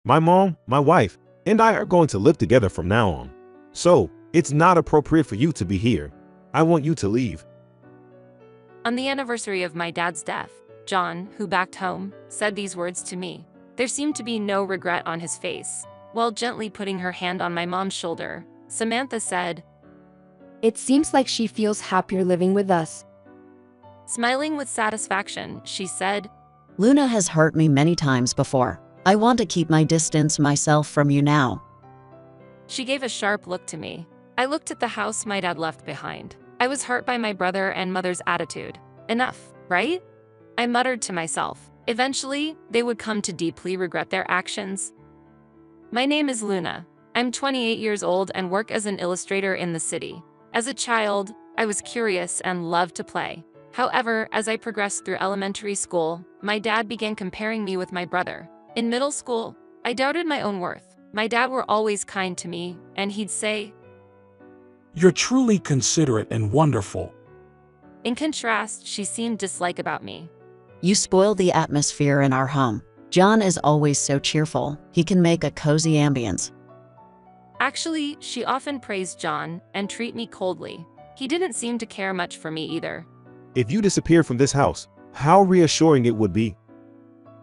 My mom, my wife, and I are going to live together from now on. So, it's not appropriate for you to be here. I want you to leave. On the anniversary of my dad's death, John, who backed home, said these words to me. There seemed to be no regret on his face. While gently putting her hand on my mom's shoulder, Samantha said, "It seems like she feels happier living with us." Smiling with satisfaction, she said, Luna has hurt me many times before. I want to keep my distance myself from you now. She gave a sharp look to me. I looked at the house my dad left behind. I was hurt by my brother and mother's attitude. Enough, right? I muttered to myself. Eventually, they would come to deeply regret their actions. My name is Luna. I'm 28 years old and work as an illustrator in the city. As a child, I was curious and loved to play. However, as I progressed through elementary school, my dad began comparing me with my brother. In middle school, I doubted my own worth. My dad were always kind to me, and he'd say, "You're truly considerate and wonderful." In contrast, she seemed dislike about me. You spoil the atmosphere in our home. John is always so cheerful. He can make a cozy ambience. Actually, she often praised John and treat me coldly. He didn't seem to care much for me either. If you disappeared from this house, how reassuring it would be.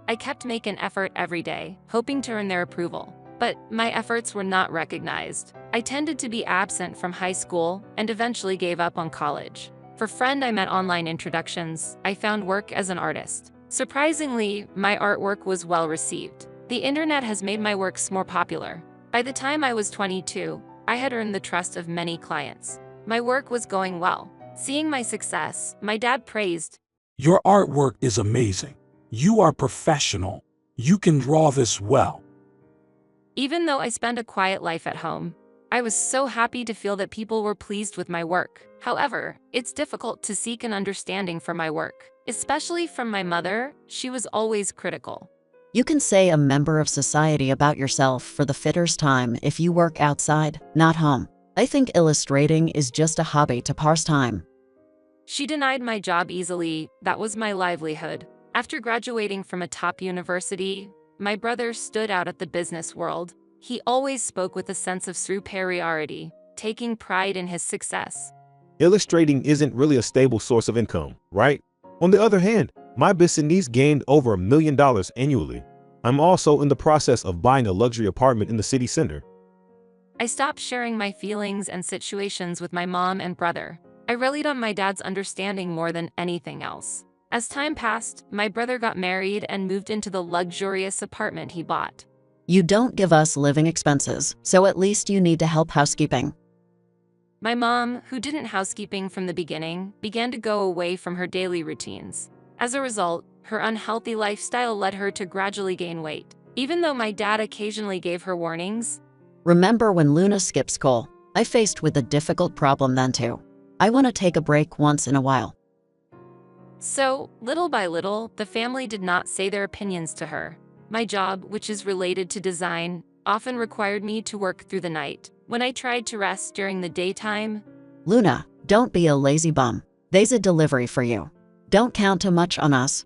I kept making an effort every day, hoping to earn their approval. But my efforts were not recognized. I tended to be absent from high school and eventually gave up on college. For friend I met online introductions, I found work as an artist. Surprisingly, my artwork was well received. The internet has made my works more popular. By the time I was 22, I had earned the trust of many clients. My work was going well. Seeing my success, my dad praised, "Your artwork is amazing. You are professional. You can draw this well." Even though I spent a quiet life at home, I was so happy to feel that people were pleased with my work. However, it's difficult to seek an understanding for my work, especially from my mother. She was always critical. You can say a member of society about yourself for the fittest time if you work outside, not home. I think illustrating is just a hobby to pass time. She denied my job easily. That was my livelihood. After graduating from a top university, my brother stood out at the business world. He always spoke with a sense of superiority, taking pride in his success. Illustrating isn't really a stable source of income, right? On the other hand, my business gained over $1 million annually. I'm also in the process of buying a luxury apartment in the city center. I stopped sharing my feelings and situations with my mom and brother. I relied on my dad's understanding more than anything else. As time passed, my brother got married and moved into the luxurious apartment he bought. You don't give us living expenses, so at least you need to help housekeeping. My mom, who didn't housekeeping from the beginning, began to go away from her daily routines. As a result, her unhealthy lifestyle led her to gradually gain weight. Even though my dad occasionally gave her warnings. Remember when Luna skipped school? I faced with a difficult problem then too. I want to take a break once in a while. So, little by little, the family did not say their opinions to her. My job, which is related to design, often required me to work through the night. When I tried to rest during the daytime, Luna, don't be a lazy bum. There's a delivery for you. Don't count too much on us.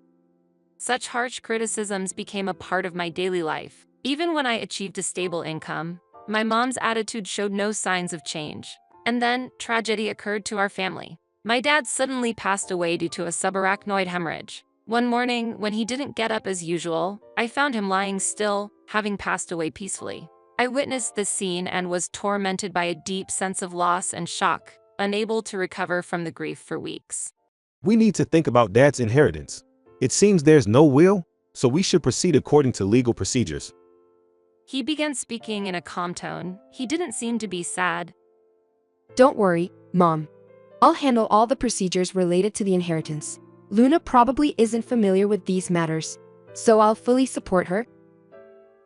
Such harsh criticisms became a part of my daily life. Even when I achieved a stable income, my mom's attitude showed no signs of change. And then, tragedy occurred to our family. My dad suddenly passed away due to a subarachnoid hemorrhage. One morning, when he didn't get up as usual, I found him lying still, having passed away peacefully. I witnessed this scene and was tormented by a deep sense of loss and shock, unable to recover from the grief for weeks. We need to think about Dad's inheritance. It seems there's no will, so we should proceed according to legal procedures. He began speaking in a calm tone. He didn't seem to be sad. "Don't worry, Mom. I'll handle all the procedures related to the inheritance. Luna probably isn't familiar with these matters, so I'll fully support her."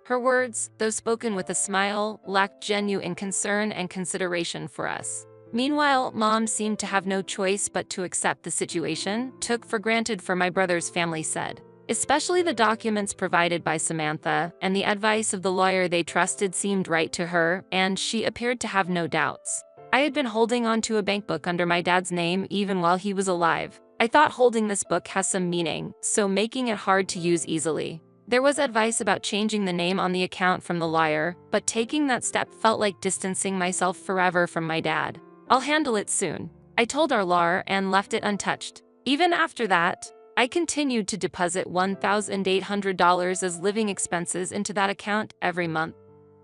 Her words, though spoken with a smile, lacked genuine concern and consideration for us. Meanwhile, Mom seemed to have no choice but to accept the situation, took for granted for my brother's family said. Especially the documents provided by Samantha, and the advice of the lawyer they trusted seemed right to her, and she appeared to have no doubts. I had been holding on to a bank book under my dad's name even while he was alive. I thought holding this book has some meaning, so making it hard to use easily. There was advice about changing the name on the account from the liar, but taking that step felt like distancing myself forever from my dad. I'll handle it soon, I told our lawyer and left it untouched. Even after that, I continued to deposit $1,800 as living expenses into that account every month,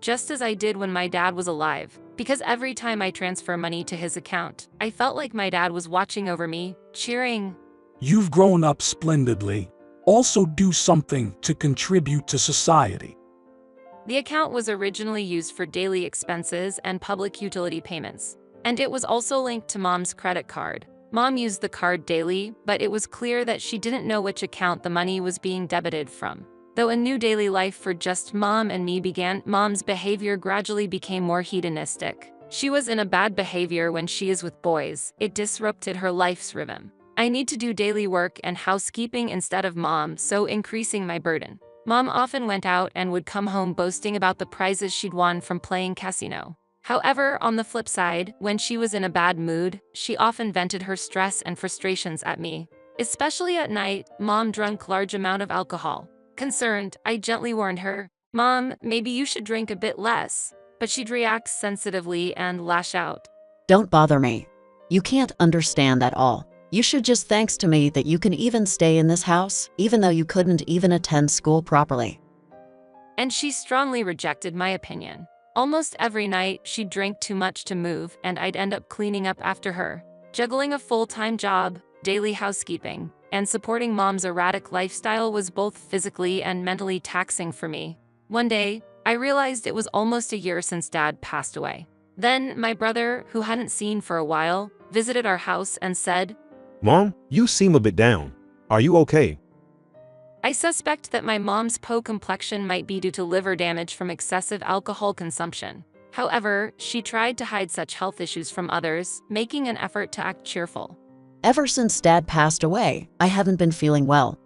just as I did when my dad was alive, because every time I transfer money to his account, I felt like my dad was watching over me, cheering. You've grown up splendidly. Also do something to contribute to society. The account was originally used for daily expenses and public utility payments, and it was also linked to Mom's credit card. Mom used the card daily, but it was clear that she didn't know which account the money was being debited from. Though a new daily life for just Mom and me began, Mom's behavior gradually became more hedonistic. She was in a bad behavior when she is with boys. It disrupted her life's rhythm. I need to do daily work and housekeeping instead of Mom, so increasing my burden. Mom often went out and would come home boasting about the prizes she'd won from playing casino. However, on the flip side, when she was in a bad mood, she often vented her stress and frustrations at me. Especially at night, Mom drank large amount of alcohol. Concerned, I gently warned her, "Mom, maybe you should drink a bit less." But she'd react sensitively and lash out. Don't bother me. You can't understand at all. You should just thanks to me that you can even stay in this house, even though you couldn't even attend school properly. And she strongly rejected my opinion. Almost every night, she'd drink too much to move, and I'd end up cleaning up after her. Juggling a full-time job, daily housekeeping, and supporting Mom's erratic lifestyle was both physically and mentally taxing for me. One day, I realized it was almost a year since Dad passed away. Then, my brother, who hadn't seen for a while, visited our house and said, Mom, you seem a bit down. Are you okay? I suspect that my mom's peau complexion might be due to liver damage from excessive alcohol consumption. However, she tried to hide such health issues from others, making an effort to act cheerful. Ever since Dad passed away, I haven't been feeling well.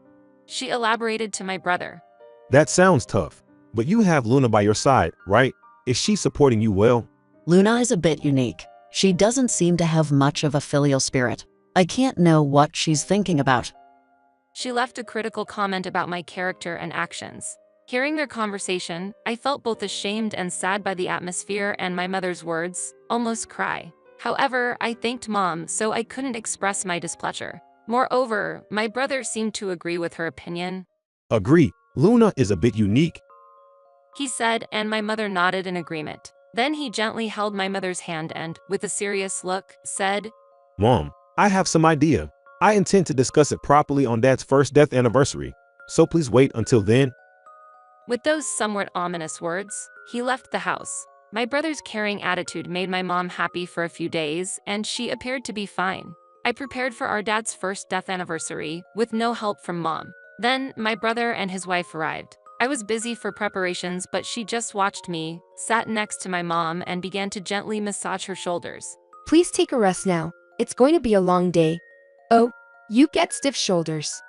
She elaborated to my brother. That sounds tough. But you have Luna by your side, right? Is she supporting you well? Luna is a bit unique. She doesn't seem to have much of a filial spirit. I can't know what she's thinking about. She left a critical comment about my character and actions. Hearing their conversation, I felt both ashamed and sad by the atmosphere and my mother's words, almost cry. However, I thanked Mom, so I couldn't express my displeasure. Moreover, my brother seemed to agree with her opinion. Agree. Luna is a bit unique. He said, and my mother nodded in agreement. Then he gently held my mother's hand and, with a serious look, said, Mom, I have some idea. I intend to discuss it properly on Dad's first death anniversary, so please wait until then. With those somewhat ominous words, he left the house. My brother's caring attitude made my mom happy for a few days, and she appeared to be fine. I prepared for our dad's first death anniversary, with no help from Mom. Then, my brother and his wife arrived. I was busy for preparations, but she just watched me, sat next to my mom, and began to gently massage her shoulders. Please take a rest now. It's going to be a long day. Oh, you get stiff shoulders.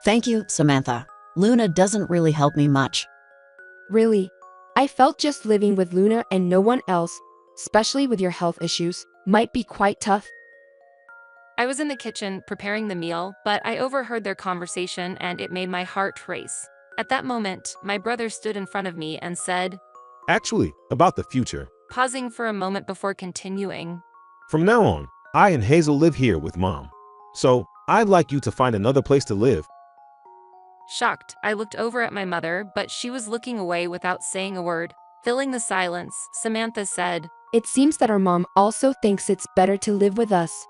Thank you, Samantha. Luna doesn't really help me much. Really? I felt just living with Luna and no one else, especially with your health issues, might be quite tough. I was in the kitchen preparing the meal, but I overheard their conversation and it made my heart race. At that moment, my brother stood in front of me and said, Actually, about the future. pausing for a moment before continuing. From now on, I and Hazel live here with Mom. So, I'd like you to find another place to live. Shocked, I looked over at my mother, but she was looking away without saying a word. Filling the silence, Samantha said, It seems that our mom also thinks it's better to live with us.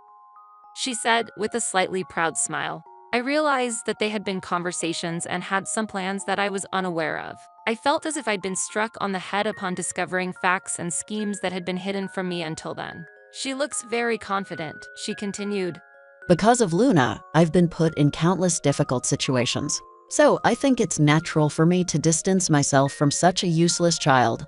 She said, with a slightly proud smile. I realized that they had been conversations and had some plans that I was unaware of. I felt as if I'd been struck on the head upon discovering facts and schemes that had been hidden from me until then. She looks very confident, she continued. Because of Luna, I've been put in countless difficult situations. So I think it's natural for me to distance myself from such a useless child.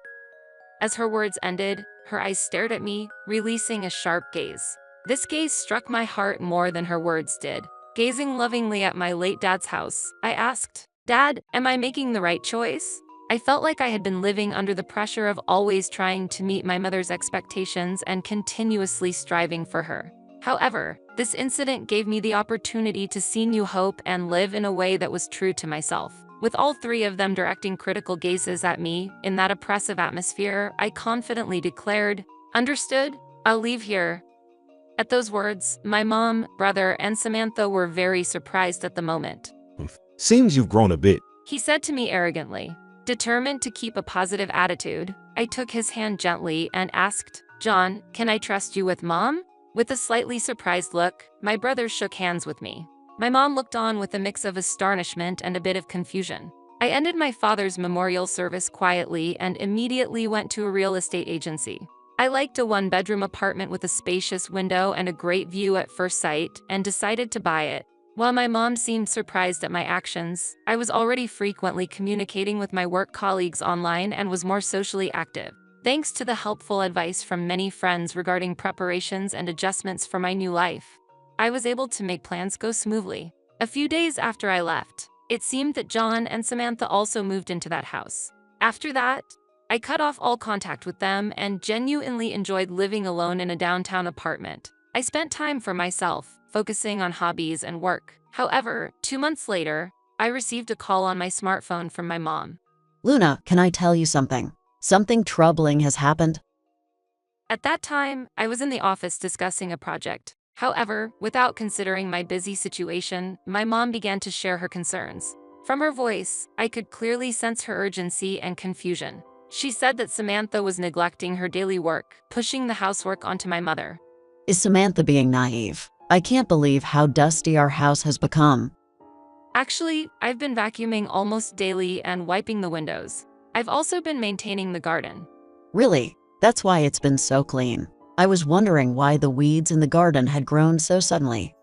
As her words ended, her eyes stared at me, releasing a sharp gaze. This gaze struck my heart more than her words did. Gazing lovingly at my late dad's house, I asked, Dad, am I making the right choice? I felt like I had been living under the pressure of always trying to meet my mother's expectations and continuously striving for her. However, this incident gave me the opportunity to see new hope and live in a way that was true to myself. With all three of them directing critical gazes at me in that oppressive atmosphere, I confidently declared, "Understood, I'll leave here." At those words, my mom, brother, and Samantha were very surprised at the moment. Seems you've grown a bit. He said to me arrogantly. Determined to keep a positive attitude, I took his hand gently and asked, "John, can I trust you with Mom?" With a slightly surprised look, my brother shook hands with me. My mom looked on with a mix of astonishment and a bit of confusion. I ended my father's memorial service quietly and immediately went to a real estate agency. I liked a one-bedroom apartment with a spacious window and a great view at first sight and decided to buy it. While my mom seemed surprised at my actions, I was already frequently communicating with my work colleagues online and was more socially active. Thanks to the helpful advice from many friends regarding preparations and adjustments for my new life, I was able to make plans go smoothly. A few days after I left, it seemed that John and Samantha also moved into that house. After that, I cut off all contact with them and genuinely enjoyed living alone in a downtown apartment. I spent time for myself, focusing on hobbies and work. However, 2 months later, I received a call on my smartphone from my mom. Luna, can I tell you something? Something troubling has happened. At that time, I was in the office discussing a project. However, without considering my busy situation, my mom began to share her concerns. From her voice, I could clearly sense her urgency and confusion. She said that Samantha was neglecting her daily work, pushing the housework onto my mother. Is Samantha being naive? I can't believe how dusty our house has become. Actually, I've been vacuuming almost daily and wiping the windows. I've also been maintaining the garden. Really? That's why it's been so clean. I was wondering why the weeds in the garden had grown so suddenly.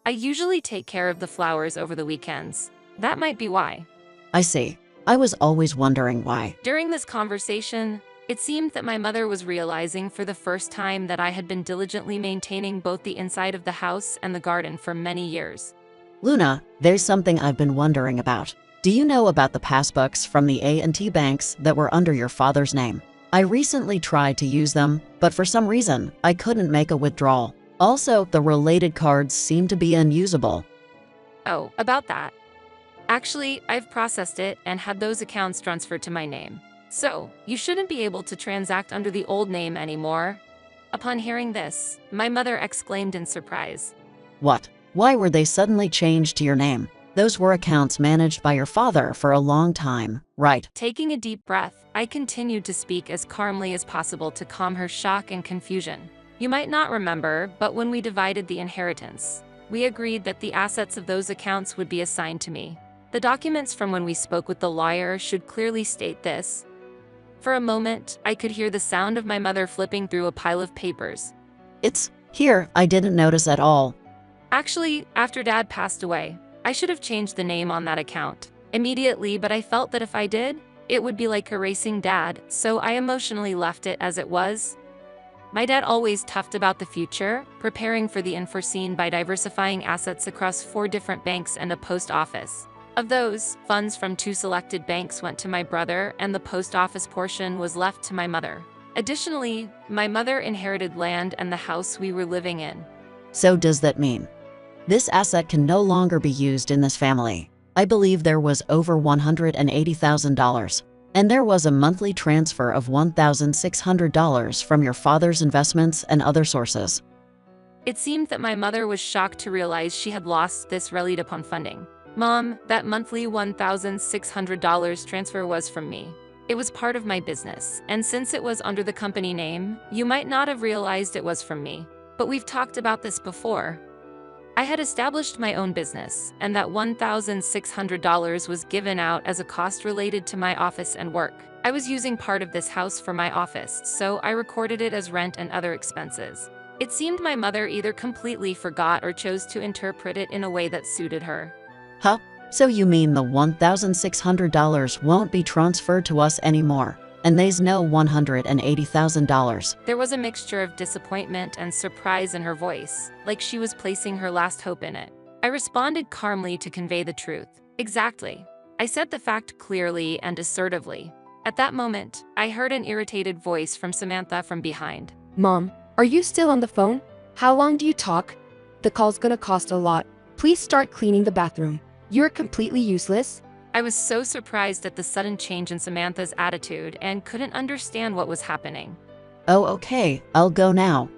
I usually take care of the flowers over the weekends. That might be why. I see. I was always wondering why. During this conversation, it seemed that my mother was realizing for the first time that I had been diligently maintaining both the inside of the house and the garden for many years. Luna, there's something I've been wondering about. Do you know about the passbooks from the A&T banks that were under your father's name? I recently tried to use them, but for some reason, I couldn't make a withdrawal. Also, the related cards seem to be unusable. Oh, about that. Actually, I've processed it and had those accounts transferred to my name. So, you shouldn't be able to transact under the old name anymore. Upon hearing this, my mother exclaimed in surprise. What? Why were they suddenly changed to your name? Those were accounts managed by your father for a long time, right? Taking a deep breath, I continued to speak as calmly as possible to calm her shock and confusion. You might not remember, but when we divided the inheritance, we agreed that the assets of those accounts would be assigned to me. The documents from when we spoke with the lawyer should clearly state this. For a moment, I could hear the sound of my mother flipping through a pile of papers. It's here. I didn't notice at all. Actually, after Dad passed away, I should have changed the name on that account immediately, but I felt that if I did, it would be like erasing Dad, so I emotionally left it as it was. My dad always talked about the future, preparing for the unforeseen by diversifying assets across 4 different banks and a post office. Of those, funds from 2 selected banks went to my brother and the post office portion was left to my mother. Additionally, my mother inherited land and the house we were living in. So does that mean this asset can no longer be used in this family? I believe there was over $180,000. And there was a monthly transfer of $1,600 from your father's investments and other sources. It seemed that my mother was shocked to realize she had lost this relied upon funding. Mom, that monthly $1,600 transfer was from me. It was part of my business, and since it was under the company name, you might not have realized it was from me. But we've talked about this before. I had established my own business, and that $1,600 was given out as a cost related to my office and work. I was using part of this house for my office, so I recorded it as rent and other expenses. It seemed my mother either completely forgot or chose to interpret it in a way that suited her. Huh? So you mean the $1,600 won't be transferred to us anymore? And there's no $180,000. There was a mixture of disappointment and surprise in her voice, like she was placing her last hope in it. I responded calmly to convey the truth. Exactly. I said the fact clearly and assertively. At that moment, I heard an irritated voice from Samantha from behind. Mom, are you still on the phone? How long do you talk? The call's gonna cost a lot. Please start cleaning the bathroom. You're completely useless. I was so surprised at the sudden change in Samantha's attitude and couldn't understand what was happening. Oh, okay, I'll go now.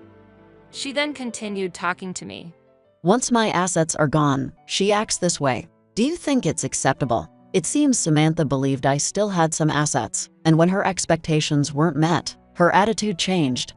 She then continued talking to me. Once my assets are gone, she acts this way. Do you think it's acceptable? It seems Samantha believed I still had some assets, and when her expectations weren't met, her attitude changed.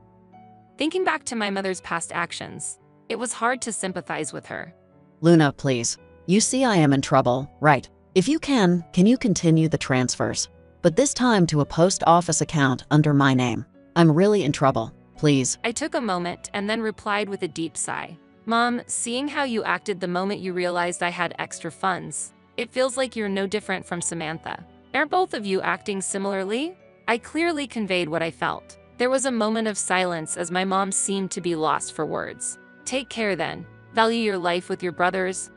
Thinking back to my mother's past actions, it was hard to sympathize with her. Luna, please. You see I am in trouble, right? If you can you continue the transfers? But this time to a post office account under my name. I'm really in trouble, please. I took a moment and then replied with a deep sigh. Mom, seeing how you acted the moment you realized I had extra funds, it feels like you're no different from Samantha. Aren't both of you acting similarly? I clearly conveyed what I felt. There was a moment of silence as my mom seemed to be lost for words. Take care then. Value your life with your brothers.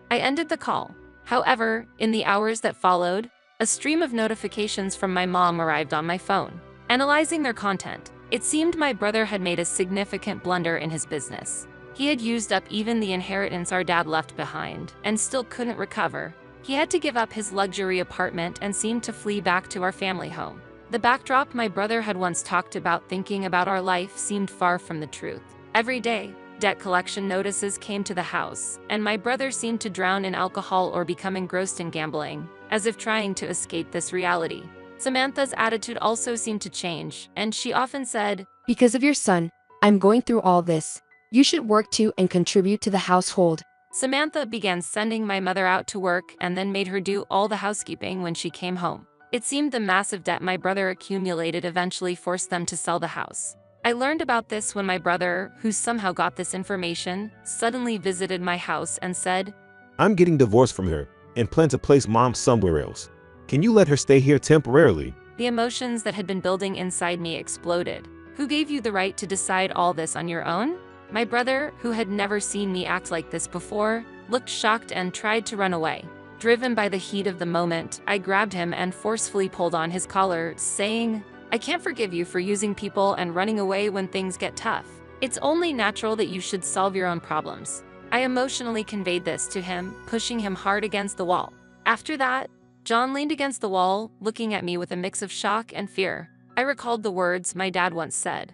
I ended the call. However, in the hours that followed, a stream of notifications from my mom arrived on my phone. Analyzing their content, it seemed my brother had made a significant blunder in his business. He had used up even the inheritance our dad left behind, and still couldn't recover. He had to give up his luxury apartment and seemed to flee back to our family home. The backdrop my brother had once talked about thinking about our life seemed far from the truth. Every day, debt collection notices came to the house, and my brother seemed to drown in alcohol or become engrossed in gambling, as if trying to escape this reality. Samantha's attitude also seemed to change, and she often said, Because of your son, I'm going through all this. You should work too and contribute to the household. Samantha began sending my mother out to work and then made her do all the housekeeping when she came home. It seemed the massive debt my brother accumulated eventually forced them to sell the house. I learned about this when my brother, who somehow got this information, suddenly visited my house and said, I'm getting divorced from her and plan to place mom somewhere else. Can you let her stay here temporarily? The emotions that had been building inside me exploded. Who gave you the right to decide all this on your own? My brother, who had never seen me act like this before, looked shocked and tried to run away. Driven by the heat of the moment, I grabbed him and forcefully pulled on his collar, saying, I can't forgive you for using people and running away when things get tough. It's only natural that you should solve your own problems. I emotionally conveyed this to him, pushing him hard against the wall. After that, John leaned against the wall, looking at me with a mix of shock and fear. I recalled the words my dad once said.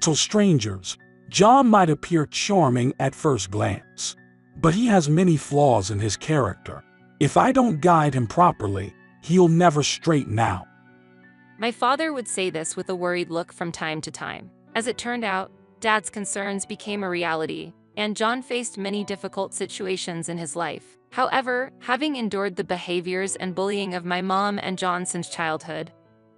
To strangers, John might appear charming at first glance, but he has many flaws in his character. If I don't guide him properly, he'll never straighten out. My father would say this with a worried look from time to time. As it turned out, Dad's concerns became a reality, and John faced many difficult situations in his life. However, having endured the behaviors and bullying of my mom and John since childhood,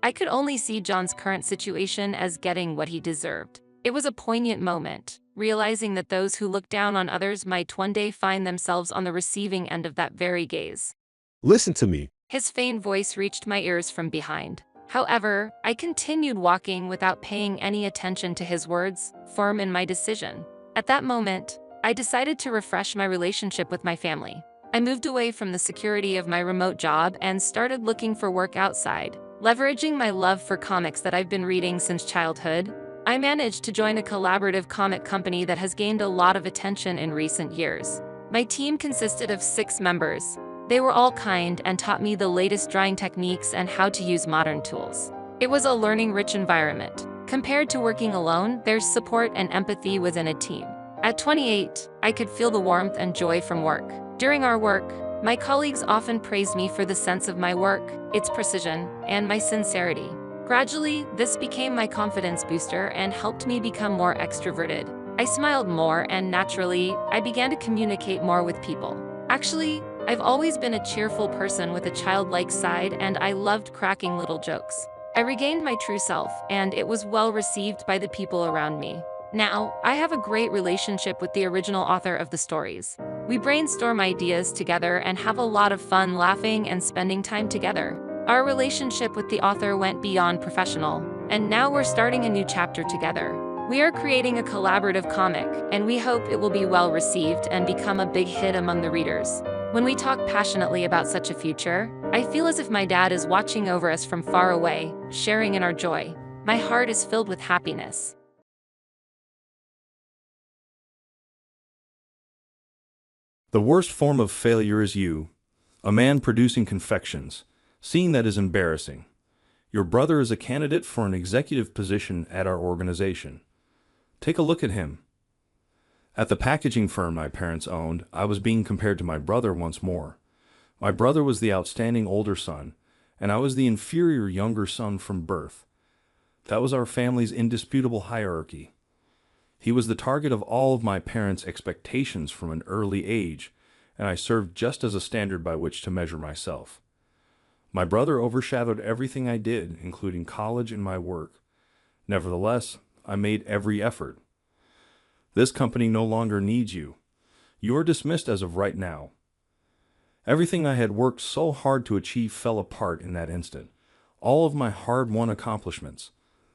I could only see John's current situation as getting what he deserved. It was a poignant moment, realizing that those who look down on others might one day find themselves on the receiving end of that very gaze. Listen to me. His faint voice reached my ears from behind. However, I continued walking without paying any attention to his words, firm in my decision. At that moment, I decided to refresh my relationship with my family. I moved away from the security of my remote job and started looking for work outside. Leveraging my love for comics that I've been reading since childhood, I managed to join a collaborative comic company that has gained a lot of attention in recent years. My team consisted of 6 members. They were all kind and taught me the latest drawing techniques and how to use modern tools. It was a learning-rich environment. Compared to working alone, there's support and empathy within a team. At 28, I could feel the warmth and joy from work. During our work, my colleagues often praised me for the sense of my work, its precision, and my sincerity. Gradually, this became my confidence booster and helped me become more extroverted. I smiled more and naturally, I began to communicate more with people. Actually, I've always been a cheerful person with a childlike side and I loved cracking little jokes. I regained my true self and it was well received by the people around me. Now, I have a great relationship with the original author of the stories. We brainstorm ideas together and have a lot of fun laughing and spending time together. Our relationship with the author went beyond professional, and now we're starting a new chapter together. We are creating a collaborative comic, and we hope it will be well received and become a big hit among the readers. When we talk passionately about such a future, I feel as if my dad is watching over us from far away, sharing in our joy. My heart is filled with happiness. The worst form of failure is you. A man producing confections. Seeing that is embarrassing. Your brother is a candidate for an executive position at our organization. Take a look at him. At the packaging firm my parents owned, I was being compared to my brother once more. My brother was the outstanding older son, and I was the inferior younger son from birth. That was our family's indisputable hierarchy. He was the target of all of my parents' expectations from an early age, and I served just as a standard by which to measure myself. My brother overshadowed everything I did, including college and my work. Nevertheless, I made every effort. This company no longer needs you. You are dismissed as of right now. Everything I had worked so hard to achieve fell apart in that instant. All of my hard-won accomplishments,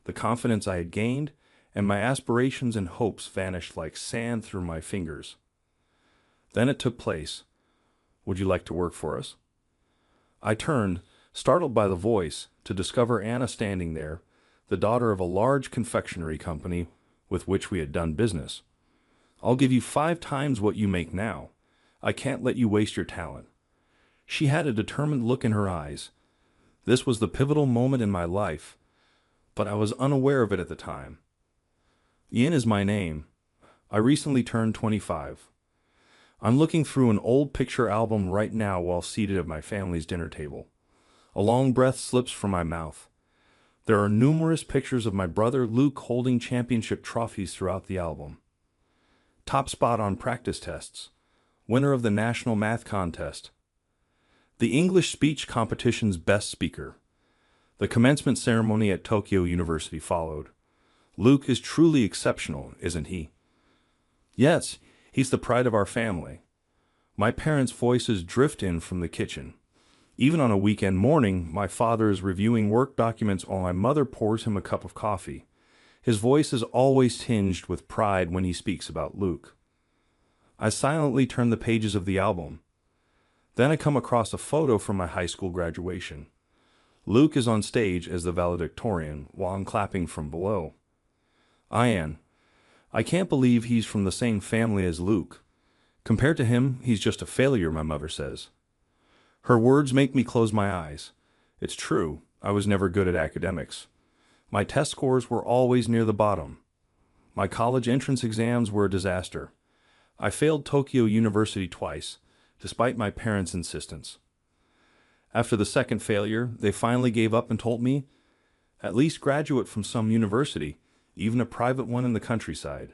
the confidence I had gained, and my aspirations and hopes vanished like sand through my fingers. Then it took place. Would you like to work for us? I turned, startled by the voice, to discover Anna standing there, the daughter of a large confectionery company with which we had done business. I'll give you 5 times what you make now. I can't let you waste your talent. She had a determined look in her eyes. This was the pivotal moment in my life, but I was unaware of it at the time. Ian is my name. I recently turned 25. I'm looking through an old picture album right now while seated at my family's dinner table. A long breath slips from my mouth. There are numerous pictures of my brother Luke holding championship trophies throughout the album. Top spot on practice tests. Winner of the national math contest. The English speech competition's best speaker. The commencement ceremony at Tokyo University followed. Luke is truly exceptional, isn't he? Yes, he's the pride of our family. My parents' voices drift in from the kitchen. Even on a weekend morning, my father is reviewing work documents while my mother pours him a cup of coffee. His voice is always tinged with pride when he speaks about Luke. I silently turn the pages of the album. Then I come across a photo from my high school graduation. Luke is on stage as the valedictorian while I'm clapping from below. I can't believe he's from the same family as Luke. Compared to him, he's just a failure, my mother says. Her words make me close my eyes. It's true, I was never good at academics. My test scores were always near the bottom. My college entrance exams were a disaster. I failed Tokyo University twice, despite my parents' insistence. After the second failure, they finally gave up and told me, at least graduate from some university, even a private one in the countryside.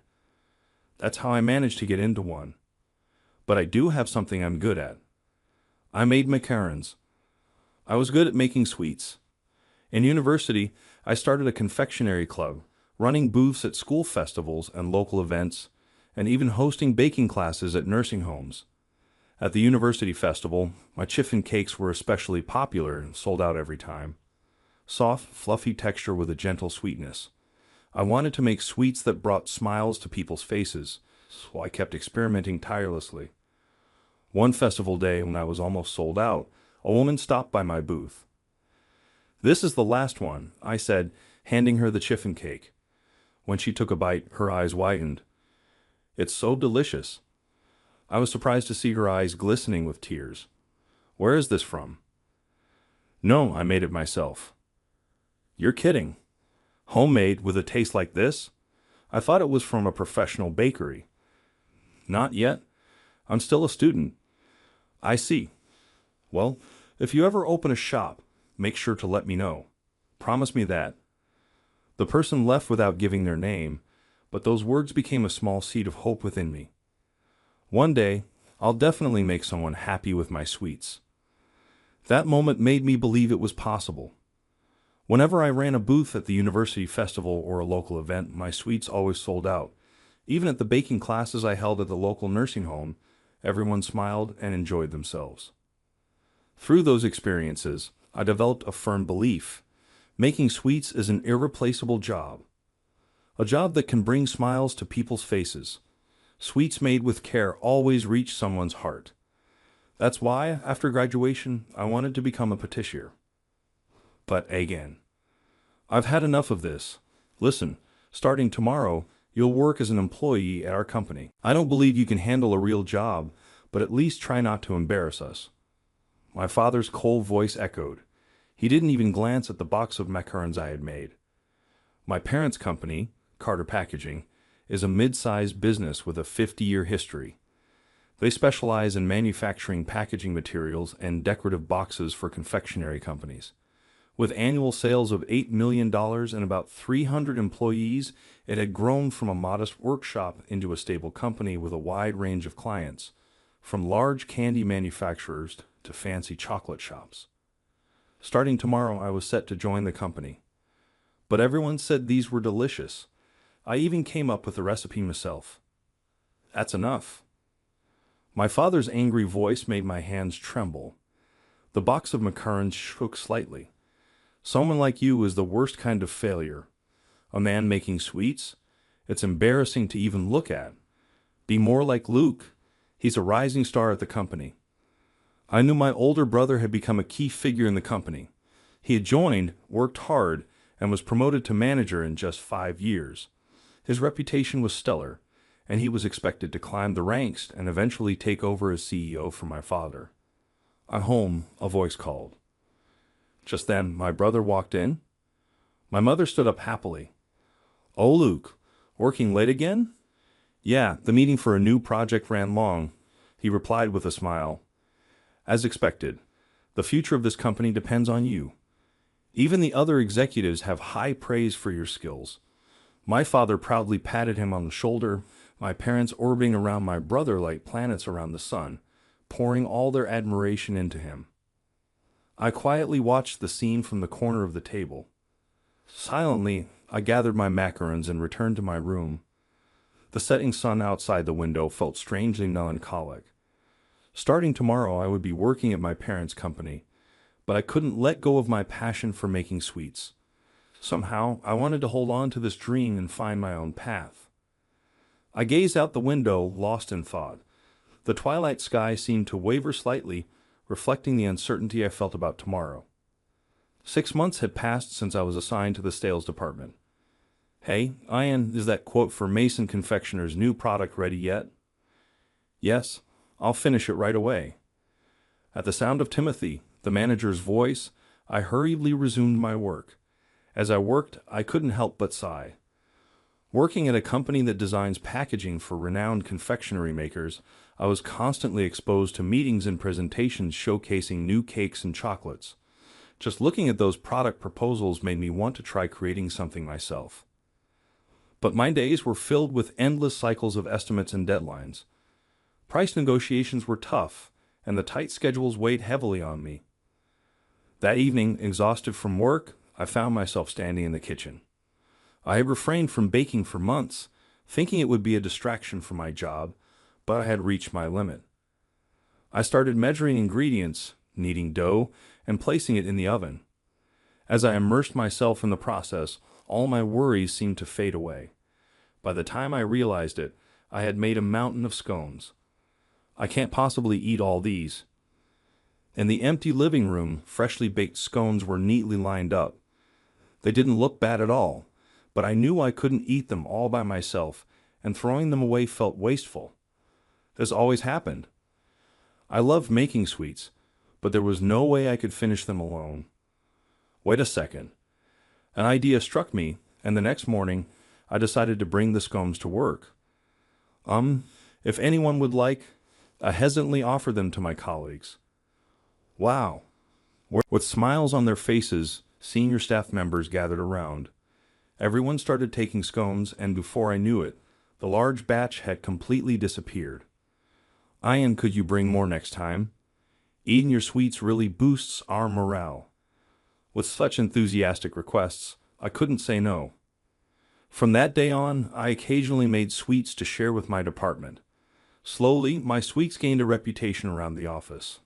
That's how I managed to get into one. But I do have something I'm good at. I made macarons. I was good at making sweets. In university, I started a confectionery club, running booths at school festivals and local events, and even hosting baking classes at nursing homes. At the university festival, my chiffon cakes were especially popular and sold out every time. Soft, fluffy texture with a gentle sweetness. I wanted to make sweets that brought smiles to people's faces, so I kept experimenting tirelessly. One festival day, when I was almost sold out, a woman stopped by my booth. "This is the last one," I said, handing her the chiffon cake. When she took a bite, her eyes widened. "It's so delicious." I was surprised to see her eyes glistening with tears. "Where is this from?" "No, I made it myself." "You're kidding. Homemade with a taste like this? I thought it was from a professional bakery." "Not yet. I'm still a student." "I see. Well, if you ever open a shop, make sure to let me know. Promise me that." The person left without giving their name, but those words became a small seed of hope within me. One day, I'll definitely make someone happy with my sweets. That moment made me believe it was possible. Whenever I ran a booth at the university festival or a local event, my sweets always sold out. Even at the baking classes I held at the local nursing home, everyone smiled and enjoyed themselves. Through those experiences, I developed a firm belief. Making sweets is an irreplaceable job. A job that can bring smiles to people's faces. Sweets made with care always reach someone's heart. That's why, after graduation, I wanted to become a patissier. But again, I've had enough of this. Listen, starting tomorrow, you'll work as an employee at our company. I don't believe you can handle a real job, but at least try not to embarrass us. My father's cold voice echoed. He didn't even glance at the box of macarons I had made. My parents' company, Carter Packaging, is a mid-sized business with a 50-year history. They specialize in manufacturing packaging materials and decorative boxes for confectionery companies. With annual sales of $8 million and about 300 employees, it had grown from a modest workshop into a stable company with a wide range of clients, from large candy manufacturers to fancy chocolate shops. Starting tomorrow, I was set to join the company. But everyone said these were delicious. I even came up with the recipe myself. That's enough. My father's angry voice made my hands tremble. The box of macarons shook slightly. Someone like you is the worst kind of failure. A man making sweets? It's embarrassing to even look at. Be more like Luke. He's a rising star at the company. I knew my older brother had become a key figure in the company. He had joined, worked hard, and was promoted to manager in just 5 years. His reputation was stellar, and he was expected to climb the ranks and eventually take over as CEO from my father. At home, a voice called. Just then, my brother walked in. My mother stood up happily. "Oh, Luke, working late again?" "Yeah, the meeting for a new project ran long," he replied with a smile. "As expected, the future of this company depends on you. Even the other executives have high praise for your skills." My father proudly patted him on the shoulder, my parents orbiting around my brother like planets around the sun, pouring all their admiration into him. I quietly watched the scene from the corner of the table. Silently, I gathered my macarons and returned to my room. The setting sun outside the window felt strangely melancholic. Starting tomorrow, I would be working at my parents' company, but I couldn't let go of my passion for making sweets. Somehow, I wanted to hold on to this dream and find my own path. I gazed out the window, lost in thought. The twilight sky seemed to waver slightly, reflecting the uncertainty I felt about tomorrow. 6 months had passed since I was assigned to the sales department. "Hey, Ian, is that quote for Mason Confectioner's new product ready yet?" "Yes, I'll finish it right away." At the sound of Timothy, the manager's voice, I hurriedly resumed my work. As I worked, I couldn't help but sigh. Working at a company that designs packaging for renowned confectionery makers, I was constantly exposed to meetings and presentations showcasing new cakes and chocolates. Just looking at those product proposals made me want to try creating something myself. But my days were filled with endless cycles of estimates and deadlines. Price negotiations were tough, and the tight schedules weighed heavily on me. That evening, exhausted from work, I found myself standing in the kitchen. I had refrained from baking for months, thinking it would be a distraction from my job, but I had reached my limit. I started measuring ingredients, kneading dough, and placing it in the oven. As I immersed myself in the process, all my worries seemed to fade away. By the time I realized it, I had made a mountain of scones. I can't possibly eat all these. In the empty living room, freshly baked scones were neatly lined up. They didn't look bad at all, but I knew I couldn't eat them all by myself, and throwing them away felt wasteful. This always happened. I loved making sweets, but there was no way I could finish them alone. Wait a second. An idea struck me, and the next morning, I decided to bring the scones to work. If anyone would like, I hesitantly offered them to my colleagues. Wow. With smiles on their faces, senior staff members gathered around. Everyone started taking scones, and before I knew it, the large batch had completely disappeared. "Ian, could you bring more next time? Eating your sweets really boosts our morale." With such enthusiastic requests, I couldn't say no. From that day on, I occasionally made sweets to share with my department. Slowly, my sweets gained a reputation around the office.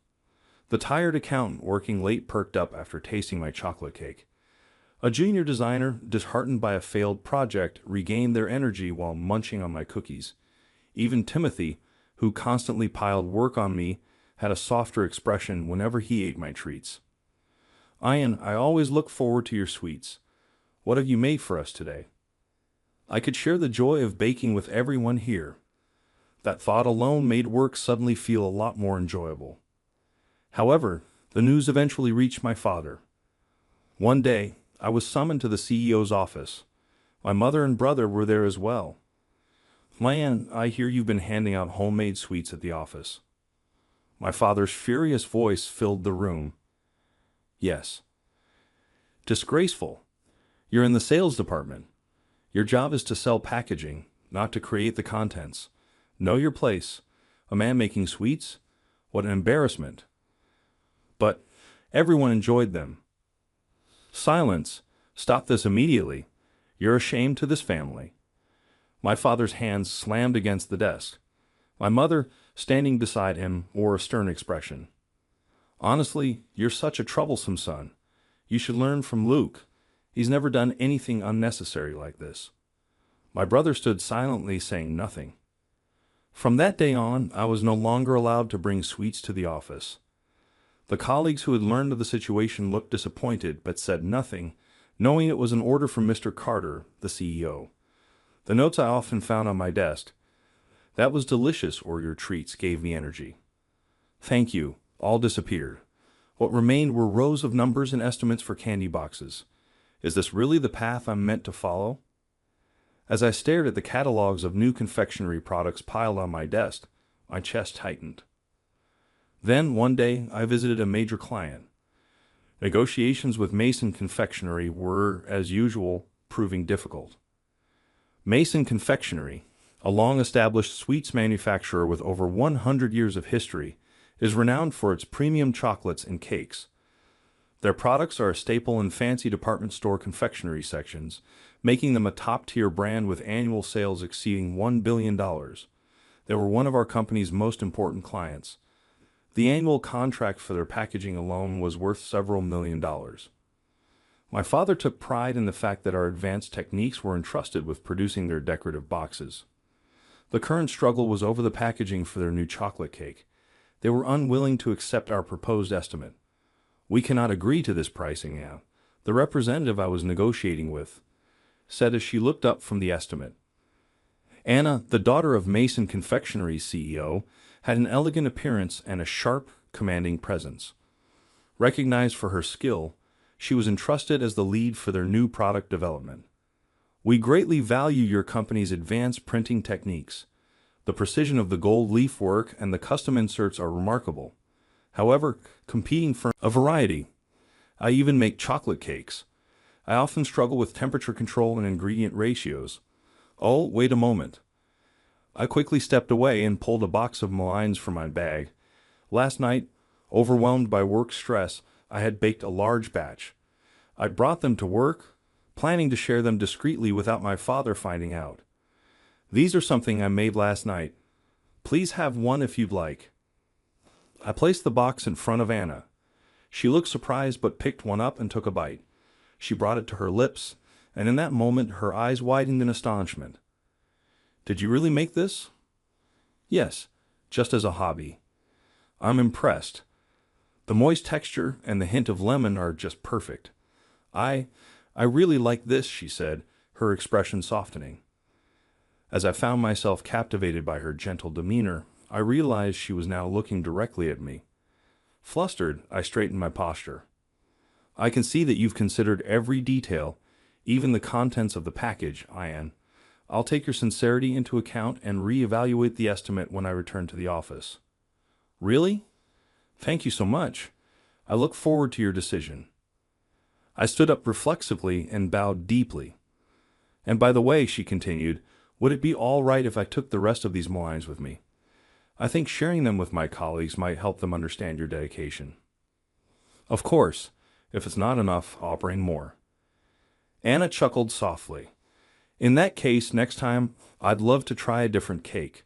The tired accountant working late perked up after tasting my chocolate cake. A junior designer, disheartened by a failed project, regained their energy while munching on my cookies. Even Timothy, who constantly piled work on me, had a softer expression whenever he ate my treats. "Ian, I always look forward to your sweets. What have you made for us today?" I could share the joy of baking with everyone here. That thought alone made work suddenly feel a lot more enjoyable. However, The news eventually reached my father. One day, I was summoned to the CEO's office. My mother and brother were there as well. "Man, I hear you've been handing out homemade sweets at the office." My father's furious voice filled the room. "Yes." "Disgraceful. You're in the sales department. Your job is to sell packaging, not to create the contents. Know your place. A man making sweets? What an embarrassment." "But everyone enjoyed them." "Silence. Stop this immediately. You're a shame to this family." My father's hands slammed against the desk. My mother, standing beside him, wore a stern expression. "Honestly, you're such a troublesome son. You should learn from Luke. He's never done anything unnecessary like this." My brother stood silently, saying nothing. From that day on, I was no longer allowed to bring sweets to the office. The colleagues who had learned of the situation looked disappointed, but said nothing, knowing it was an order from Mr. Carter, the CEO. The notes I often found on my desk: "That was delicious," or "Your treats gave me energy." "Thank you," all disappeared. What remained were rows of numbers and estimates for candy boxes. Is this really the path I'm meant to follow? As I stared at the catalogs of new confectionery products piled on my desk, my chest tightened. Then, one day, I visited a major client. Negotiations with Mason Confectionery were, as usual, proving difficult. Mason Confectionery, a long-established sweets manufacturer with over 100 years of history, is renowned for its premium chocolates and cakes. Their products are a staple in fancy department store confectionery sections, making them a top-tier brand with annual sales exceeding $1 billion. They were one of our company's most important clients. The annual contract for their packaging alone was worth several $1,000,000. My father took pride in the fact that our advanced techniques were entrusted with producing their decorative boxes. The current struggle was over the packaging for their new chocolate cake. They were unwilling to accept our proposed estimate. "We cannot agree to this pricing, Anna," the representative I was negotiating with said as she looked up from the estimate. Anna, the daughter of Mason Confectionery's CEO, had an elegant appearance and a sharp, commanding presence. Recognized for her skill, she was entrusted as the lead for their new product development. "We greatly value your company's advanced printing techniques. The precision of the gold leaf work and the custom inserts are remarkable. However, competing for a variety. I even make chocolate cakes. I often struggle with temperature control and ingredient ratios." "Oh, wait a moment." I quickly stepped away and pulled a box of malines from my bag. Last night, overwhelmed by work stress, I had baked a large batch. I brought them to work, planning to share them discreetly without my father finding out. "These are something I made last night. Please have one if you'd like." I placed the box in front of Anna. She looked surprised but picked one up and took a bite. She brought it to her lips, and in that moment her eyes widened in astonishment. "Did you really make this?" "Yes, just as a hobby." "I'm impressed. The moist texture and the hint of lemon are just perfect." I really like this," she said, her expression softening. As I found myself captivated by her gentle demeanor, I realized she was now looking directly at me. Flustered, I straightened my posture. "I can see that you've considered every detail, even the contents of the package, Ian. I'll take your sincerity into account and reevaluate the estimate when I return to the office." "Really? Thank you so much. I look forward to your decision." I stood up reflexively and bowed deeply. "And by the way," she continued, "would it be all right if I took the rest of these malines with me? I think sharing them with my colleagues might help them understand your dedication." "Of course. If it's not enough, I'll bring more." Anna chuckled softly. "In that case, next time, I'd love to try a different cake."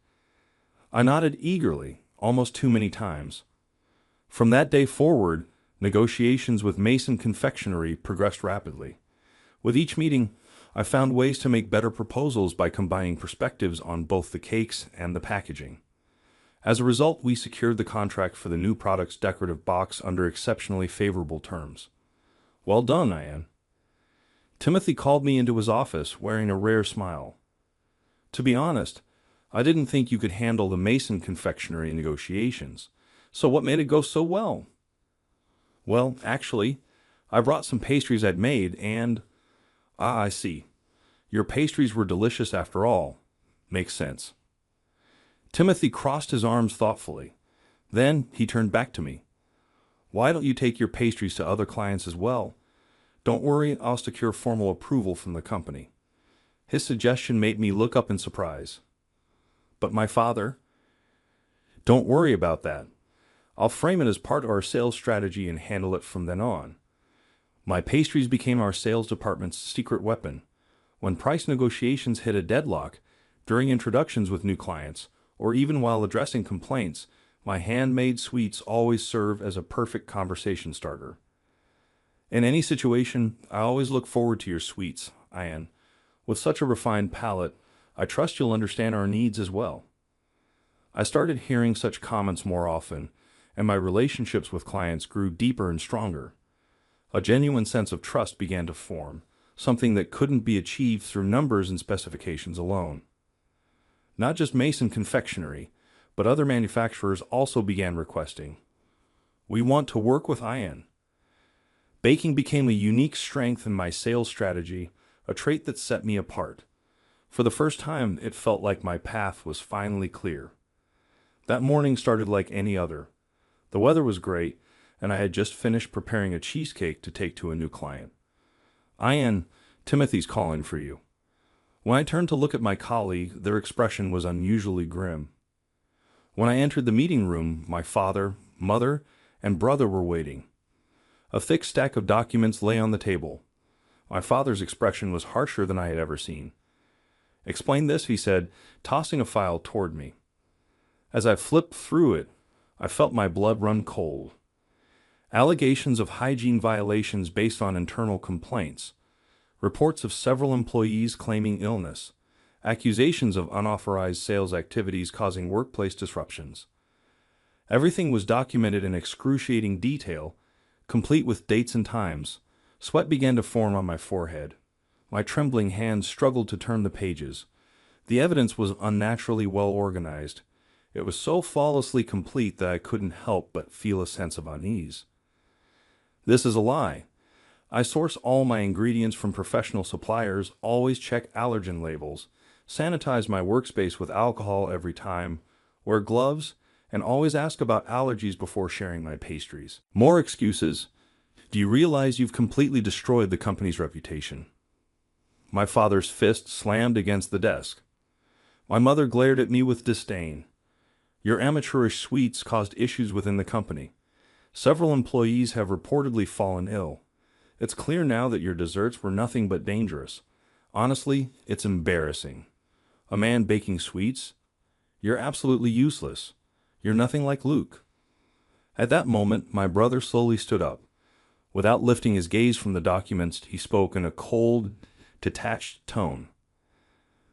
I nodded eagerly, almost too many times. From that day forward, negotiations with Mason Confectionery progressed rapidly. With each meeting, I found ways to make better proposals by combining perspectives on both the cakes and the packaging. As a result, we secured the contract for the new product's decorative box under exceptionally favorable terms. "Well done, Ian." Timothy called me into his office, wearing a rare smile. "To be honest, I didn't think you could handle the Mason Confectionery negotiations. So what made it go so well?" Well, actually, I brought some pastries I'd made and... Ah, I see. Your pastries were delicious after all. Makes sense. Timothy crossed his arms thoughtfully. Then he turned back to me. Why don't you take your pastries to other clients as well? Don't worry, I'll secure formal approval from the company. His suggestion made me look up in surprise. But my father... Don't worry about that. I'll frame it as part of our sales strategy and handle it from then on. My pastries became our sales department's secret weapon. When price negotiations hit a deadlock, during introductions with new clients, or even while addressing complaints, my handmade sweets always serve as a perfect conversation starter. In any situation, I always look forward to your sweets, Ian. With such a refined palate, I trust you'll understand our needs as well. I started hearing such comments more often, and my relationships with clients grew deeper and stronger. A genuine sense of trust began to form, something that couldn't be achieved through numbers and specifications alone. Not just Mason Confectionery, but other manufacturers also began requesting, "We want to work with Ian." Baking became a unique strength in my sales strategy, a trait that set me apart. For the first time, it felt like my path was finally clear. That morning started like any other. The weather was great, and I had just finished preparing a cheesecake to take to a new client. "Ian, Timothy's calling for you." When I turned to look at my colleague, their expression was unusually grim. When I entered the meeting room, my father, mother, and brother were waiting. A thick stack of documents lay on the table. My father's expression was harsher than I had ever seen. "Explain this," he said, tossing a file toward me. As I flipped through it, I felt my blood run cold. Allegations of hygiene violations based on internal complaints, reports of several employees claiming illness, accusations of unauthorized sales activities causing workplace disruptions. Everything was documented in excruciating detail, complete with dates and times. Sweat began to form on my forehead. My trembling hands struggled to turn the pages. The evidence was unnaturally well organized. It was so flawlessly complete that I couldn't help but feel a sense of unease. This is a lie. I source all my ingredients from professional suppliers, always check allergen labels, sanitize my workspace with alcohol every time, wear gloves, and always ask about allergies before sharing my pastries. More excuses. Do you realize you've completely destroyed the company's reputation? My father's fist slammed against the desk. My mother glared at me with disdain. Your amateurish sweets caused issues within the company. Several employees have reportedly fallen ill. It's clear now that your desserts were nothing but dangerous. Honestly, it's embarrassing. A man baking sweets? You're absolutely useless. You're nothing like Luke. At that moment, my brother slowly stood up. Without lifting his gaze from the documents, he spoke in a cold, detached tone.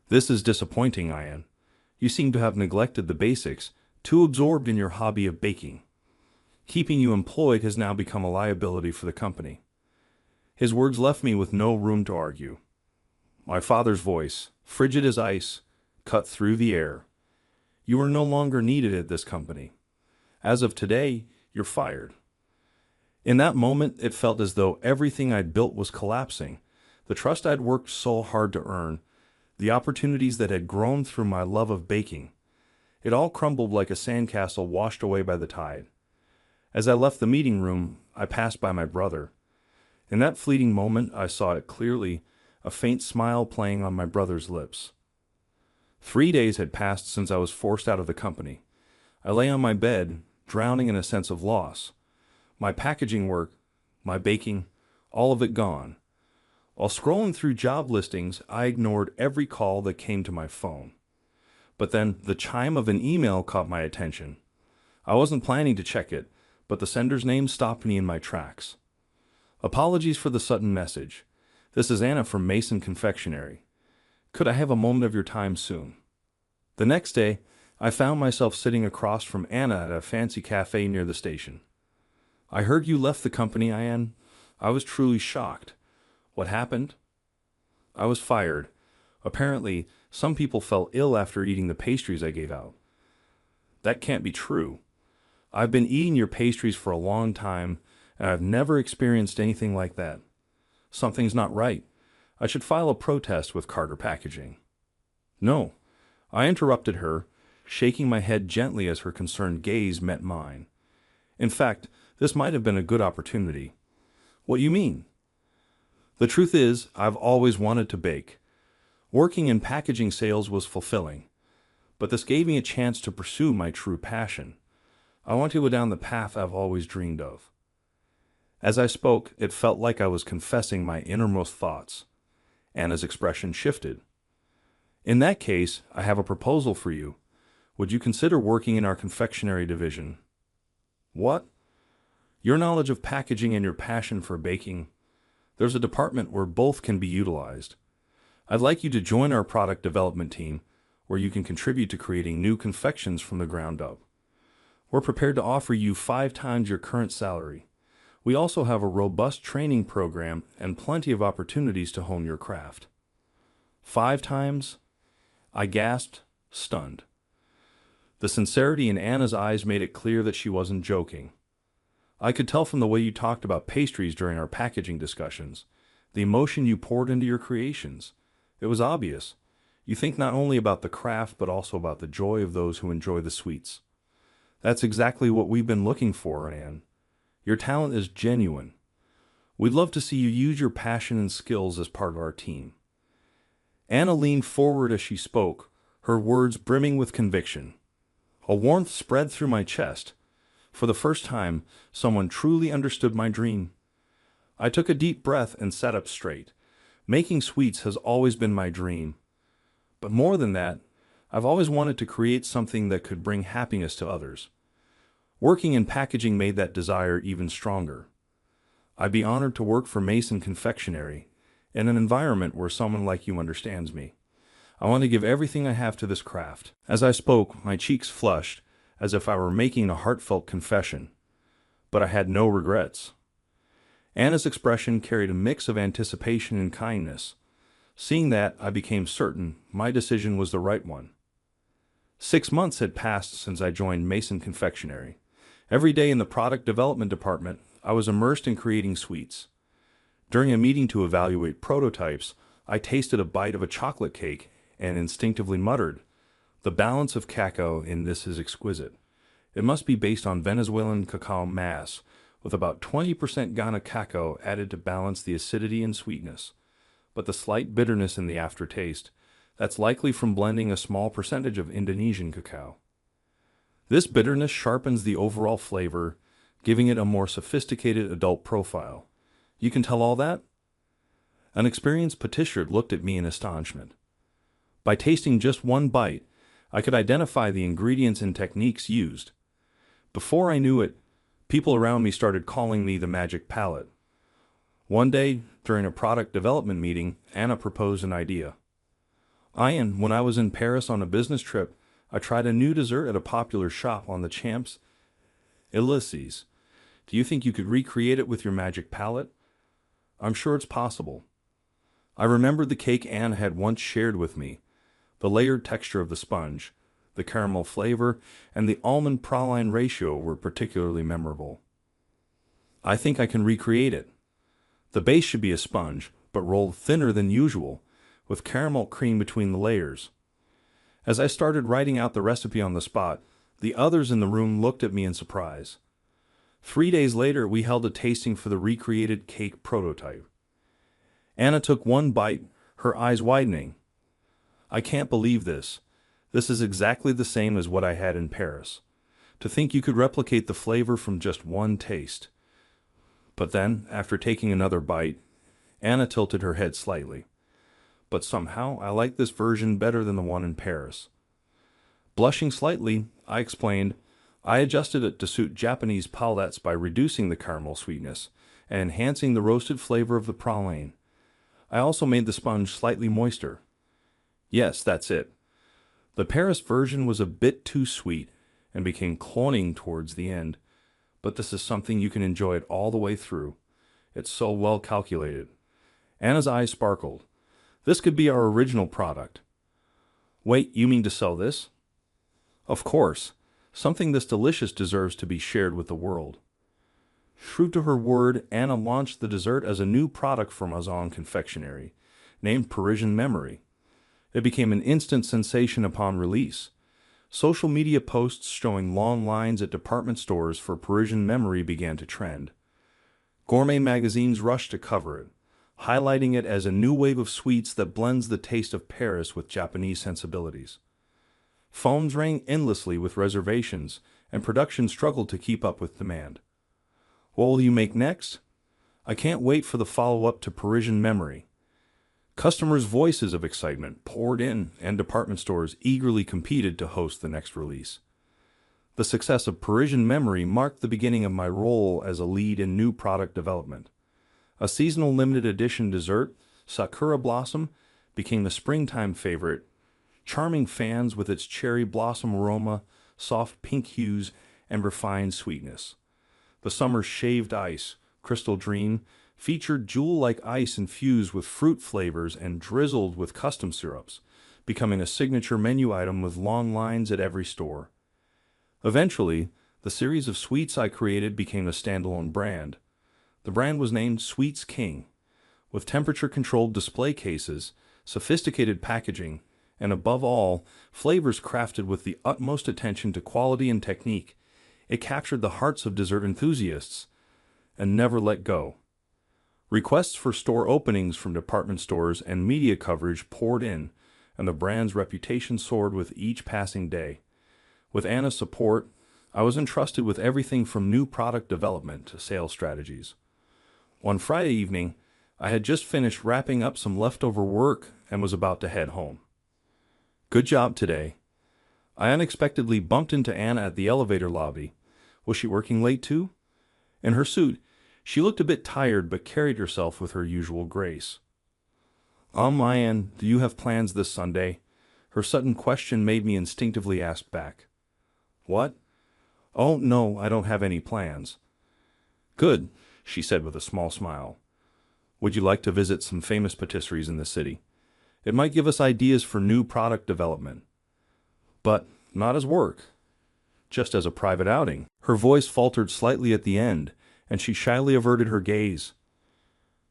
"This is disappointing, Ian. You seem to have neglected the basics, too absorbed in your hobby of baking. Keeping you employed has now become a liability for the company." His words left me with no room to argue. My father's voice, frigid as ice, cut through the air. "You are no longer needed at this company. As of today, you're fired." In that moment, it felt as though everything I'd built was collapsing. The trust I'd worked so hard to earn, the opportunities that had grown through my love of baking. It all crumbled like a sandcastle washed away by the tide. As I left the meeting room, I passed by my brother. In that fleeting moment, I saw it clearly, a faint smile playing on my brother's lips. 3 days had passed since I was forced out of the company. I lay on my bed, drowning in a sense of loss. My packaging work, my baking, all of it gone. While scrolling through job listings, I ignored every call that came to my phone. But then the chime of an email caught my attention. I wasn't planning to check it, but the sender's name stopped me in my tracks. "Apologies for the sudden message. This is Anna from Mason Confectionery. Could I have a moment of your time soon?" The next day, I found myself sitting across from Anna at a fancy cafe near the station. "I heard you left the company, Ian." I was truly shocked. "What happened?" "I was fired. Apparently, some people fell ill after eating the pastries I gave out." "That can't be true. I've been eating your pastries for a long time, and I've never experienced anything like that. Something's not right. I should file a protest with Carter Packaging. No, I interrupted her, shaking my head gently as her concerned gaze met mine. In fact, this might have been a good opportunity. What you mean? The truth is, I've always wanted to bake. Working in packaging sales was fulfilling, but this gave me a chance to pursue my true passion. I want to go down the path I've always dreamed of. As I spoke, it felt like I was confessing my innermost thoughts. Anna's expression shifted. In that case, I have a proposal for you. Would you consider working in our confectionery division? What? Your knowledge of packaging and your passion for baking. There's a department where both can be utilized. I'd like you to join our product development team, where you can contribute to creating new confections from the ground up. We're prepared to offer you 5 times your current salary. We also have a robust training program and plenty of opportunities to hone your craft. 5 times? I gasped, stunned. The sincerity in Anna's eyes made it clear that she wasn't joking. I could tell from the way you talked about pastries during our packaging discussions, the emotion you poured into your creations. It was obvious. You think not only about the craft, but also about the joy of those who enjoy the sweets. That's exactly what we've been looking for, Anne. Your talent is genuine. We'd love to see you use your passion and skills as part of our team. Anna leaned forward as she spoke, her words brimming with conviction. A warmth spread through my chest. For the first time, someone truly understood my dream. I took a deep breath and sat up straight. Making sweets has always been my dream. But more than that, I've always wanted to create something that could bring happiness to others. Working in packaging made that desire even stronger. I'd be honored to work for Mason Confectionery, in an environment where someone like you understands me. I want to give everything I have to this craft. As I spoke, my cheeks flushed, as if I were making a heartfelt confession. But I had no regrets. Anna's expression carried a mix of anticipation and kindness. Seeing that, I became certain my decision was the right one. 6 months had passed since I joined Mason Confectionery. Every day in the product development department, I was immersed in creating sweets. During a meeting to evaluate prototypes, I tasted a bite of a chocolate cake and instinctively muttered, "The balance of cacao in this is exquisite. It must be based on Venezuelan cacao mass, with about 20% Ghana cacao added to balance the acidity and sweetness. But the slight bitterness in the aftertaste, that's likely from blending a small percentage of Indonesian cacao. This bitterness sharpens the overall flavor, giving it a more sophisticated adult profile. You can tell all that?" An experienced patissier looked at me in astonishment. By tasting just one bite, I could identify the ingredients and techniques used. Before I knew it, people around me started calling me the magic palate. One day, during a product development meeting, Anna proposed an idea. "Ian, when I was in Paris on a business trip, I tried a new dessert at a popular shop on the Champs-Élysées. Do you think you could recreate it with your magic palette?" "I'm sure it's possible." I remembered the cake Anne had once shared with me. The layered texture of the sponge, the caramel flavor, and the almond praline ratio were particularly memorable. "I think I can recreate it. The base should be a sponge, but rolled thinner than usual, with caramel cream between the layers." As I started writing out the recipe on the spot, the others in the room looked at me in surprise. 3 days later, we held a tasting for the recreated cake prototype. Anna took one bite, her eyes widening. "I can't believe this. This is exactly the same as what I had in Paris. To think you could replicate the flavor from just one taste." But then, after taking another bite, Anna tilted her head slightly. "But somehow I like this version better than the one in Paris." Blushing slightly, I explained, "I adjusted it to suit Japanese palates by reducing the caramel sweetness and enhancing the roasted flavor of the praline. I also made the sponge slightly moister." "Yes, that's it. The Paris version was a bit too sweet and became cloying towards the end, but this is something you can enjoy it all the way through. It's so well calculated." Anna's eyes sparkled. "This could be our original product." "Wait, you mean to sell this?" "Of course. Something this delicious deserves to be shared with the world." True to her word, Anna launched the dessert as a new product from Maison Confectionery, named Parisian Memory. It became an instant sensation upon release. Social media posts showing long lines at department stores for Parisian Memory began to trend. Gourmet magazines rushed to cover it, highlighting it as a new wave of sweets that blends the taste of Paris with Japanese sensibilities. Phones rang endlessly with reservations, and production struggled to keep up with demand. What will you make next? I can't wait for the follow-up to Parisian Memory. Customers' voices of excitement poured in, and department stores eagerly competed to host the next release. The success of Parisian Memory marked the beginning of my role as a lead in new product development. A seasonal limited edition dessert, Sakura Blossom, became the springtime favorite, charming fans with its cherry blossom aroma, soft pink hues, and refined sweetness. The summer shaved ice, Crystal Dream, featured jewel-like ice infused with fruit flavors and drizzled with custom syrups, becoming a signature menu item with long lines at every store. Eventually, the series of sweets I created became a standalone brand. The brand was named Sweets King. With temperature-controlled display cases, sophisticated packaging, and above all, flavors crafted with the utmost attention to quality and technique, it captured the hearts of dessert enthusiasts and never let go. Requests for store openings from department stores and media coverage poured in, and the brand's reputation soared with each passing day. With Anna's support, I was entrusted with everything from new product development to sales strategies. One Friday evening, I had just finished wrapping up some leftover work and was about to head home. Good job today. I unexpectedly bumped into Anna at the elevator lobby. Was she working late too? In her suit, she looked a bit tired but carried herself with her usual grace. Anne, do you have plans this Sunday? Her sudden question made me instinctively ask back. What? Oh, no, I don't have any plans. Good, she said with a small smile. Would you like to visit some famous patisseries in the city? It might give us ideas for new product development. But not as work. Just as a private outing. Her voice faltered slightly at the end, and she shyly averted her gaze.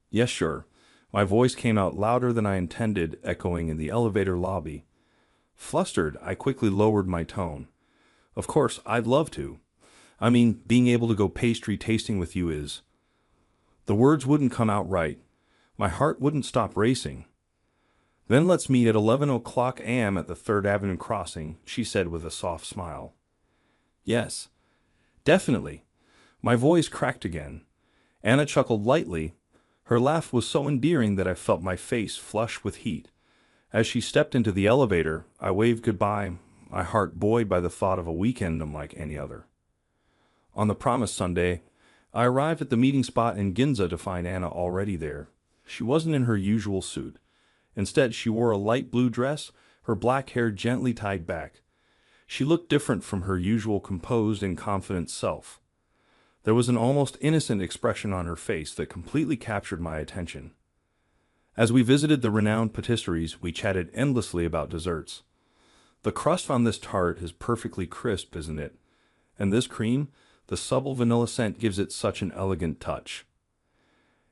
Yes, sure. My voice came out louder than I intended, echoing in the elevator lobby. Flustered, I quickly lowered my tone. Of course, I'd love to. I mean, being able to go pastry tasting with you is... The words wouldn't come out right. My heart wouldn't stop racing. Then let's meet at 11 o'clock a.m. at the 3rd Avenue crossing, she said with a soft smile. Yes, definitely. My voice cracked again. Anna chuckled lightly. Her laugh was so endearing that I felt my face flush with heat. As she stepped into the elevator, I waved goodbye, my heart buoyed by the thought of a weekend unlike any other. On the promised Sunday, I arrived at the meeting spot in Ginza to find Anna already there. She wasn't in her usual suit. Instead, she wore a light blue dress, her black hair gently tied back. She looked different from her usual composed and confident self. There was an almost innocent expression on her face that completely captured my attention. As we visited the renowned patisseries, we chatted endlessly about desserts. The crust on this tart is perfectly crisp, isn't it? And this cream, the subtle vanilla scent gives it such an elegant touch.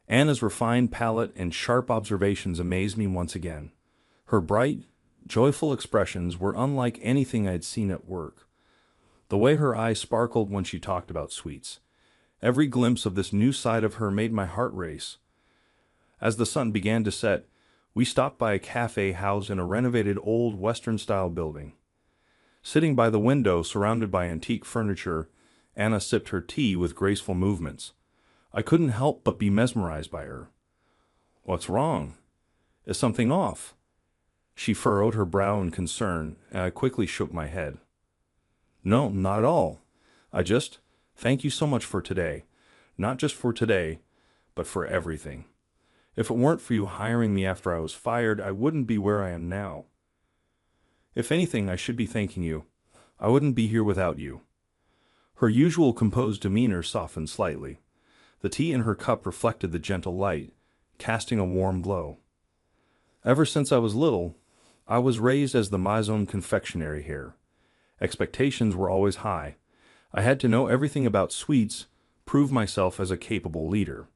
Anna's refined palate and sharp observations amazed me once again. Her bright, joyful expressions were unlike anything I had seen at work. The way her eyes sparkled when she talked about sweets. Every glimpse of this new side of her made my heart race. As the sun began to set, we stopped by a cafe housed in a renovated old Western-style building. Sitting by the window, surrounded by antique furniture, Anna sipped her tea with graceful movements. I couldn't help but be mesmerized by her. What's wrong? Is something off? She furrowed her brow in concern, and I quickly shook my head. No, not at all. Thank you so much for today. Not just for today, but for everything. If it weren't for you hiring me after I was fired, I wouldn't be where I am now. If anything, I should be thanking you. I wouldn't be here without you. Her usual composed demeanor softened slightly. The tea in her cup reflected the gentle light, casting a warm glow. Ever since I was little, I was raised as the Maison confectionery hare. Expectations were always high. I had to know everything about sweets, prove myself as a capable leader.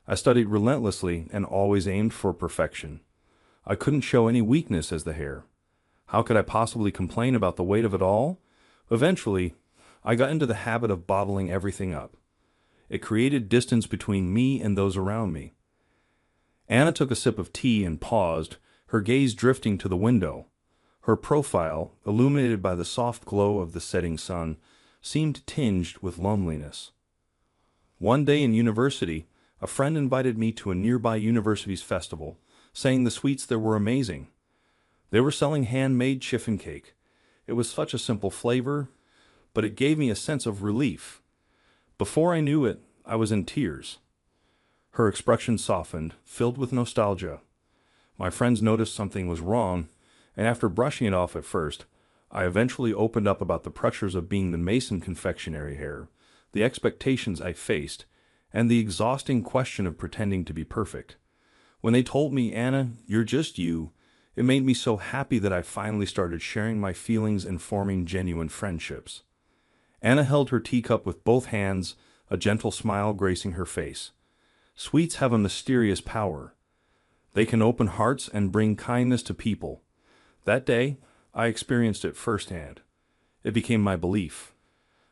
I studied relentlessly and always aimed for perfection. I couldn't show any weakness as the hair. How could I possibly complain about the weight of it all? Eventually, I got into the habit of bottling everything up. It created distance between me and those around me. Anna took a sip of tea and paused, her gaze drifting to the window. Her profile, illuminated by the soft glow of the setting sun, seemed tinged with loneliness. One day in university, a friend invited me to a nearby university's festival, saying the sweets there were amazing. They were selling handmade chiffon cake. It was such a simple flavor, but it gave me a sense of relief. Before I knew it, I was in tears. Her expression softened, filled with nostalgia. My friends noticed something was wrong, and after brushing it off at first, I eventually opened up about the pressures of being the Mason confectionery heir, the expectations I faced, and the exhausting question of pretending to be perfect. When they told me, "Anna, you're just you," it made me so happy that I finally started sharing my feelings and forming genuine friendships. Anna held her teacup with both hands, a gentle smile gracing her face. Sweets have a mysterious power. They can open hearts and bring kindness to people. That day, I experienced it firsthand. It became my belief.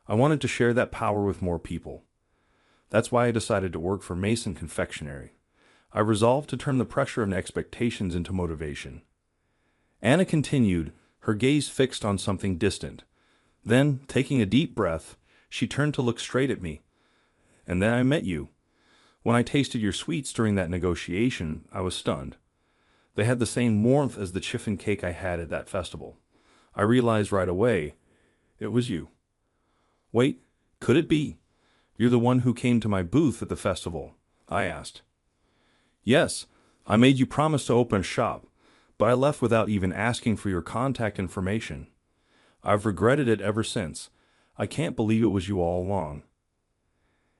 I wanted to share that power with more people. That's why I decided to work for Mason Confectionery. I resolved to turn the pressure and expectations into motivation. Anna continued, her gaze fixed on something distant. Then, taking a deep breath, she turned to look straight at me. "And then I met you. When I tasted your sweets during that negotiation, I was stunned. They had the same warmth as the chiffon cake I had at that festival. I realized right away, it was you." "Wait, could it be? You're the one who came to my booth at the festival?" I asked. "Yes, I made you promise to open a shop, but I left without even asking for your contact information. I've regretted it ever since. I can't believe it was you all along."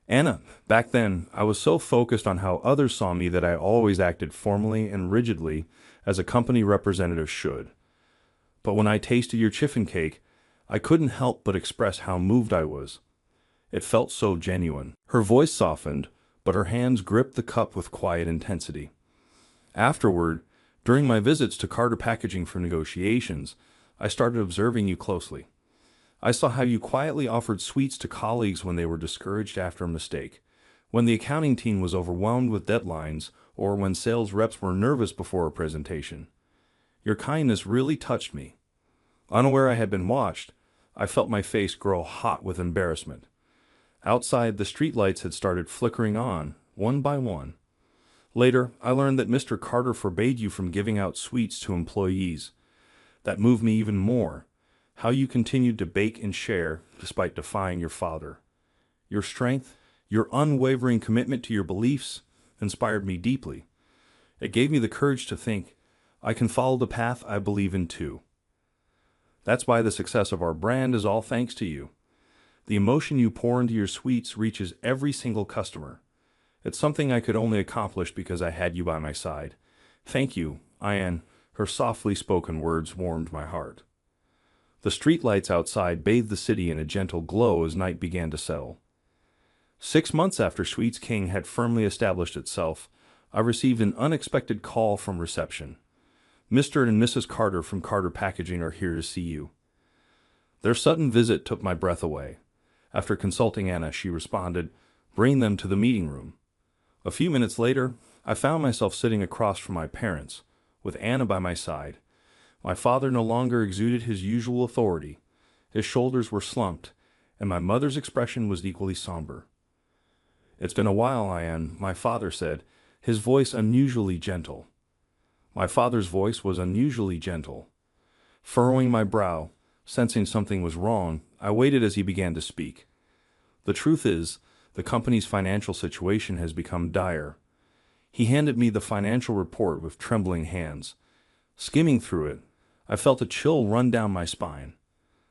"Anna, back then, I was so focused on how others saw me that I always acted formally and rigidly, as a company representative should. But when I tasted your chiffon cake, I couldn't help but express how moved I was. It felt so genuine." Her voice softened, but her hands gripped the cup with quiet intensity. "Afterward, during my visits to Carter Packaging for negotiations, I started observing you closely. I saw how you quietly offered sweets to colleagues when they were discouraged after a mistake, when the accounting team was overwhelmed with deadlines, or when sales reps were nervous before a presentation. Your kindness really touched me. Unaware I had been watched, I felt my face grow hot with embarrassment. Outside, the streetlights had started flickering on, one by one. Later, I learned that Mr. Carter forbade you from giving out sweets to employees. That moved me even more. How you continued to bake and share, despite defying your father. Your strength, your unwavering commitment to your beliefs, inspired me deeply. It gave me the courage to think, I can follow the path I believe in too. That's why the success of our brand is all thanks to you. The emotion you pour into your sweets reaches every single customer. It's something I could only accomplish because I had you by my side. Thank you, Ian." Her softly spoken words warmed my heart. The streetlights outside bathed the city in a gentle glow as night began to settle. 6 months after Sweets King had firmly established itself, I received an unexpected call from reception. "Mr. and Mrs. Carter from Carter Packaging are here to see you." Their sudden visit took my breath away. After consulting Anna, she responded, "Bring them to the meeting room." A few minutes later, I found myself sitting across from my parents, with Anna by my side. My father no longer exuded his usual authority. His shoulders were slumped, and my mother's expression was equally somber. "It's been a while, Ian," my father said, his voice unusually gentle. My father's voice was unusually gentle. Furrowing my brow, sensing something was wrong, I waited as he began to speak. "The truth is, the company's financial situation has become dire." He handed me the financial report with trembling hands. Skimming through it, I felt a chill run down my spine.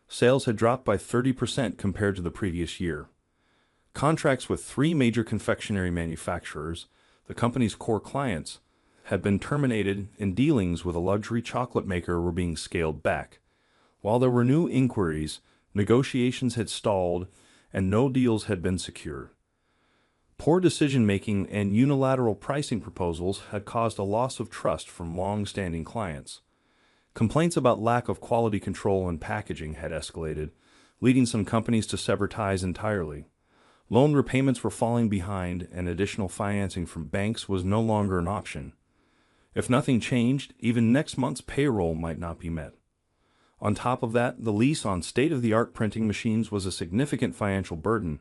Sales had dropped by 30% compared to the previous year. Contracts with 3 major confectionery manufacturers, the company's core clients, had been terminated, and dealings with a luxury chocolate maker were being scaled back. While there were new inquiries, negotiations had stalled, and no deals had been secured. Poor decision-making and unilateral pricing proposals had caused a loss of trust from long-standing clients. Complaints about lack of quality control and packaging had escalated, leading some companies to sever ties entirely. Loan repayments were falling behind, and additional financing from banks was no longer an option. If nothing changed, even next month's payroll might not be met. On top of that, the lease on state-of-the-art printing machines was a significant financial burden.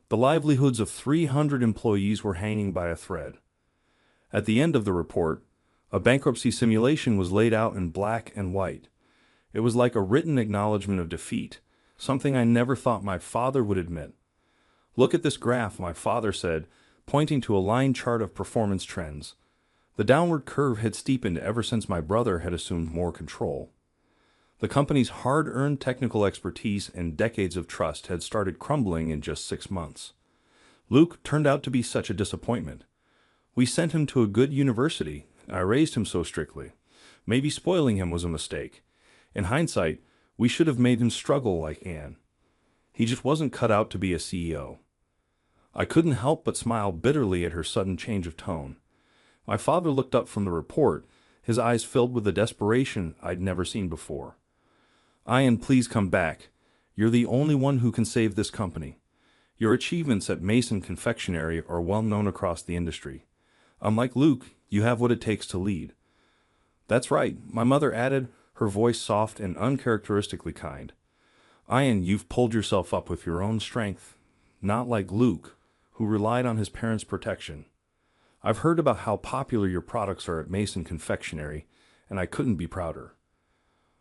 The livelihoods of 300 employees were hanging by a thread. At the end of the report, a bankruptcy simulation was laid out in black and white. It was like a written acknowledgement of defeat, something I never thought my father would admit. "Look at this graph," my father said, pointing to a line chart of performance trends. The downward curve had steepened ever since my brother had assumed more control. The company's hard-earned technical expertise and decades of trust had started crumbling in just 6 months. Luke turned out to be such a disappointment. We sent him to a good university. I raised him so strictly. Maybe spoiling him was a mistake. In hindsight, we should have made him struggle like Anne. He just wasn't cut out to be a CEO. I couldn't help but smile bitterly at her sudden change of tone. My father looked up from the report, his eyes filled with a desperation I'd never seen before. "Ian, please come back. You're the only one who can save this company. Your achievements at Mason Confectionery are well known across the industry. Unlike Luke, you have what it takes to lead." "That's right," my mother added, her voice soft and uncharacteristically kind. "Ian, you've pulled yourself up with your own strength, not like Luke, who relied on his parents' protection. I've heard about how popular your products are at Mason Confectionery, and I couldn't be prouder."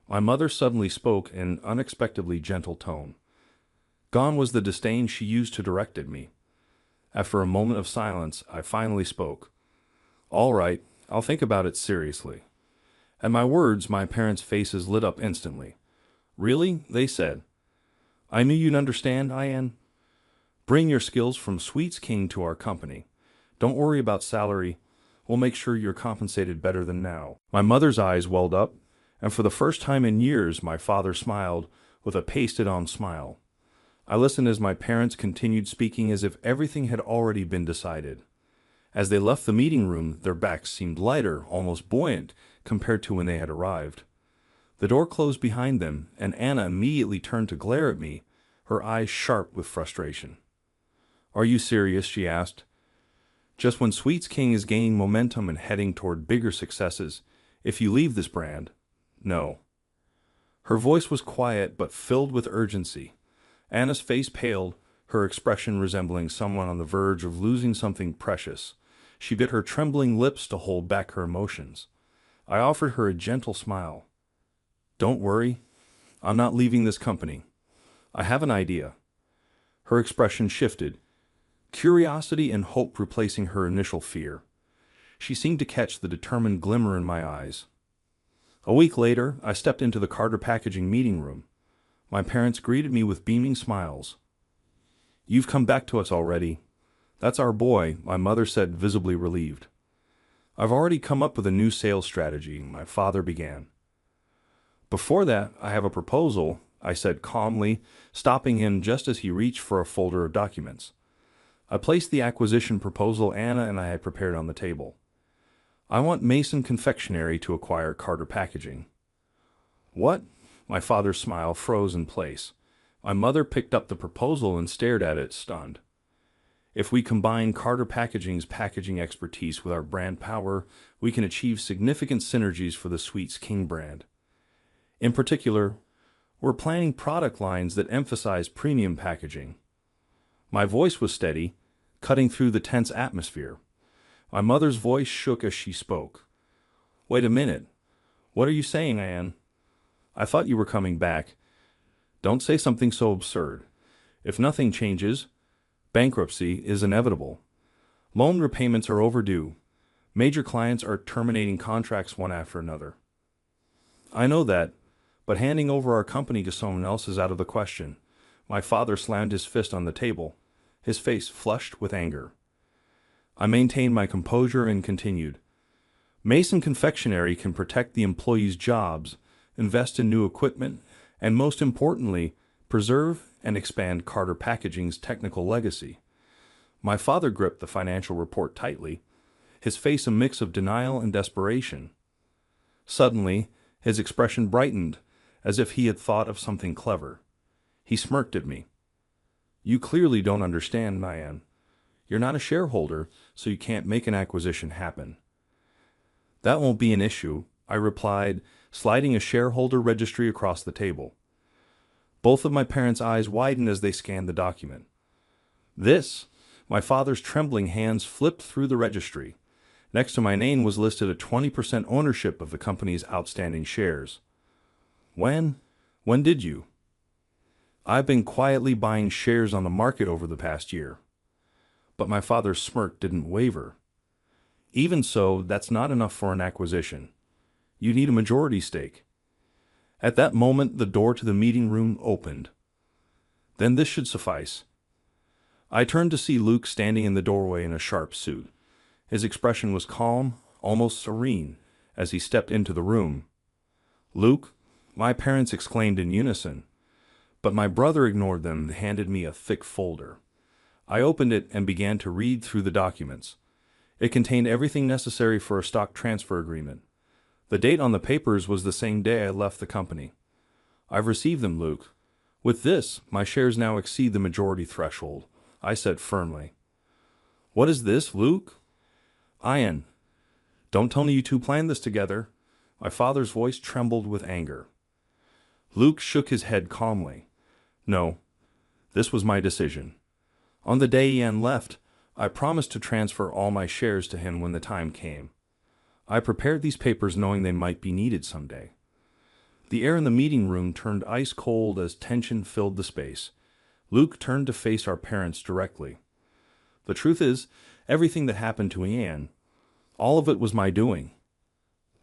My mother suddenly spoke in an unexpectedly gentle tone. Gone was the disdain she used to direct at me. After a moment of silence, I finally spoke. "All right, I'll think about it seriously." At my words, my parents' faces lit up instantly. "Really?" they said. "I knew you'd understand, Ian. Bring your skills from Sweets King to our company. Don't worry about salary. We'll make sure you're compensated better than now." My mother's eyes welled up, and for the first time in years, my father smiled with a pasted-on smile. I listened as my parents continued speaking as if everything had already been decided. As they left the meeting room, their backs seemed lighter, almost buoyant, compared to when they had arrived. The door closed behind them, and Anna immediately turned to glare at me, her eyes sharp with frustration. "Are you serious?" she asked. "Just when Sweets King is gaining momentum and heading toward bigger successes, if you leave this brand?" "No." Her voice was quiet but filled with urgency. Anna's face paled, her expression resembling someone on the verge of losing something precious. She bit her trembling lips to hold back her emotions. I offered her a gentle smile. "Don't worry. I'm not leaving this company. I have an idea." Her expression shifted, curiosity and hope replacing her initial fear. She seemed to catch the determined glimmer in my eyes. A week later, I stepped into the Carter Packaging meeting room. My parents greeted me with beaming smiles. "You've come back to us already. That's our boy," my mother said, visibly relieved. "I've already come up with a new sales strategy," my father began. "Before that, I have a proposal," I said calmly, stopping him just as he reached for a folder of documents. I placed the acquisition proposal Anna and I had prepared on the table. "I want Mason Confectionery to acquire Carter Packaging." "What?" My father's smile froze in place. My mother picked up the proposal and stared at it, stunned. "If we combine Carter Packaging's packaging expertise with our brand power, we can achieve significant synergies for the Sweets King brand. In particular, we're planning product lines that emphasize premium packaging." My voice was steady, cutting through the tense atmosphere. My mother's voice shook as she spoke. "Wait a minute. What are you saying, Anne? I thought you were coming back. Don't say something so absurd. If nothing changes, bankruptcy is inevitable. Loan repayments are overdue. Major clients are terminating contracts one after another." "I know that, but handing over our company to someone else is out of the question." My father slammed his fist on the table, his face flushed with anger. I maintained my composure and continued. "Mason Confectionery can protect the employees' jobs, invest in new equipment, and most importantly, preserve and expand Carter Packaging's technical legacy. My father gripped the financial report tightly, his face a mix of denial and desperation. Suddenly, his expression brightened, as if he had thought of something clever. He smirked at me. "You clearly don't understand, Mayan. You're not a shareholder, so you can't make an acquisition happen." "That won't be an issue," I replied, sliding a shareholder registry across the table. Both of my parents' eyes widened as they scanned the document. This, my father's trembling hands flipped through the registry. Next to my name was listed a 20% ownership of the company's outstanding shares. When did you?" "I've been quietly buying shares on the market over the past year." But my father's smirk didn't waver. "Even so, that's not enough for an acquisition. You need a majority stake." At that moment, the door to the meeting room opened. "Then this should suffice." I turned to see Luke standing in the doorway in a sharp suit. His expression was calm, almost serene, as he stepped into the room. "Luke," my parents exclaimed in unison. But my brother ignored them and handed me a thick folder. I opened it and began to read through the documents. It contained everything necessary for a stock transfer agreement. The date on the papers was the same day I left the company. "I've received them, Luke. With this, my shares now exceed the majority threshold," I said firmly. "What is this, Luke?" "Ian, don't tell me you two planned this together." My father's voice trembled with anger. Luke shook his head calmly. "No, this was my decision. On the day Ian left, I promised to transfer all my shares to him when the time came. I prepared these papers knowing they might be needed someday." The air in the meeting room turned ice cold as tension filled the space. Luke turned to face our parents directly. "The truth is, everything that happened to Ian, all of it was my doing."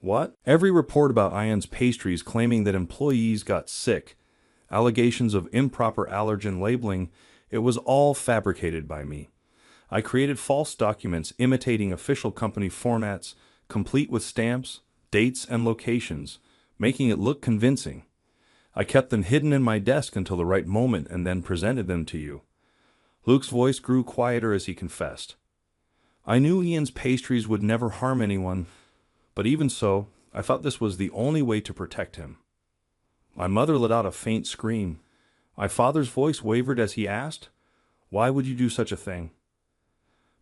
"What?" "Every report about Ian's pastries claiming that employees got sick, allegations of improper allergen labeling, it was all fabricated by me. I created false documents imitating official company formats, complete with stamps, dates, and locations, making it look convincing. I kept them hidden in my desk until the right moment and then presented them to you." Luke's voice grew quieter as he confessed. "I knew Ian's pastries would never harm anyone, but even so, I thought this was the only way to protect him." My mother let out a faint scream. My father's voice wavered as he asked, "Why would you do such a thing?"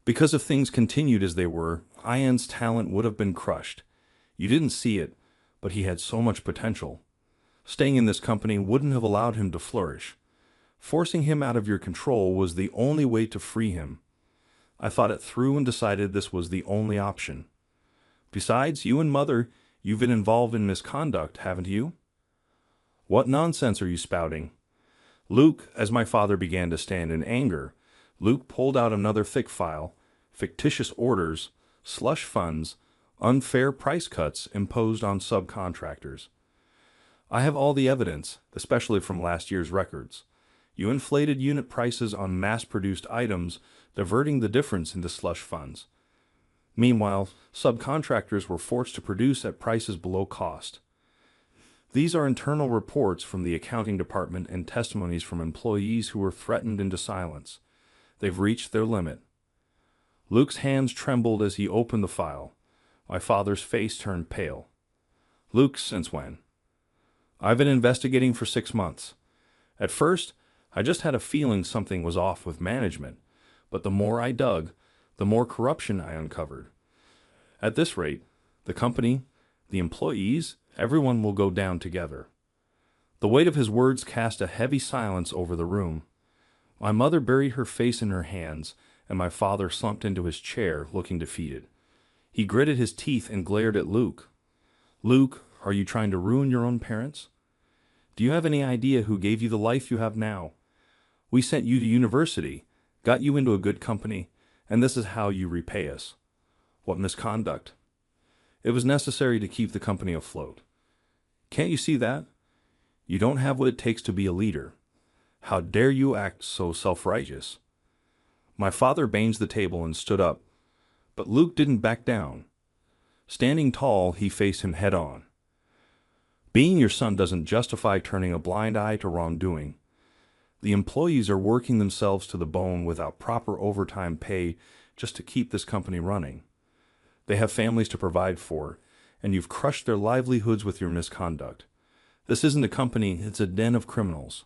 "Because if things continued as they were, Ian's talent would have been crushed. You didn't see it, but he had so much potential. Staying in this company wouldn't have allowed him to flourish. Forcing him out of your control was the only way to free him. I thought it through and decided this was the only option. Besides, you and Mother, you've been involved in misconduct, haven't you?" "What nonsense are you spouting?" Luke, as my father began to stand in anger, Luke pulled out another thick file, fictitious orders, slush funds, unfair price cuts imposed on subcontractors. "I have all the evidence, especially from last year's records. You inflated unit prices on mass-produced items, diverting the difference into slush funds. Meanwhile, subcontractors were forced to produce at prices below cost. These are internal reports from the accounting department and testimonies from employees who were threatened into silence. They've reached their limit." Luke's hands trembled as he opened the file. My father's face turned pale. "Luke, since when?" "I've been investigating for 6 months. At first, I just had a feeling something was off with management, but the more I dug, the more corruption I uncovered. At this rate, the company, the employees, everyone will go down together." The weight of his words cast a heavy silence over the room. My mother buried her face in her hands, and my father slumped into his chair, looking defeated. He gritted his teeth and glared at Luke. "Luke, are you trying to ruin your own parents? Do you have any idea who gave you the life you have now? We sent you to university, got you into a good company, and this is how you repay us. What misconduct? It was necessary to keep the company afloat. Can't you see that? You don't have what it takes to be a leader. How dare you act so self-righteous?" My father banged the table and stood up, but Luke didn't back down. Standing tall, he faced him head-on. "Being your son doesn't justify turning a blind eye to wrongdoing. The employees are working themselves to the bone without proper overtime pay just to keep this company running. They have families to provide for, and you've crushed their livelihoods with your misconduct. This isn't a company, it's a den of criminals.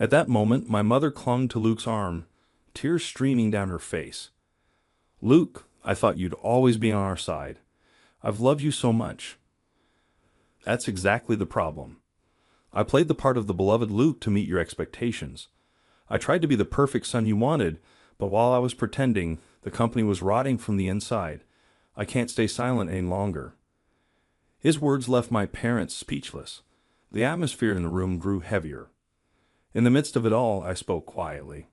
At that moment, my mother clung to Luke's arm, tears streaming down her face. Luke, I thought you'd always be on our side. I've loved you so much. That's exactly the problem. I played the part of the beloved Luke to meet your expectations. I tried to be the perfect son you wanted, but while I was pretending, the company was rotting from the inside. I can't stay silent any longer. His words left my parents speechless. The atmosphere in the room grew heavier. In the midst of it all, I spoke quietly.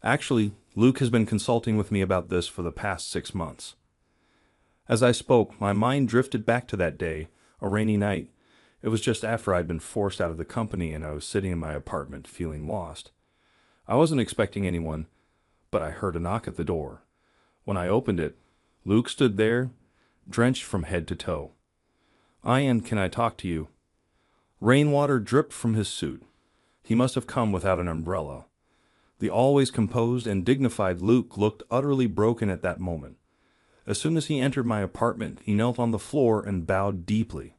Actually, Luke has been consulting with me about this for the past 6 months. As I spoke, my mind drifted back to that day, a rainy night. It was just after I'd been forced out of the company and I was sitting in my apartment feeling lost. I wasn't expecting anyone, but I heard a knock at the door. When I opened it, Luke stood there, drenched from head to toe. "Ian, can I talk to you?" Rainwater dripped from his suit. He must have come without an umbrella. The always composed and dignified Luke looked utterly broken at that moment. As soon as he entered my apartment, he knelt on the floor and bowed deeply.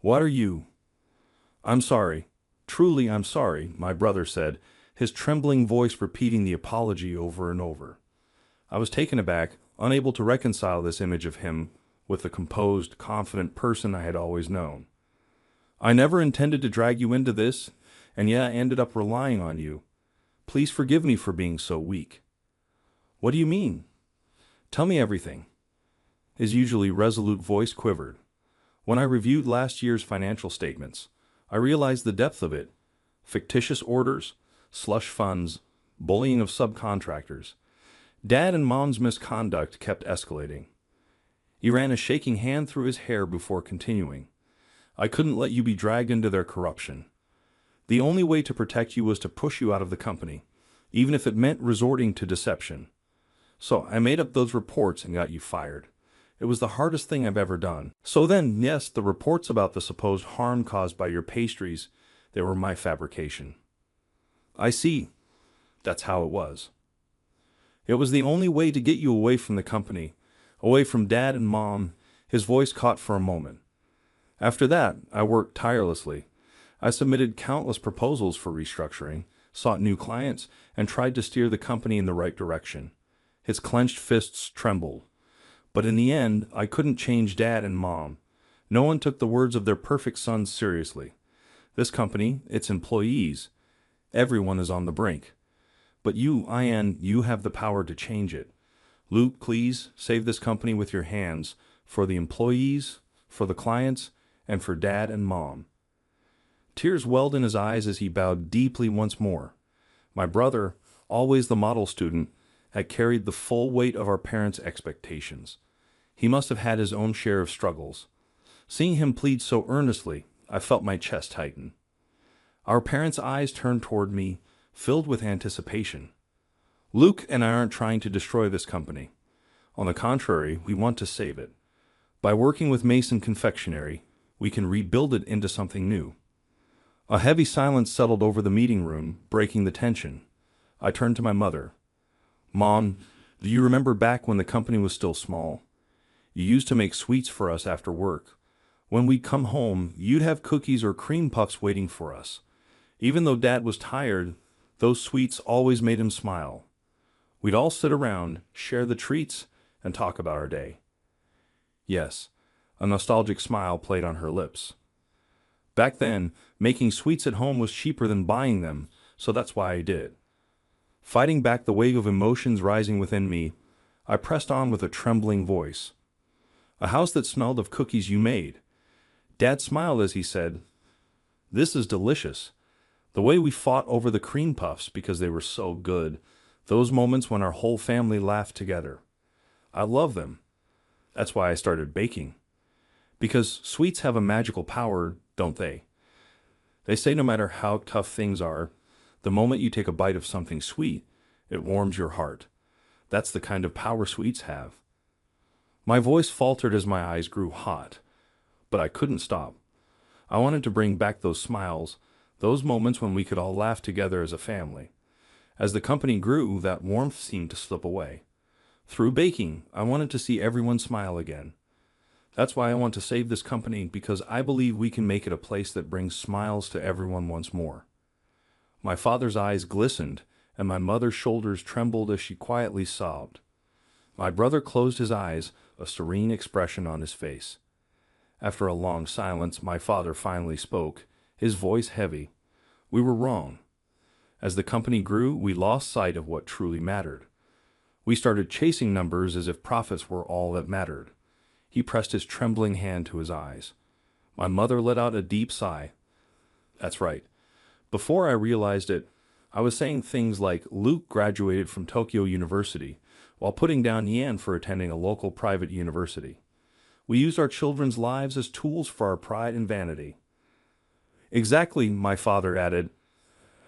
"What are you?" "I'm sorry. Truly, I'm sorry," my brother said, his trembling voice repeating the apology over and over. I was taken aback, unable to reconcile this image of him with the composed, confident person I had always known. "I never intended to drag you into this, and yet I ended up relying on you. Please forgive me for being so weak." "What do you mean? Tell me everything." His usually resolute voice quivered. When I reviewed last year's financial statements, I realized the depth of it. Fictitious orders, slush funds, bullying of subcontractors. Dad and Mom's misconduct kept escalating. He ran a shaking hand through his hair before continuing. "I couldn't let you be dragged into their corruption. The only way to protect you was to push you out of the company, even if it meant resorting to deception. So I made up those reports and got you fired. It was the hardest thing I've ever done. So then, yes, the reports about the supposed harm caused by your pastries, they were my fabrication." "I see. That's how it was." "It was the only way to get you away from the company, away from Dad and Mom." His voice caught for a moment. "After that, I worked tirelessly. I submitted countless proposals for restructuring, sought new clients, and tried to steer the company in the right direction." His clenched fists trembled. "But in the end, I couldn't change Dad and Mom. No one took the words of their perfect sons seriously. This company, its employees, everyone is on the brink. But you, Ian, you have the power to change it. Luke, please, save this company with your hands, for the employees, for the clients, and for Dad and Mom." Tears welled in his eyes as he bowed deeply once more. My brother, always the model student, had carried the full weight of our parents' expectations. He must have had his own share of struggles. Seeing him plead so earnestly, I felt my chest tighten. Our parents' eyes turned toward me, filled with anticipation. "Luke and I aren't trying to destroy this company. On the contrary, we want to save it. By working with Mason Confectionery, we can rebuild it into something new." A heavy silence settled over the meeting room, breaking the tension. I turned to my mother. "Mom, do you remember back when the company was still small? You used to make sweets for us after work. When we'd come home, you'd have cookies or cream puffs waiting for us. Even though Dad was tired, those sweets always made him smile. We'd all sit around, share the treats, and talk about our day." Yes, a nostalgic smile played on her lips. "Back then, making sweets at home was cheaper than buying them, so that's why I did it." Fighting back the wave of emotions rising within me, I pressed on with a trembling voice. "A house that smelled of cookies you made." Dad smiled as he said, "This is delicious. The way we fought over the cream puffs because they were so good. Those moments when our whole family laughed together. I love them. That's why I started baking. Because sweets have a magical power, don't they? They say no matter how tough things are, the moment you take a bite of something sweet, it warms your heart. That's the kind of power sweets have." My voice faltered as my eyes grew hot, but I couldn't stop. I wanted to bring back those smiles, Those moments when we could all laugh together as a family. As the company grew, that warmth seemed to slip away. Through baking, I wanted to see everyone smile again. That's why I want to save this company, because I believe we can make it a place that brings smiles to everyone once more. My father's eyes glistened, and my mother's shoulders trembled as she quietly sobbed. My brother closed his eyes, a serene expression on his face. After a long silence, my father finally spoke, his voice heavy. We were wrong. As the company grew, we lost sight of what truly mattered. We started chasing numbers as if profits were all that mattered. He pressed his trembling hand to his eyes. My mother let out a deep sigh. That's right. Before I realized it, I was saying things like Luke graduated from Tokyo University, while putting down yen for attending a local private university. We used our children's lives as tools for our pride and vanity. Exactly, my father added.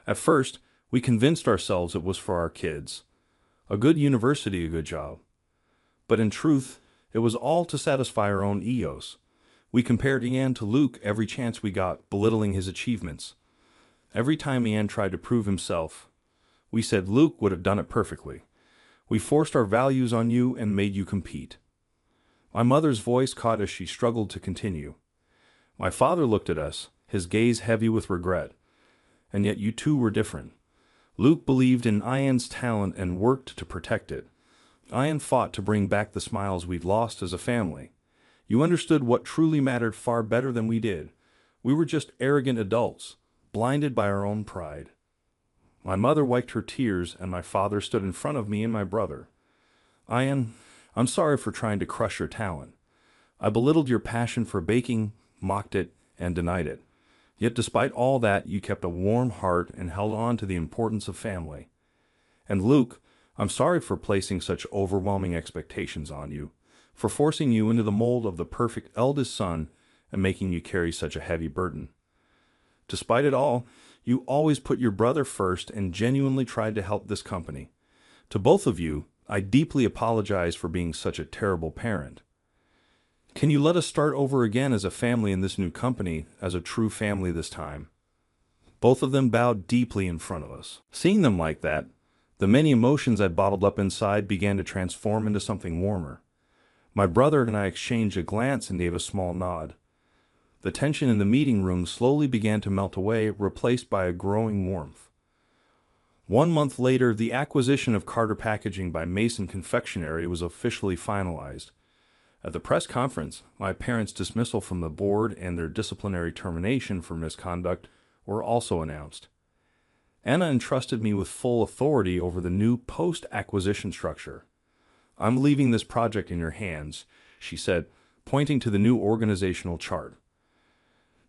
At first, we convinced ourselves it was for our kids. A good university, a good job. But in truth, it was all to satisfy our own egos. We compared Ian to Luke every chance we got, belittling his achievements. Every time Ian tried to prove himself, we said Luke would have done it perfectly. We forced our values on you and made you compete. My mother's voice caught as she struggled to continue. My father looked at us, his gaze heavy with regret. And yet you two were different. Luke believed in Ian's talent and worked to protect it. Ian fought to bring back the smiles we'd lost as a family. You understood what truly mattered far better than we did. We were just arrogant adults, blinded by our own pride. My mother wiped her tears, and my father stood in front of me and my brother. Ian, I'm sorry for trying to crush your talent. I belittled your passion for baking, mocked it, and denied it. Yet despite all that, you kept a warm heart and held on to the importance of family. And Luke, I'm sorry for placing such overwhelming expectations on you, for forcing you into the mold of the perfect eldest son and making you carry such a heavy burden. Despite it all, you always put your brother first and genuinely tried to help this company. To both of you, I deeply apologize for being such a terrible parent. Can you let us start over again as a family in this new company, as a true family this time? Both of them bowed deeply in front of us. Seeing them like that, the many emotions I'd bottled up inside began to transform into something warmer. My brother and I exchanged a glance and gave a small nod. The tension in the meeting room slowly began to melt away, replaced by a growing warmth. 1 month later, the acquisition of Carter Packaging by Mason Confectionery was officially finalized. At the press conference, my parents' dismissal from the board and their disciplinary termination for misconduct were also announced. Anna entrusted me with full authority over the new post-acquisition structure. I'm leaving this project in your hands, she said, pointing to the new organizational chart.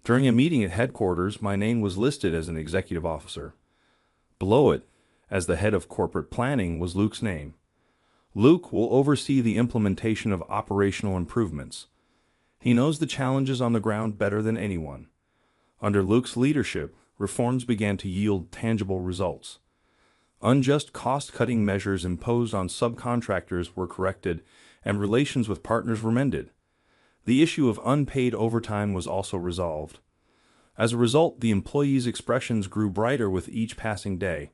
During a meeting at headquarters, my name was listed as an executive officer. Below it, as the head of corporate planning, was Luke's name. Luke will oversee the implementation of operational improvements. He knows the challenges on the ground better than anyone. Under Luke's leadership, reforms began to yield tangible results. Unjust cost-cutting measures imposed on subcontractors were corrected, and relations with partners were mended. The issue of unpaid overtime was also resolved. As a result, the employees' expressions grew brighter with each passing day.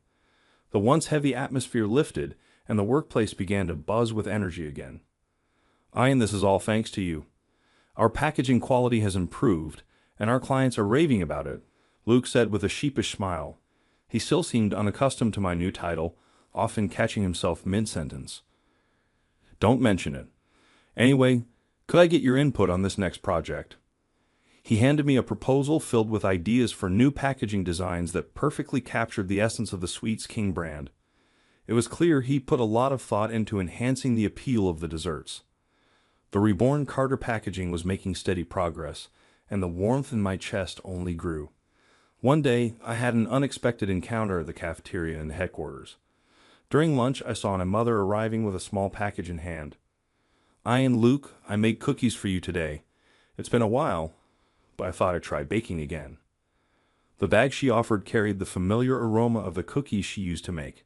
The once heavy atmosphere lifted, and the workplace began to buzz with energy again. Ian, this is all thanks to you. Our packaging quality has improved, and our clients are raving about it, Luke said with a sheepish smile. He still seemed unaccustomed to my new title, often catching himself mid-sentence. Don't mention it. Anyway, could I get your input on this next project? He handed me a proposal filled with ideas for new packaging designs that perfectly captured the essence of the Sweets King brand. It was clear he put a lot of thought into enhancing the appeal of the desserts. The reborn Carter packaging was making steady progress, and the warmth in my chest only grew. One day, I had an unexpected encounter at the cafeteria in headquarters. During lunch, I saw my mother arriving with a small package in hand. Ian, Luke, I made cookies for you today. It's been a while, but I thought I'd try baking again. The bag she offered carried the familiar aroma of the cookies she used to make.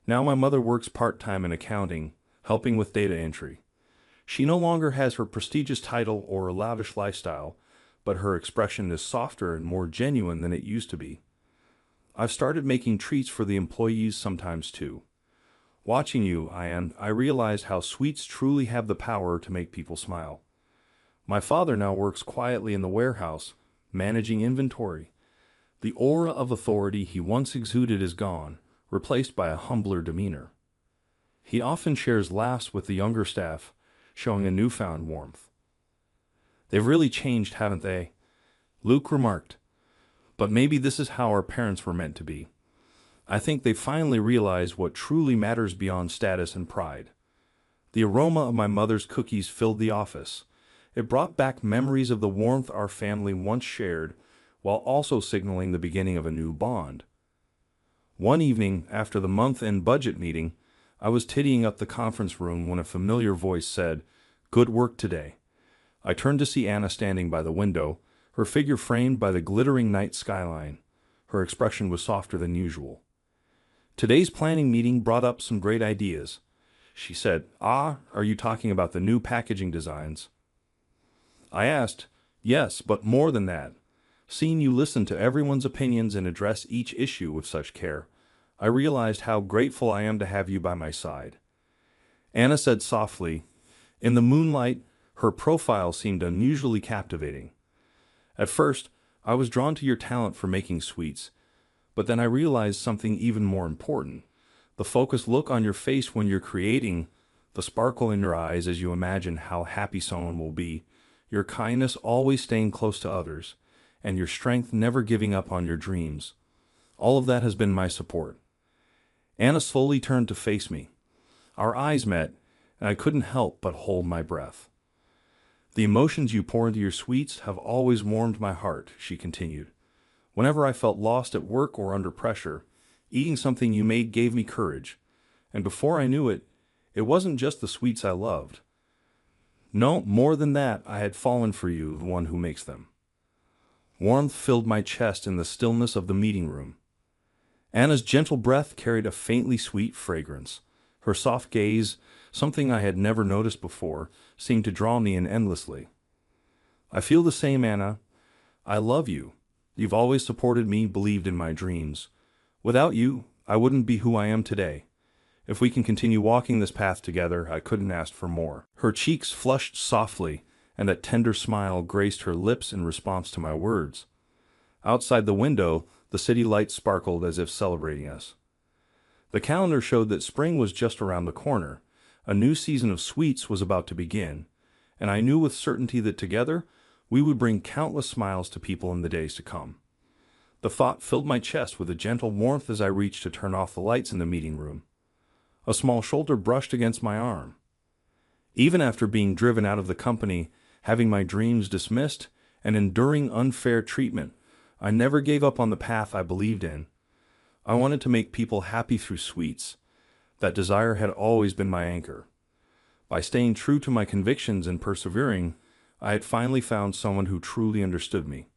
Now my mother works part-time in accounting, helping with data entry. She no longer has her prestigious title or a lavish lifestyle, but her expression is softer and more genuine than it used to be. I've started making treats for the employees sometimes too. Watching you, I realized how sweets truly have the power to make people smile. My father now works quietly in the warehouse, managing inventory. The aura of authority he once exuded is gone, replaced by a humbler demeanor. He often shares laughs with the younger staff, showing a newfound warmth. They've really changed, haven't they? Luke remarked. But maybe this is how our parents were meant to be. I think they finally realized what truly matters beyond status and pride. The aroma of my mother's cookies filled the office. It brought back memories of the warmth our family once shared, while also signaling the beginning of a new bond. One evening, after the month-end budget meeting, I was tidying up the conference room when a familiar voice said, "Good work today." I turned to see Anna standing by the window, her figure framed by the glittering night skyline. Her expression was softer than usual. "Today's planning meeting brought up some great ideas," she said. "Ah, are you talking about the new packaging designs?" I asked, "Yes, but more than that. Seeing you listen to everyone's opinions and address each issue with such care, I realized how grateful I am to have you by my side." Anna said softly. In the moonlight, her profile seemed unusually captivating. "At first, I was drawn to your talent for making sweets, but then I realized something even more important. The focused look on your face when you're creating, the sparkle in your eyes as you imagine how happy someone will be, your kindness always staying close to others, and your strength never giving up on your dreams. All of that has been my support." Anna slowly turned to face me. Our eyes met, and I couldn't help but hold my breath. "The emotions you pour into your sweets have always warmed my heart," she continued. "Whenever I felt lost at work or under pressure, eating something you made gave me courage. And before I knew it, it wasn't just the sweets I loved. No, more than that, I had fallen for you, the one who makes them." Warmth filled my chest in the stillness of the meeting room. Anna's gentle breath carried a faintly sweet fragrance. Her soft gaze, something I had never noticed before, seemed to draw me in endlessly. "I feel the same, Anna. I love you. You've always supported me, believed in my dreams. Without you, I wouldn't be who I am today. If we can continue walking this path together, I couldn't ask for more." Her cheeks flushed softly, and a tender smile graced her lips in response to my words. Outside the window, the city lights sparkled as if celebrating us. The calendar showed that spring was just around the corner. A new season of sweets was about to begin, and I knew with certainty that together we would bring countless smiles to people in the days to come. The thought filled my chest with a gentle warmth as I reached to turn off the lights in the meeting room. A small shoulder brushed against my arm. Even after being driven out of the company, having my dreams dismissed, and enduring unfair treatment, I never gave up on the path I believed in. I wanted to make people happy through sweets. That desire had always been my anchor. By staying true to my convictions and persevering, I had finally found someone who truly understood me.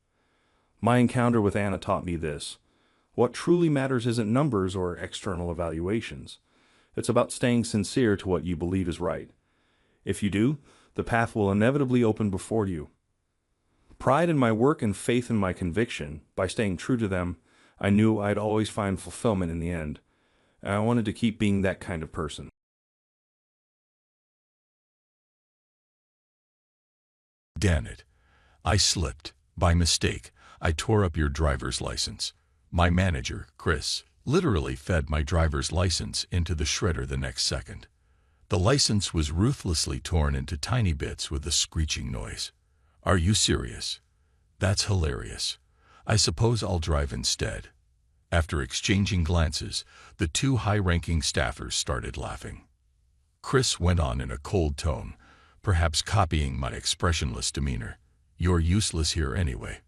My encounter with Anna taught me this. What truly matters isn't numbers or external evaluations. It's about staying sincere to what you believe is right. If you do, the path will inevitably open before you. Pride in my work and faith in my conviction, by staying true to them, I knew I'd always find fulfillment in the end, and I wanted to keep being that kind of person. Damn it. I slipped. By mistake, I tore up your driver's license. My manager, Chris, literally fed my driver's license into the shredder the next second. The license was ruthlessly torn into tiny bits with a screeching noise. Are you serious? That's hilarious. I suppose I'll drive instead. After exchanging glances, the two high-ranking staffers started laughing. Chris went on in a cold tone, perhaps copying my expressionless demeanor. You're useless here anyway.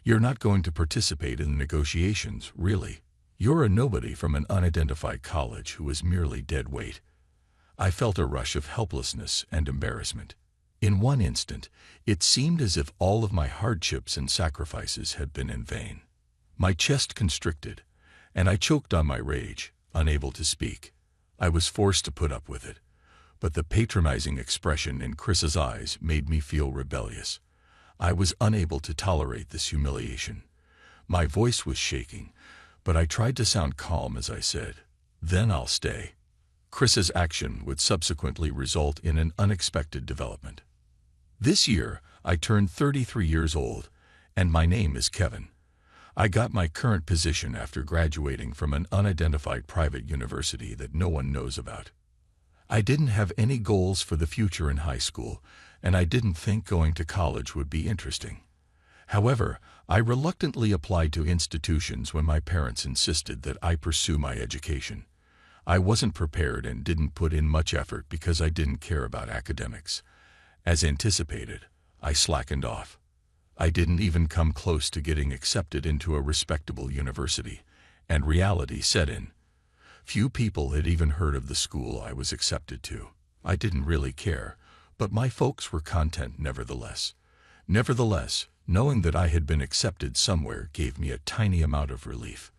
You're not going to participate in the negotiations, really. You're a nobody from an unidentified college who is merely dead weight. I felt a rush of helplessness and embarrassment. In one instant, it seemed as if all of my hardships and sacrifices had been in vain. My chest constricted, and I choked on my rage, unable to speak. I was forced to put up with it, but the patronizing expression in Chris's eyes made me feel rebellious. I was unable to tolerate this humiliation. My voice was shaking, but I tried to sound calm as I said, "Then I'll stay." Chris's action would subsequently result in an unexpected development. This year, I turned 33 years old, and my name is Kevin. I got my current position after graduating from an unidentified private university that no one knows about. I didn't have any goals for the future in high school, and I didn't think going to college would be interesting. However, I reluctantly applied to institutions when my parents insisted that I pursue my education. I wasn't prepared and didn't put in much effort because I didn't care about academics. As anticipated, I slackened off. I didn't even come close to getting accepted into a respectable university, and reality set in. Few people had even heard of the school I was accepted to. I didn't really care, but my folks were content nevertheless. Nevertheless, knowing that I had been accepted somewhere gave me a tiny amount of relief.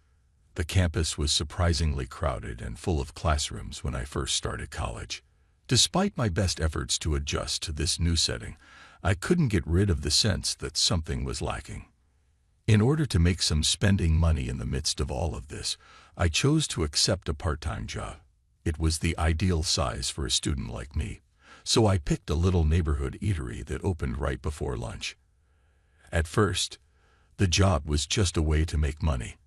The campus was surprisingly crowded and full of classrooms when I first started college. Despite my best efforts to adjust to this new setting, I couldn't get rid of the sense that something was lacking. In order to make some spending money in the midst of all of this, I chose to accept a part-time job. It was the ideal size for a student like me, so I picked a little neighborhood eatery that opened right before lunch. At first, the job was just a way to make money.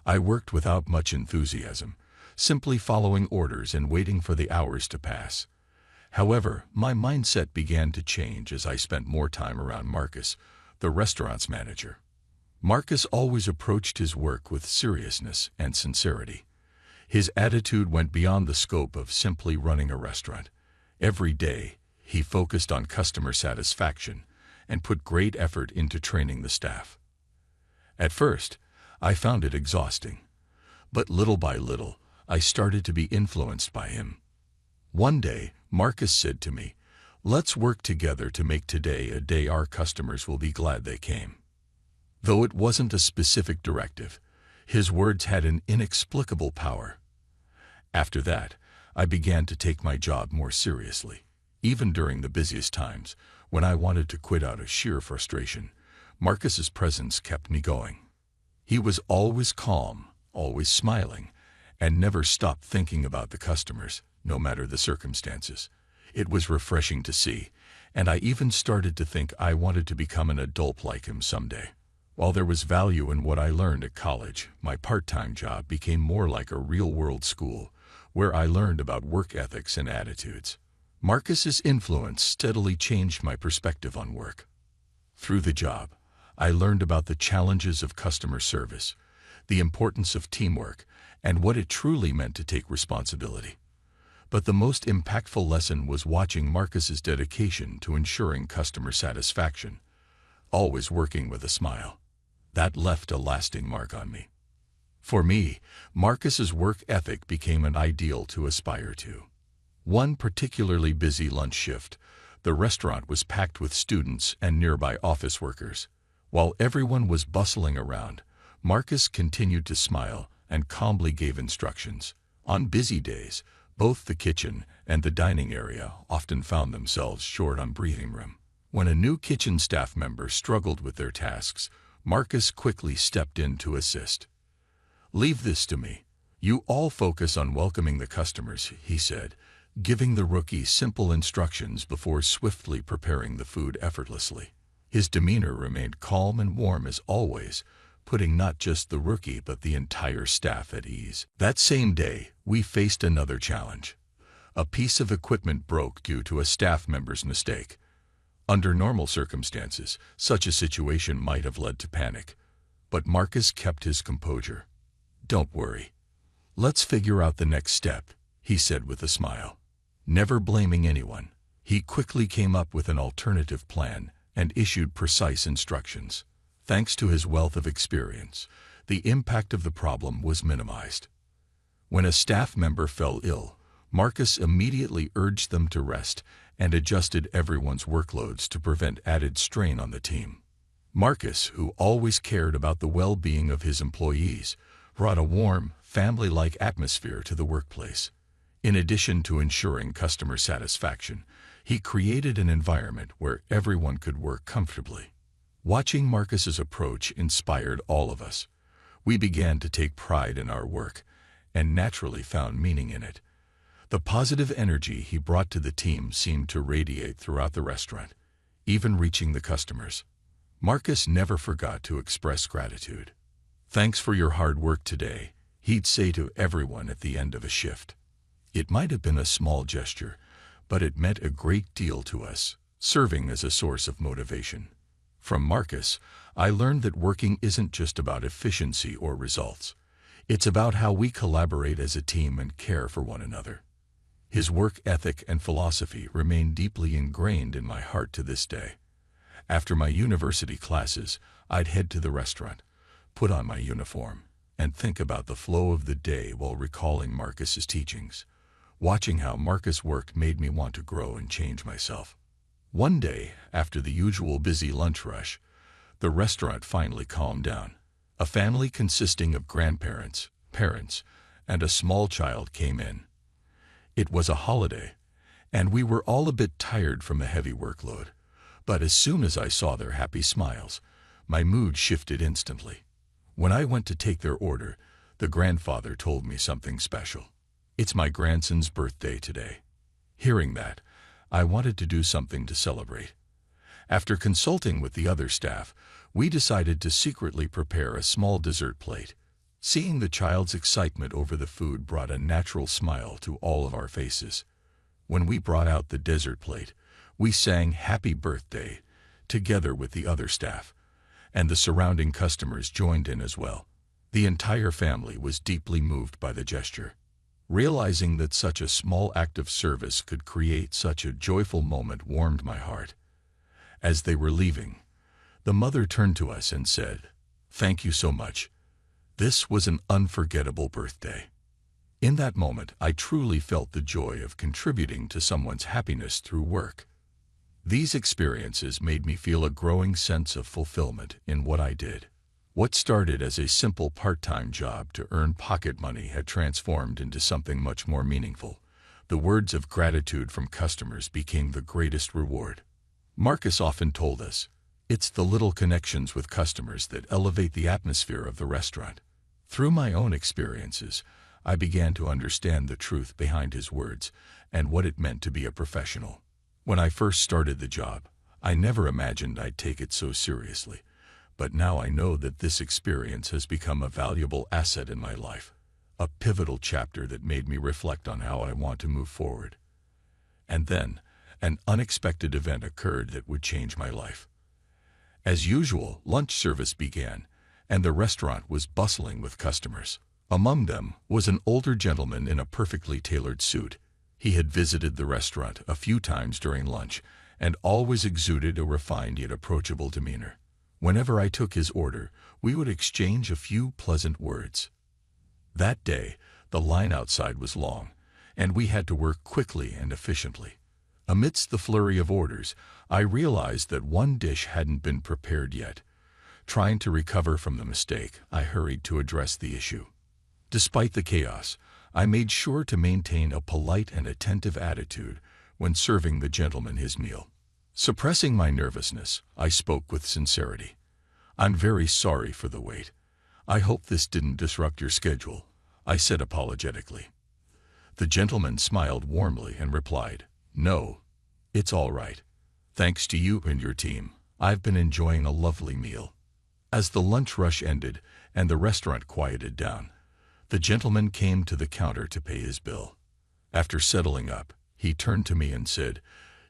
I worked without much enthusiasm, simply following orders and waiting for the hours to pass. However, my mindset began to change as I spent more time around Marcus, the restaurant's manager. Marcus always approached his work with seriousness and sincerity. His attitude went beyond the scope of simply running a restaurant. Every day, he focused on customer satisfaction and put great effort into training the staff. At first, I found it exhausting, but little by little, I started to be influenced by him. One day, Marcus said to me, "Let's work together to make today a day our customers will be glad they came." Though it wasn't a specific directive, his words had an inexplicable power. After that, I began to take my job more seriously. Even during the busiest times, when I wanted to quit out of sheer frustration, Marcus's presence kept me going. He was always calm, always smiling, and never stopped thinking about the customers, no matter the circumstances. It was refreshing to see, and I even started to think I wanted to become an adult like him someday. While there was value in what I learned at college, my part-time job became more like a real-world school, where I learned about work ethics and attitudes. Marcus's influence steadily changed my perspective on work. Through the job, I learned about the challenges of customer service, the importance of teamwork, and what it truly meant to take responsibility. But the most impactful lesson was watching Marcus's dedication to ensuring customer satisfaction, always working with a smile. That left a lasting mark on me. For me, Marcus's work ethic became an ideal to aspire to. One particularly busy lunch shift, the restaurant was packed with students and nearby office workers. While everyone was bustling around, Marcus continued to smile and calmly gave instructions. On busy days, both the kitchen and the dining area often found themselves short on breathing room. When a new kitchen staff member struggled with their tasks, Marcus quickly stepped in to assist. "Leave this to me. You all focus on welcoming the customers," he said, giving the rookie simple instructions before swiftly preparing the food effortlessly. His demeanor remained calm and warm as always, putting not just the rookie but the entire staff at ease. That same day, we faced another challenge. A piece of equipment broke due to a staff member's mistake. Under normal circumstances, such a situation might have led to panic, but Marcus kept his composure. "Don't worry. Let's figure out the next step," he said with a smile. Never blaming anyone, he quickly came up with an alternative plan and issued precise instructions. Thanks to his wealth of experience, the impact of the problem was minimized. When a staff member fell ill, Marcus immediately urged them to rest and adjusted everyone's workloads to prevent added strain on the team. Marcus, who always cared about the well-being of his employees, brought a warm, family-like atmosphere to the workplace. In addition to ensuring customer satisfaction, he created an environment where everyone could work comfortably. Watching Marcus's approach inspired all of us. We began to take pride in our work and naturally found meaning in it. The positive energy he brought to the team seemed to radiate throughout the restaurant, even reaching the customers. Marcus never forgot to express gratitude. "Thanks for your hard work today," he'd say to everyone at the end of a shift. It might have been a small gesture, but it meant a great deal to us, serving as a source of motivation. From Marcus, I learned that working isn't just about efficiency or results. It's about how we collaborate as a team and care for one another. His work ethic and philosophy remain deeply ingrained in my heart to this day. After my university classes, I'd head to the restaurant, put on my uniform, and think about the flow of the day while recalling Marcus's teachings. Watching how Marcus worked made me want to grow and change myself. One day, after the usual busy lunch rush, the restaurant finally calmed down. A family consisting of grandparents, parents, and a small child came in. It was a holiday, and we were all a bit tired from a heavy workload. But as soon as I saw their happy smiles, my mood shifted instantly. When I went to take their order, the grandfather told me something special. "It's my grandson's birthday today." Hearing that, I wanted to do something to celebrate. After consulting with the other staff, we decided to secretly prepare a small dessert plate. Seeing the child's excitement over the food brought a natural smile to all of our faces. When we brought out the dessert plate, we sang "Happy Birthday" together with the other staff, and the surrounding customers joined in as well. The entire family was deeply moved by the gesture. Realizing that such a small act of service could create such a joyful moment warmed my heart. As they were leaving, the mother turned to us and said, "Thank you so much. This was an unforgettable birthday." In that moment, I truly felt the joy of contributing to someone's happiness through work. These experiences made me feel a growing sense of fulfillment in what I did. What started as a simple part-time job to earn pocket money had transformed into something much more meaningful. The words of gratitude from customers became the greatest reward. Marcus often told us, "It's the little connections with customers that elevate the atmosphere of the restaurant." Through my own experiences, I began to understand the truth behind his words and what it meant to be a professional. When I first started the job, I never imagined I'd take it so seriously, but now I know that this experience has become a valuable asset in my life, a pivotal chapter that made me reflect on how I want to move forward. And then, an unexpected event occurred that would change my life. As usual, lunch service began, and the restaurant was bustling with customers. Among them was an older gentleman in a perfectly tailored suit. He had visited the restaurant a few times during lunch and always exuded a refined yet approachable demeanor. Whenever I took his order, we would exchange a few pleasant words. That day, the line outside was long, and we had to work quickly and efficiently. Amidst the flurry of orders, I realized that one dish hadn't been prepared yet. Trying to recover from the mistake, I hurried to address the issue. Despite the chaos, I made sure to maintain a polite and attentive attitude when serving the gentleman his meal. Suppressing my nervousness, I spoke with sincerity. "I'm very sorry for the wait. I hope this didn't disrupt your schedule," I said apologetically. The gentleman smiled warmly and replied, "No, it's all right. Thanks to you and your team, I've been enjoying a lovely meal." As the lunch rush ended and the restaurant quieted down, the gentleman came to the counter to pay his bill. After settling up, he turned to me and said,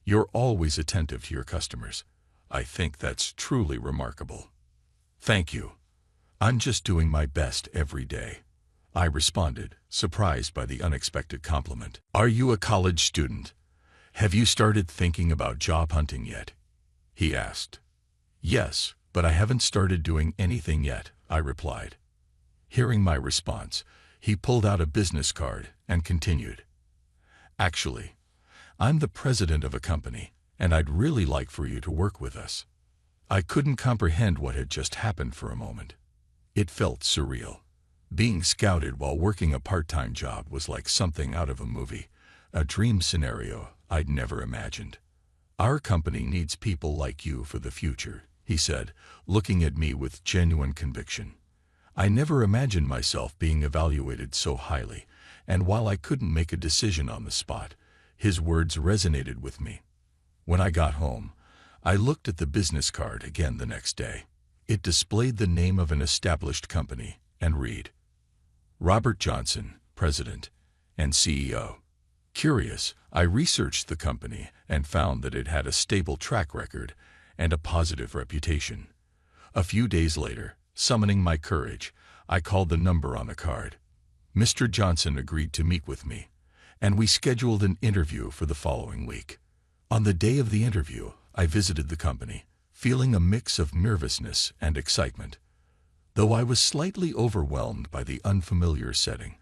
"You're always attentive to your customers. I think that's truly remarkable." "Thank you. I'm just doing my best every day," I responded, surprised by the unexpected compliment. "Are you a college student? Have you started thinking about job hunting yet?" he asked. "Yes, but I haven't started doing anything yet," I replied. Hearing my response, he pulled out a business card and continued, "Actually, I'm the president of a company, and I'd really like for you to work with us." I couldn't comprehend what had just happened for a moment. It felt surreal. Being scouted while working a part-time job was like something out of a movie, a dream scenario I'd never imagined. "Our company needs people like you for the future," he said, looking at me with genuine conviction. I never imagined myself being evaluated so highly, and while I couldn't make a decision on the spot, his words resonated with me. When I got home, I looked at the business card again the next day. It displayed the name of an established company and read, Robert Johnson, President and CEO. Curious, I researched the company and found that it had a stable track record and a positive reputation. A few days later, summoning my courage, I called the number on the card. Mr. Johnson agreed to meet with me, and we scheduled an interview for the following week. On the day of the interview, I visited the company, feeling a mix of nervousness and excitement. Though I was slightly overwhelmed by the unfamiliar setting,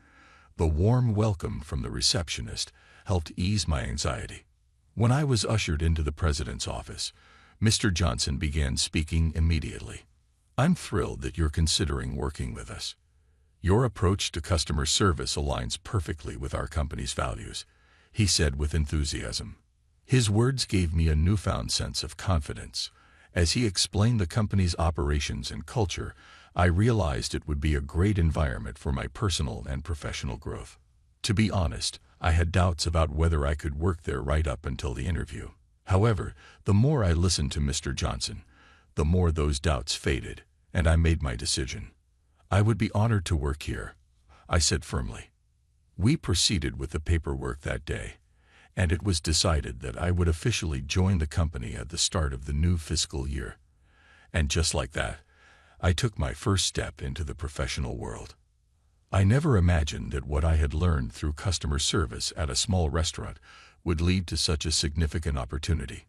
the warm welcome from the receptionist helped ease my anxiety. When I was ushered into the president's office, Mr. Johnson began speaking immediately. I'm thrilled that you're considering working with us. Your approach to customer service aligns perfectly with our company's values, he said with enthusiasm. His words gave me a newfound sense of confidence. As he explained the company's operations and culture, I realized it would be a great environment for my personal and professional growth. To be honest, I had doubts about whether I could work there right up until the interview. However, the more I listened to Mr. Johnson, the more those doubts faded, and I made my decision. I would be honored to work here, I said firmly. We proceeded with the paperwork that day, and it was decided that I would officially join the company at the start of the new fiscal year. And just like that, I took my first step into the professional world. I never imagined that what I had learned through customer service at a small restaurant would lead to such a significant opportunity.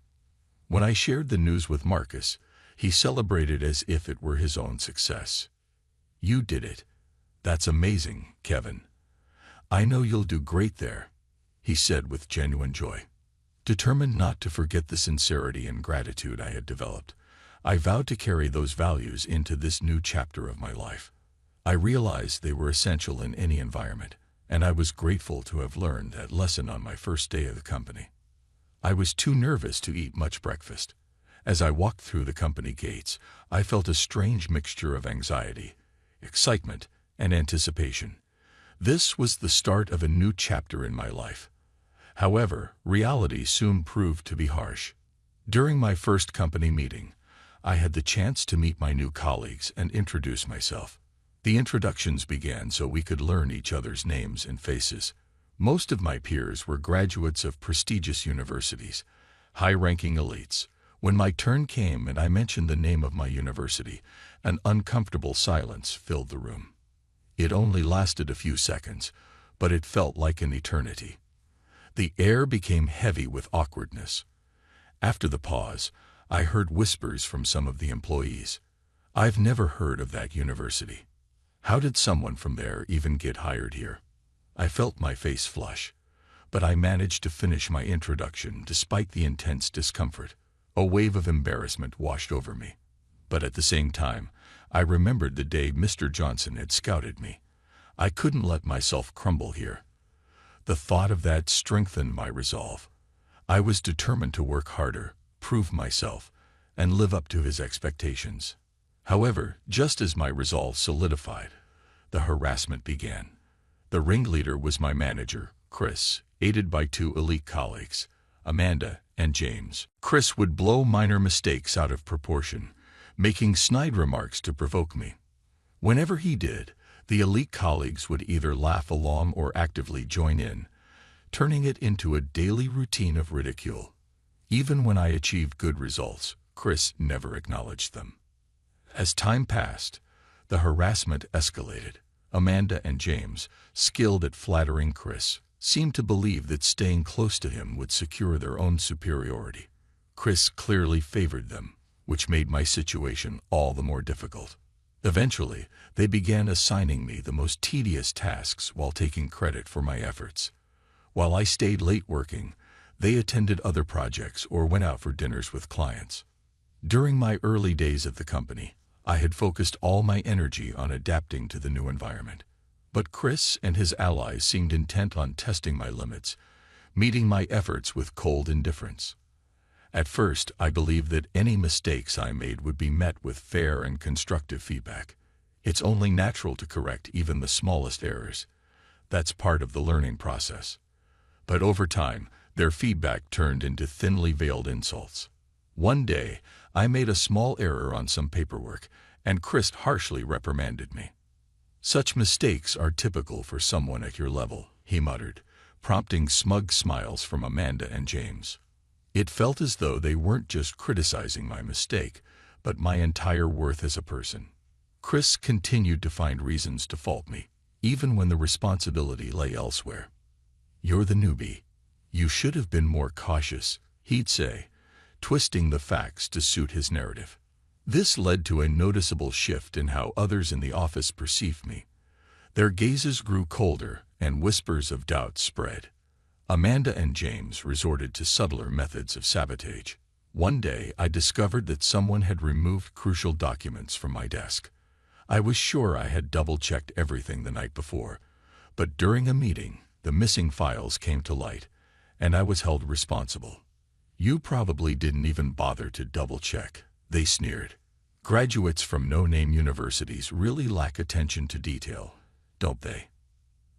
When I shared the news with Marcus, he celebrated as if it were his own success. You did it. That's amazing, Kevin. I know you'll do great there, he said with genuine joy. Determined not to forget the sincerity and gratitude I had developed, I vowed to carry those values into this new chapter of my life. I realized they were essential in any environment, and I was grateful to have learned that lesson on my first day of the company. I was too nervous to eat much breakfast. As I walked through the company gates, I felt a strange mixture of anxiety, excitement, and anticipation. This was the start of a new chapter in my life. However, reality soon proved to be harsh. During my first company meeting, I had the chance to meet my new colleagues and introduce myself. The introductions began so we could learn each other's names and faces. Most of my peers were graduates of prestigious universities, high-ranking elites. When my turn came and I mentioned the name of my university, an uncomfortable silence filled the room. It only lasted a few seconds, but it felt like an eternity. The air became heavy with awkwardness. After the pause, I heard whispers from some of the employees. I've never heard of that university. How did someone from there even get hired here? I felt my face flush, but I managed to finish my introduction despite the intense discomfort. A wave of embarrassment washed over me. But at the same time, I remembered the day Mr. Johnson had scouted me. I couldn't let myself crumble here. The thought of that strengthened my resolve. I was determined to work harder, prove myself, and live up to his expectations. However, just as my resolve solidified, the harassment began. The ringleader was my manager, Chris, aided by two elite colleagues, Amanda and James. Chris would blow minor mistakes out of proportion, making snide remarks to provoke me. Whenever he did, the elite colleagues would either laugh along or actively join in, turning it into a daily routine of ridicule. Even when I achieved good results, Chris never acknowledged them. As time passed, the harassment escalated. Amanda and James, skilled at flattering Chris, seemed to believe that staying close to him would secure their own superiority. Chris clearly favored them, which made my situation all the more difficult. Eventually, they began assigning me the most tedious tasks while taking credit for my efforts. While I stayed late working, they attended other projects or went out for dinners with clients. During my early days at the company, I had focused all my energy on adapting to the new environment. But Chris and his allies seemed intent on testing my limits, meeting my efforts with cold indifference. At first, I believed that any mistakes I made would be met with fair and constructive feedback. It's only natural to correct even the smallest errors. That's part of the learning process. But over time, their feedback turned into thinly veiled insults. One day, I made a small error on some paperwork, and Chris harshly reprimanded me. "Such mistakes are typical for someone at your level," he muttered, prompting smug smiles from Amanda and James. It felt as though they weren't just criticizing my mistake, but my entire worth as a person. Chris continued to find reasons to fault me, even when the responsibility lay elsewhere. "You're the newbie. You should have been more cautious," he'd say, twisting the facts to suit his narrative. This led to a noticeable shift in how others in the office perceived me. Their gazes grew colder, and whispers of doubt spread. Amanda and James resorted to subtler methods of sabotage. One day, I discovered that someone had removed crucial documents from my desk. I was sure I had double-checked everything the night before, but during a meeting, the missing files came to light, and I was held responsible. "You probably didn't even bother to double-check," they sneered. "Graduates from no-name universities really lack attention to detail, don't they?"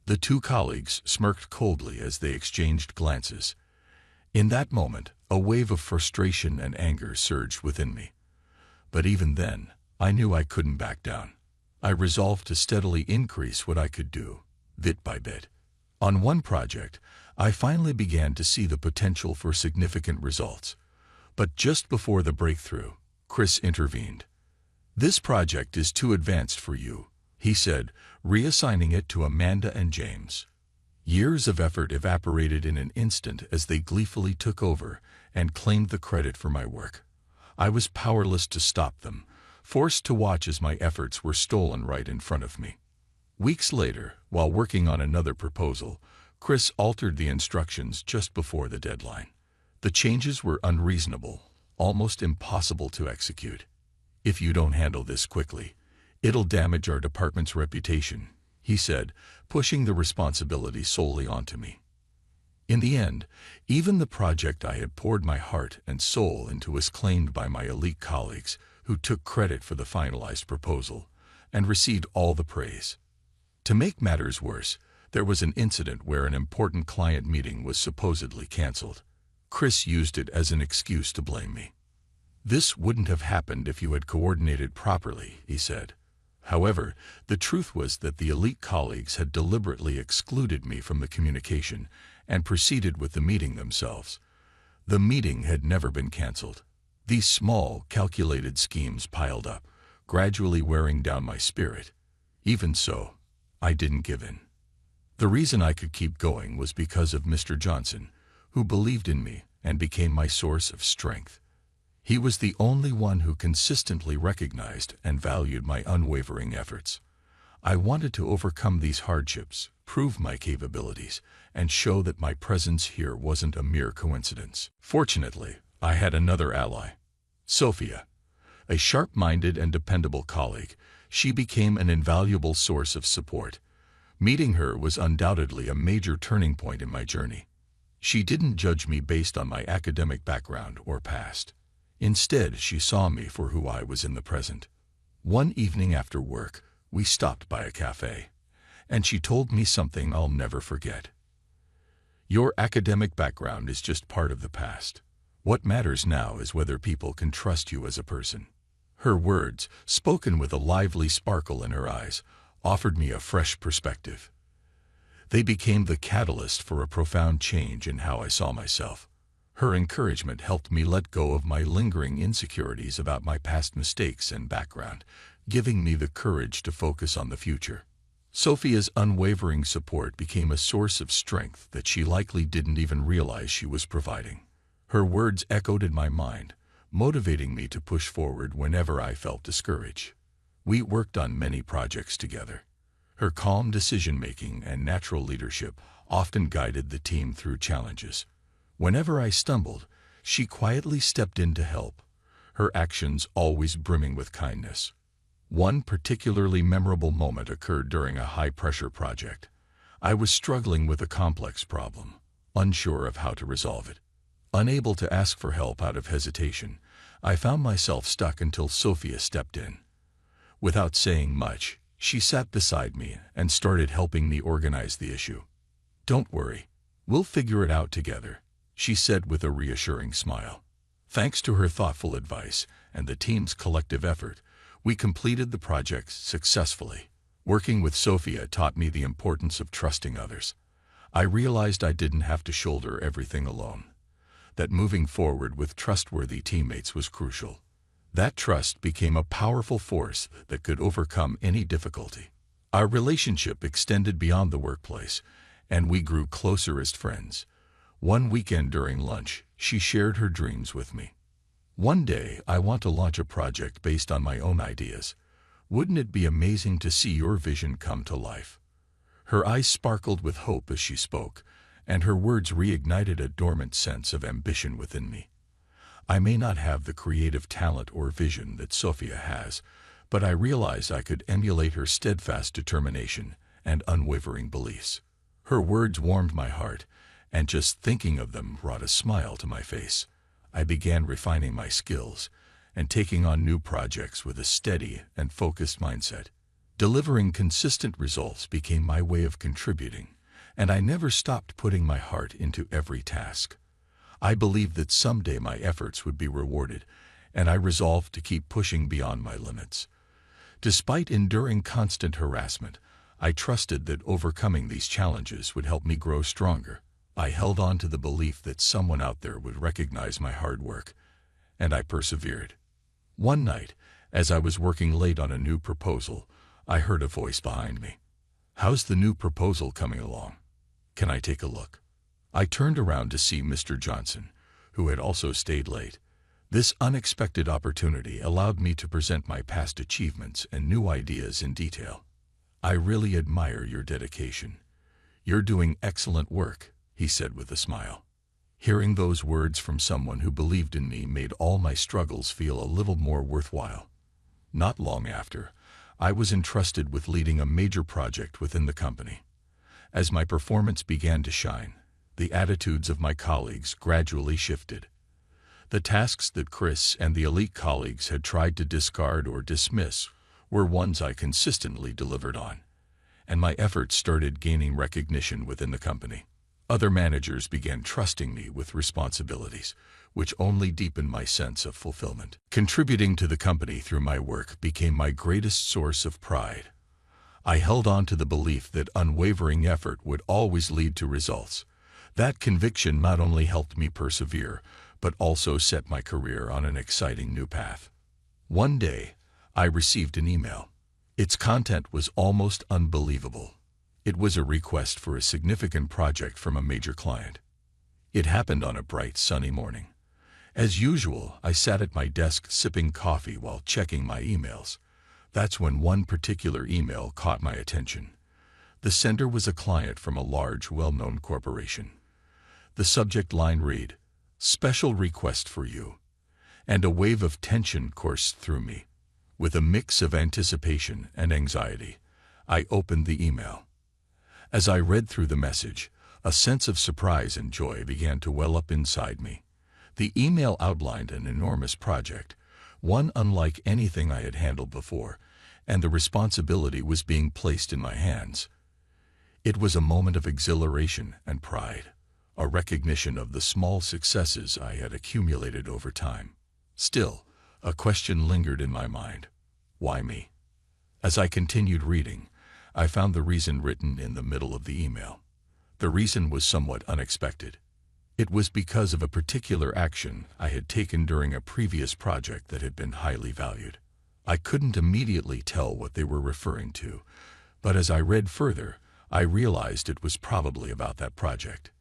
The two colleagues smirked coldly as they exchanged glances. In that moment, a wave of frustration and anger surged within me. But even then, I knew I couldn't back down. I resolved to steadily increase what I could do, bit by bit. On one project, I finally began to see the potential for significant results. But just before the breakthrough, Chris intervened. "This project is too advanced for you," he said, reassigning it to Amanda and James. Years of effort evaporated in an instant as they gleefully took over and claimed the credit for my work. I was powerless to stop them, forced to watch as my efforts were stolen right in front of me. Weeks later, while working on another proposal, Chris altered the instructions just before the deadline. The changes were unreasonable, almost impossible to execute. "If you don't handle this quickly, it'll damage our department's reputation," he said, pushing the responsibility solely onto me. In the end, even the project I had poured my heart and soul into was claimed by my elite colleagues, who took credit for the finalized proposal and received all the praise. To make matters worse, there was an incident where an important client meeting was supposedly canceled. Chris used it as an excuse to blame me. "This wouldn't have happened if you had coordinated properly," he said. However, the truth was that the elite colleagues had deliberately excluded me from the communication and proceeded with the meeting themselves. The meeting had never been canceled. These small, calculated schemes piled up, gradually wearing down my spirit. Even so, I didn't give in. The reason I could keep going was because of Mr. Johnson, who believed in me and became my source of strength. He was the only one who consistently recognized and valued my unwavering efforts. I wanted to overcome these hardships, prove my capabilities, and show that my presence here wasn't a mere coincidence. Fortunately, I had another ally, Sophia. A sharp-minded and dependable colleague, she became an invaluable source of support. Meeting her was undoubtedly a major turning point in my journey. She didn't judge me based on my academic background or past. Instead, she saw me for who I was in the present. One evening after work, we stopped by a cafe, and she told me something I'll never forget. "Your academic background is just part of the past. What matters now is whether people can trust you as a person." Her words, spoken with a lively sparkle in her eyes, offered me a fresh perspective. They became the catalyst for a profound change in how I saw myself. Her encouragement helped me let go of my lingering insecurities about my past mistakes and background, giving me the courage to focus on the future. Sophia's unwavering support became a source of strength that she likely didn't even realize she was providing. Her words echoed in my mind, motivating me to push forward whenever I felt discouraged. We worked on many projects together. Her calm decision-making and natural leadership often guided the team through challenges. Whenever I stumbled, she quietly stepped in to help, her actions always brimming with kindness. One particularly memorable moment occurred during a high-pressure project. I was struggling with a complex problem, unsure of how to resolve it. Unable to ask for help out of hesitation, I found myself stuck until Sophia stepped in. Without saying much, she sat beside me and started helping me organize the issue. "Don't worry, we'll figure it out together," she said with a reassuring smile. Thanks to her thoughtful advice and the team's collective effort, we completed the project successfully. Working with Sophia taught me the importance of trusting others. I realized I didn't have to shoulder everything alone. That moving forward with trustworthy teammates was crucial. That trust became a powerful force that could overcome any difficulty. Our relationship extended beyond the workplace, and we grew closer as friends. One weekend during lunch, she shared her dreams with me. "One day, I want to launch a project based on my own ideas. Wouldn't it be amazing to see your vision come to life?" Her eyes sparkled with hope as she spoke, and her words reignited a dormant sense of ambition within me. I may not have the creative talent or vision that Sophia has, but I realized I could emulate her steadfast determination and unwavering beliefs. Her words warmed my heart, and just thinking of them brought a smile to my face. I began refining my skills and taking on new projects with a steady and focused mindset. Delivering consistent results became my way of contributing, and I never stopped putting my heart into every task. I believed that someday my efforts would be rewarded, and I resolved to keep pushing beyond my limits. Despite enduring constant harassment, I trusted that overcoming these challenges would help me grow stronger. I held on to the belief that someone out there would recognize my hard work, and I persevered. One night, as I was working late on a new proposal, I heard a voice behind me. "How's the new proposal coming along? Can I take a look?" I turned around to see Mr. Johnson, who had also stayed late. This unexpected opportunity allowed me to present my past achievements and new ideas in detail. "I really admire your dedication. You're doing excellent work," he said with a smile. Hearing those words from someone who believed in me made all my struggles feel a little more worthwhile. Not long after, I was entrusted with leading a major project within the company. As my performance began to shine, the attitudes of my colleagues gradually shifted. The tasks that Chris and the elite colleagues had tried to discard or dismiss were ones I consistently delivered on, and my efforts started gaining recognition within the company. Other managers began trusting me with responsibilities, which only deepened my sense of fulfillment. Contributing to the company through my work became my greatest source of pride. I held on to the belief that unwavering effort would always lead to results. That conviction not only helped me persevere, but also set my career on an exciting new path. One day, I received an email. Its content was almost unbelievable. It was a request for a significant project from a major client. It happened on a bright, sunny morning. As usual, I sat at my desk sipping coffee while checking my emails. That's when one particular email caught my attention. The sender was a client from a large, well-known corporation. The subject line read, "Special request for you," and a wave of tension coursed through me. With a mix of anticipation and anxiety, I opened the email. As I read through the message, a sense of surprise and joy began to well up inside me. The email outlined an enormous project, one unlike anything I had handled before, and the responsibility was being placed in my hands. It was a moment of exhilaration and pride, a recognition of the small successes I had accumulated over time. Still, a question lingered in my mind. Why me? As I continued reading, I found the reason written in the middle of the email. The reason was somewhat unexpected. It was because of a particular action I had taken during a previous project that had been highly valued. I couldn't immediately tell what they were referring to, but as I read further, I realized it was probably about that project.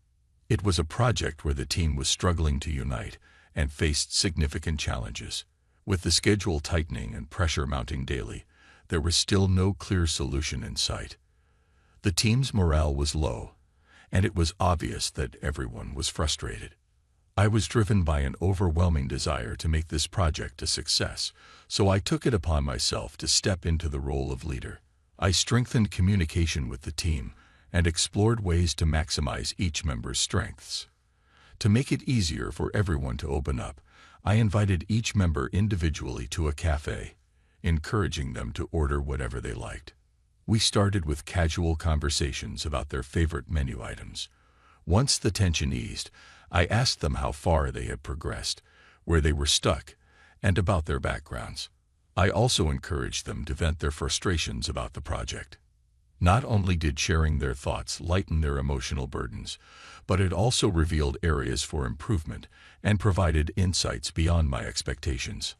It was a project where the team was struggling to unite and faced significant challenges. With the schedule tightening and pressure mounting daily, there was still no clear solution in sight. The team's morale was low, and it was obvious that everyone was frustrated. I was driven by an overwhelming desire to make this project a success, so I took it upon myself to step into the role of leader. I strengthened communication with the team and explored ways to maximize each member's strengths. To make it easier for everyone to open up, I invited each member individually to a cafe. encouraging them to order whatever they liked. We started with casual conversations about their favorite menu items. Once the tension eased, I asked them how far they had progressed, where they were stuck, and about their backgrounds. I also encouraged them to vent their frustrations about the project. Not only did sharing their thoughts lighten their emotional burdens, but it also revealed areas for improvement and provided insights beyond my expectations.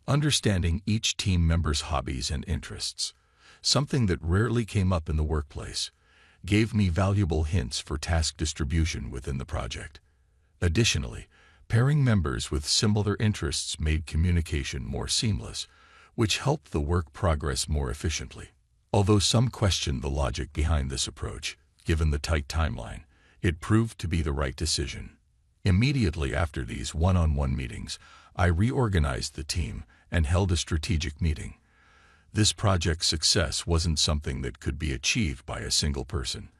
Understanding each team member's hobbies and interests, something that rarely came up in the workplace, gave me valuable hints for task distribution within the project. Additionally, pairing members with similar interests made communication more seamless, which helped the work progress more efficiently. Although some questioned the logic behind this approach, given the tight timeline, it proved to be the right decision. Immediately after these one-on-one meetings, I reorganized the team and held a strategic meeting. This project's success wasn't something that could be achieved by a single person.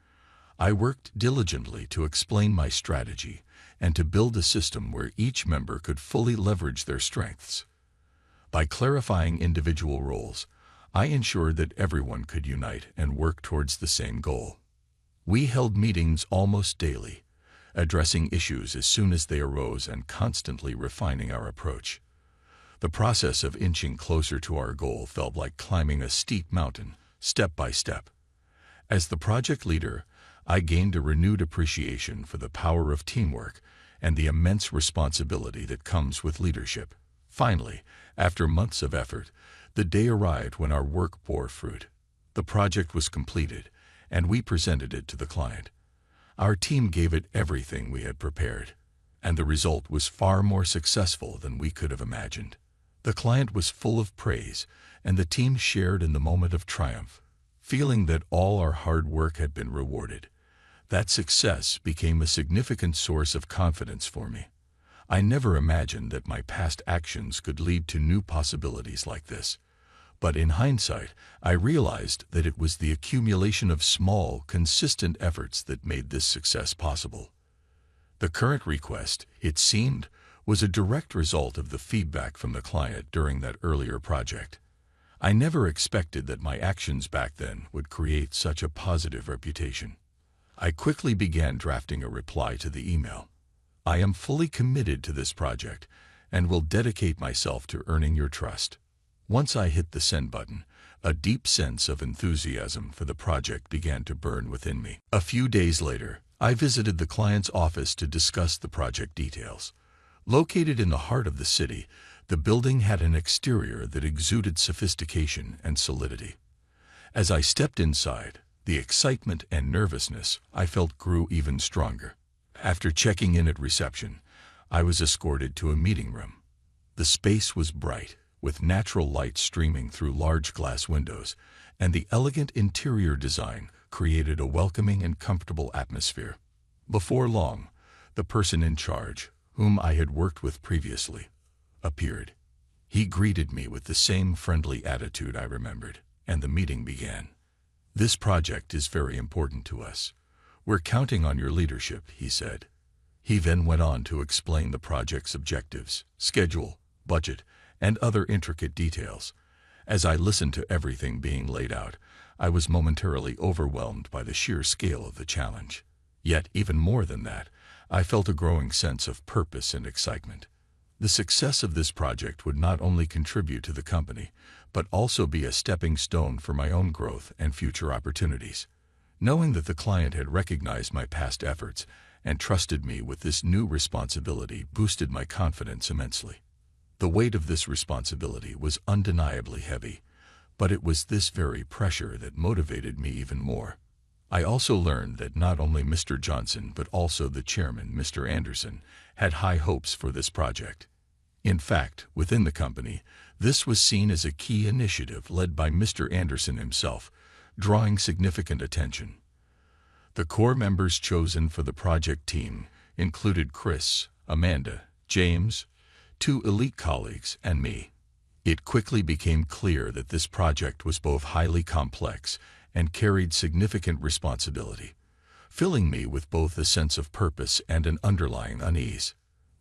I worked diligently to explain my strategy and to build a system where each member could fully leverage their strengths. By clarifying individual roles, I ensured that everyone could unite and work towards the same goal. We held meetings almost daily, addressing issues as soon as they arose and constantly refining our approach. The process of inching closer to our goal felt like climbing a steep mountain, step by step. As the project leader, I gained a renewed appreciation for the power of teamwork and the immense responsibility that comes with leadership. Finally, after months of effort, the day arrived when our work bore fruit. The project was completed, and we presented it to the client. Our team gave it everything we had prepared, and the result was far more successful than we could have imagined. The client was full of praise, and the team shared in the moment of triumph, feeling that all our hard work had been rewarded. That success became a significant source of confidence for me. I never imagined that my past actions could lead to new possibilities like this. But in hindsight, I realized that it was the accumulation of small, consistent efforts that made this success possible. The current request, it seemed, was a direct result of the feedback from the client during that earlier project. I never expected that my actions back then would create such a positive reputation. I quickly began drafting a reply to the email. I am fully committed to this project and will dedicate myself to earning your trust. Once I hit the send button, a deep sense of enthusiasm for the project began to burn within me. A few days later, I visited the client's office to discuss the project details. Located in the heart of the city, the building had an exterior that exuded sophistication and solidity. As I stepped inside, the excitement and nervousness I felt grew even stronger. After checking in at reception, I was escorted to a meeting room. The space was bright, with natural light streaming through large glass windows, and the elegant interior design created a welcoming and comfortable atmosphere. Before long, the person in charge, whom I had worked with previously, appeared. He greeted me with the same friendly attitude I remembered, and the meeting began. "This project is very important to us. We're counting on your leadership," he said. He then went on to explain the project's objectives, schedule, budget, and other intricate details. As I listened to everything being laid out, I was momentarily overwhelmed by the sheer scale of the challenge. Yet, even more than that, I felt a growing sense of purpose and excitement. The success of this project would not only contribute to the company, but also be a stepping stone for my own growth and future opportunities. Knowing that the client had recognized my past efforts and trusted me with this new responsibility boosted my confidence immensely. The weight of this responsibility was undeniably heavy, but it was this very pressure that motivated me even more. I also learned that not only Mr. Johnson but also the chairman, Mr. Anderson, had high hopes for this project. In fact, within the company, this was seen as a key initiative led by Mr. Anderson himself, drawing significant attention. The core members chosen for the project team included Chris, Amanda, James, 2 elite colleagues, and me. It quickly became clear that this project was both highly complex and carried significant responsibility, filling me with both a sense of purpose and an underlying unease.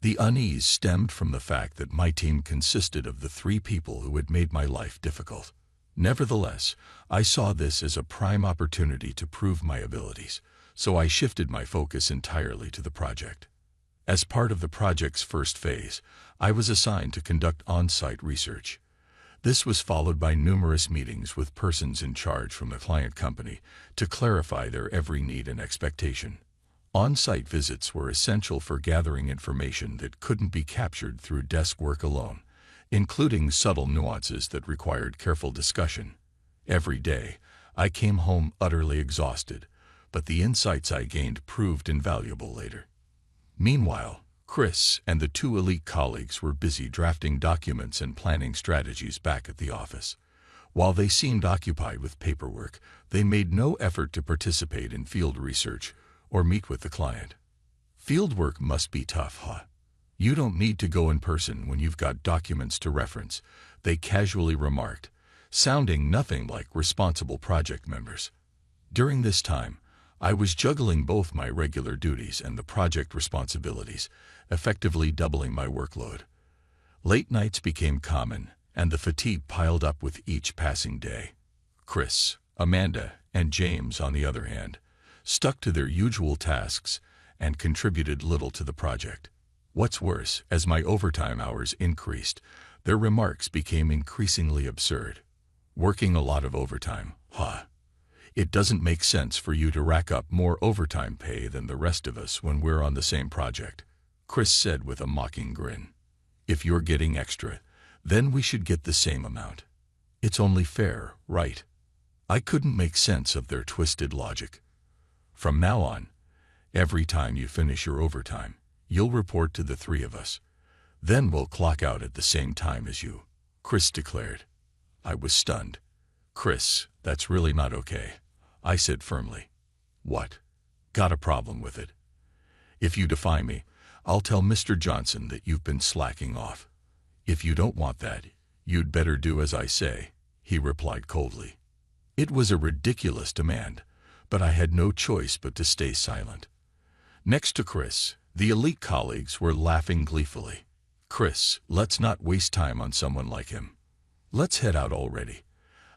The unease stemmed from the fact that my team consisted of the 3 people who had made my life difficult. Nevertheless, I saw this as a prime opportunity to prove my abilities, so I shifted my focus entirely to the project. As part of the project's first phase, I was assigned to conduct on-site research. This was followed by numerous meetings with persons in charge from the client company to clarify their every need and expectation. On-site visits were essential for gathering information that couldn't be captured through desk work alone, including subtle nuances that required careful discussion. Every day, I came home utterly exhausted, but the insights I gained proved invaluable later. Meanwhile, Chris and the 2 elite colleagues were busy drafting documents and planning strategies back at the office. While they seemed occupied with paperwork, they made no effort to participate in field research or meet with the client. Field work must be tough, huh? You don't need to go in person when you've got documents to reference, they casually remarked, sounding nothing like responsible project members. During this time, I was juggling both my regular duties and the project responsibilities, effectively doubling my workload. Late nights became common, and the fatigue piled up with each passing day. Chris, Amanda, and James, on the other hand, stuck to their usual tasks and contributed little to the project. What's worse, as my overtime hours increased, their remarks became increasingly absurd. Working a lot of overtime, huh? It doesn't make sense for you to rack up more overtime pay than the rest of us when we're on the same project, Chris said with a mocking grin. If you're getting extra, then we should get the same amount. It's only fair, right? I couldn't make sense of their twisted logic. From now on, every time you finish your overtime, you'll report to the 3 of us. Then we'll clock out at the same time as you, Chris declared. I was stunned. Chris, that's really not okay, I said firmly. What? Got a problem with it? If you defy me, I'll tell Mr. Johnson that you've been slacking off. If you don't want that, you'd better do as I say, he replied coldly. It was a ridiculous demand, but I had no choice but to stay silent. Next to Chris, the elite colleagues were laughing gleefully. Chris, let's not waste time on someone like him. Let's head out already.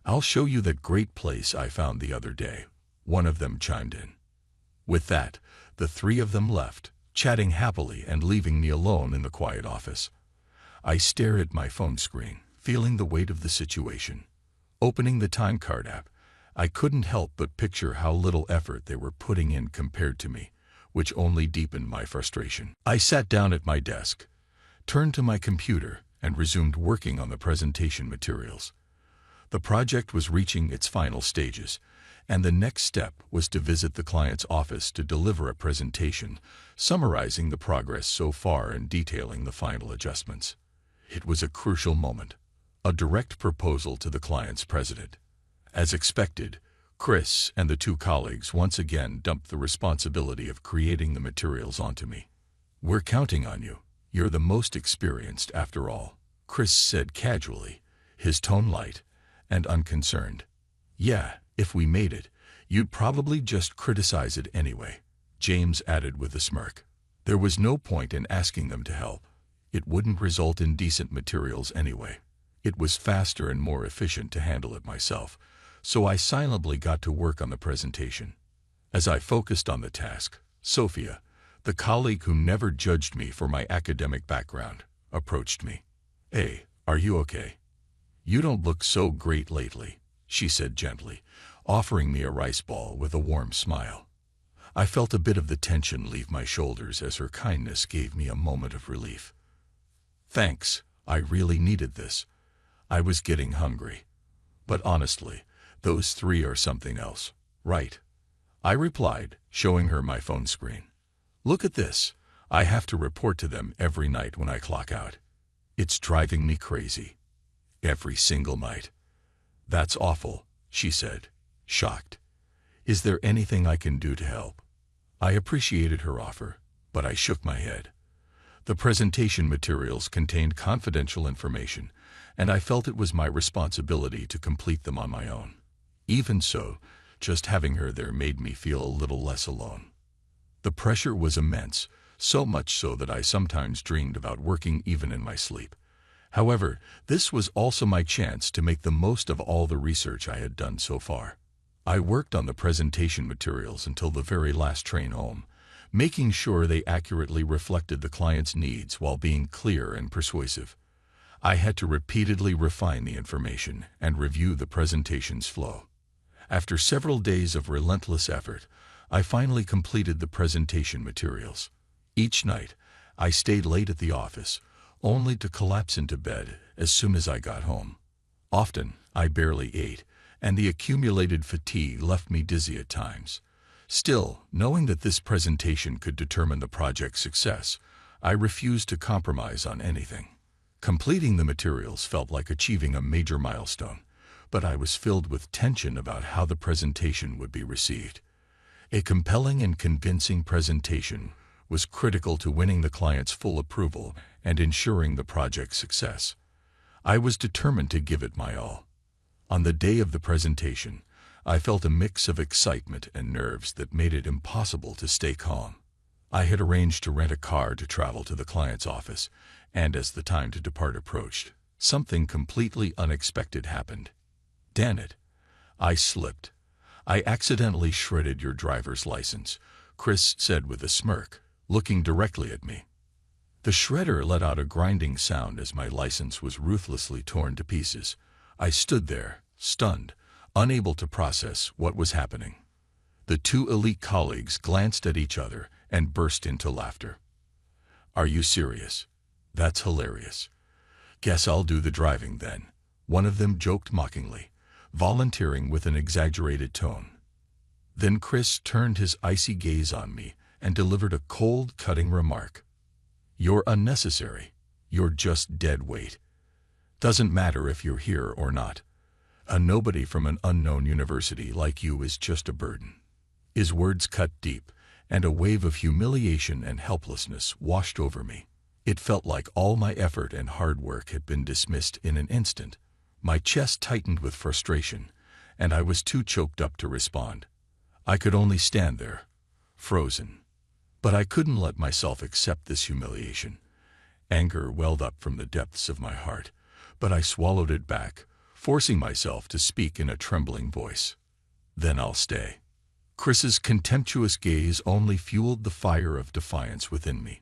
I'll show you that great place I found the other day, one of them chimed in. With that, the 3 of them left, chatting happily and leaving me alone in the quiet office. I stared at my phone screen, feeling the weight of the situation. Opening the time card app, I couldn't help but picture how little effort they were putting in compared to me, which only deepened my frustration. I sat down at my desk, turned to my computer, and resumed working on the presentation materials. The project was reaching its final stages, and the next step was to visit the client's office to deliver a presentation summarizing the progress so far and detailing the final adjustments. It was a crucial moment, a direct proposal to the client's president. As expected, Chris and the 2 colleagues once again dumped the responsibility of creating the materials onto me. We're counting on you. You're the most experienced after all, Chris said casually, his tone light and unconcerned. Yeah, if we made it, you'd probably just criticize it anyway, James added with a smirk. There was no point in asking them to help. It wouldn't result in decent materials anyway. It was faster and more efficient to handle it myself, so I silently got to work on the presentation. As I focused on the task, Sophia, the colleague who never judged me for my academic background, approached me. Hey, are you okay? You don't look so great lately, she said gently, offering me a rice ball with a warm smile. I felt a bit of the tension leave my shoulders as her kindness gave me a moment of relief. Thanks, I really needed this. I was getting hungry. But honestly, those 3 are something else, right? I replied, showing her my phone screen. Look at this. I have to report to them every night when I clock out. It's driving me crazy. Every single night. That's awful, she said, shocked. Is there anything I can do to help? I appreciated her offer, but I shook my head. The presentation materials contained confidential information, and I felt it was my responsibility to complete them on my own. Even so, just having her there made me feel a little less alone. The pressure was immense, so much so that I sometimes dreamed about working even in my sleep. However, this was also my chance to make the most of all the research I had done so far. I worked on the presentation materials until the very last train home, making sure they accurately reflected the client's needs while being clear and persuasive. I had to repeatedly refine the information and review the presentation's flow. After several days of relentless effort, I finally completed the presentation materials. Each night, I stayed late at the office, only to collapse into bed as soon as I got home. Often, I barely ate, and the accumulated fatigue left me dizzy at times. Still, knowing that this presentation could determine the project's success, I refused to compromise on anything. Completing the materials felt like achieving a major milestone, but I was filled with tension about how the presentation would be received. A compelling and convincing presentation was critical to winning the client's full approval and ensuring the project's success. I was determined to give it my all. On the day of the presentation, I felt a mix of excitement and nerves that made it impossible to stay calm. I had arranged to rent a car to travel to the client's office, and as the time to depart approached, something completely unexpected happened. Damn it! I slipped. I accidentally shredded your driver's license, Chris said with a smirk, looking directly at me. The shredder let out a grinding sound as my license was ruthlessly torn to pieces. I stood there, stunned, unable to process what was happening. The two elite colleagues glanced at each other and burst into laughter. "Are you serious? That's hilarious. Guess I'll do the driving then," one of them joked mockingly, volunteering with an exaggerated tone. Then Chris turned his icy gaze on me and delivered a cold, cutting remark. "You're unnecessary. You're just dead weight. Doesn't matter if you're here or not. A nobody from an unknown university like you is just a burden." His words cut deep, and a wave of humiliation and helplessness washed over me. It felt like all my effort and hard work had been dismissed in an instant. My chest tightened with frustration, and I was too choked up to respond. I could only stand there, frozen. But I couldn't let myself accept this humiliation. Anger welled up from the depths of my heart, but I swallowed it back, forcing myself to speak in a trembling voice. "Then I'll stay." Chris's contemptuous gaze only fueled the fire of defiance within me.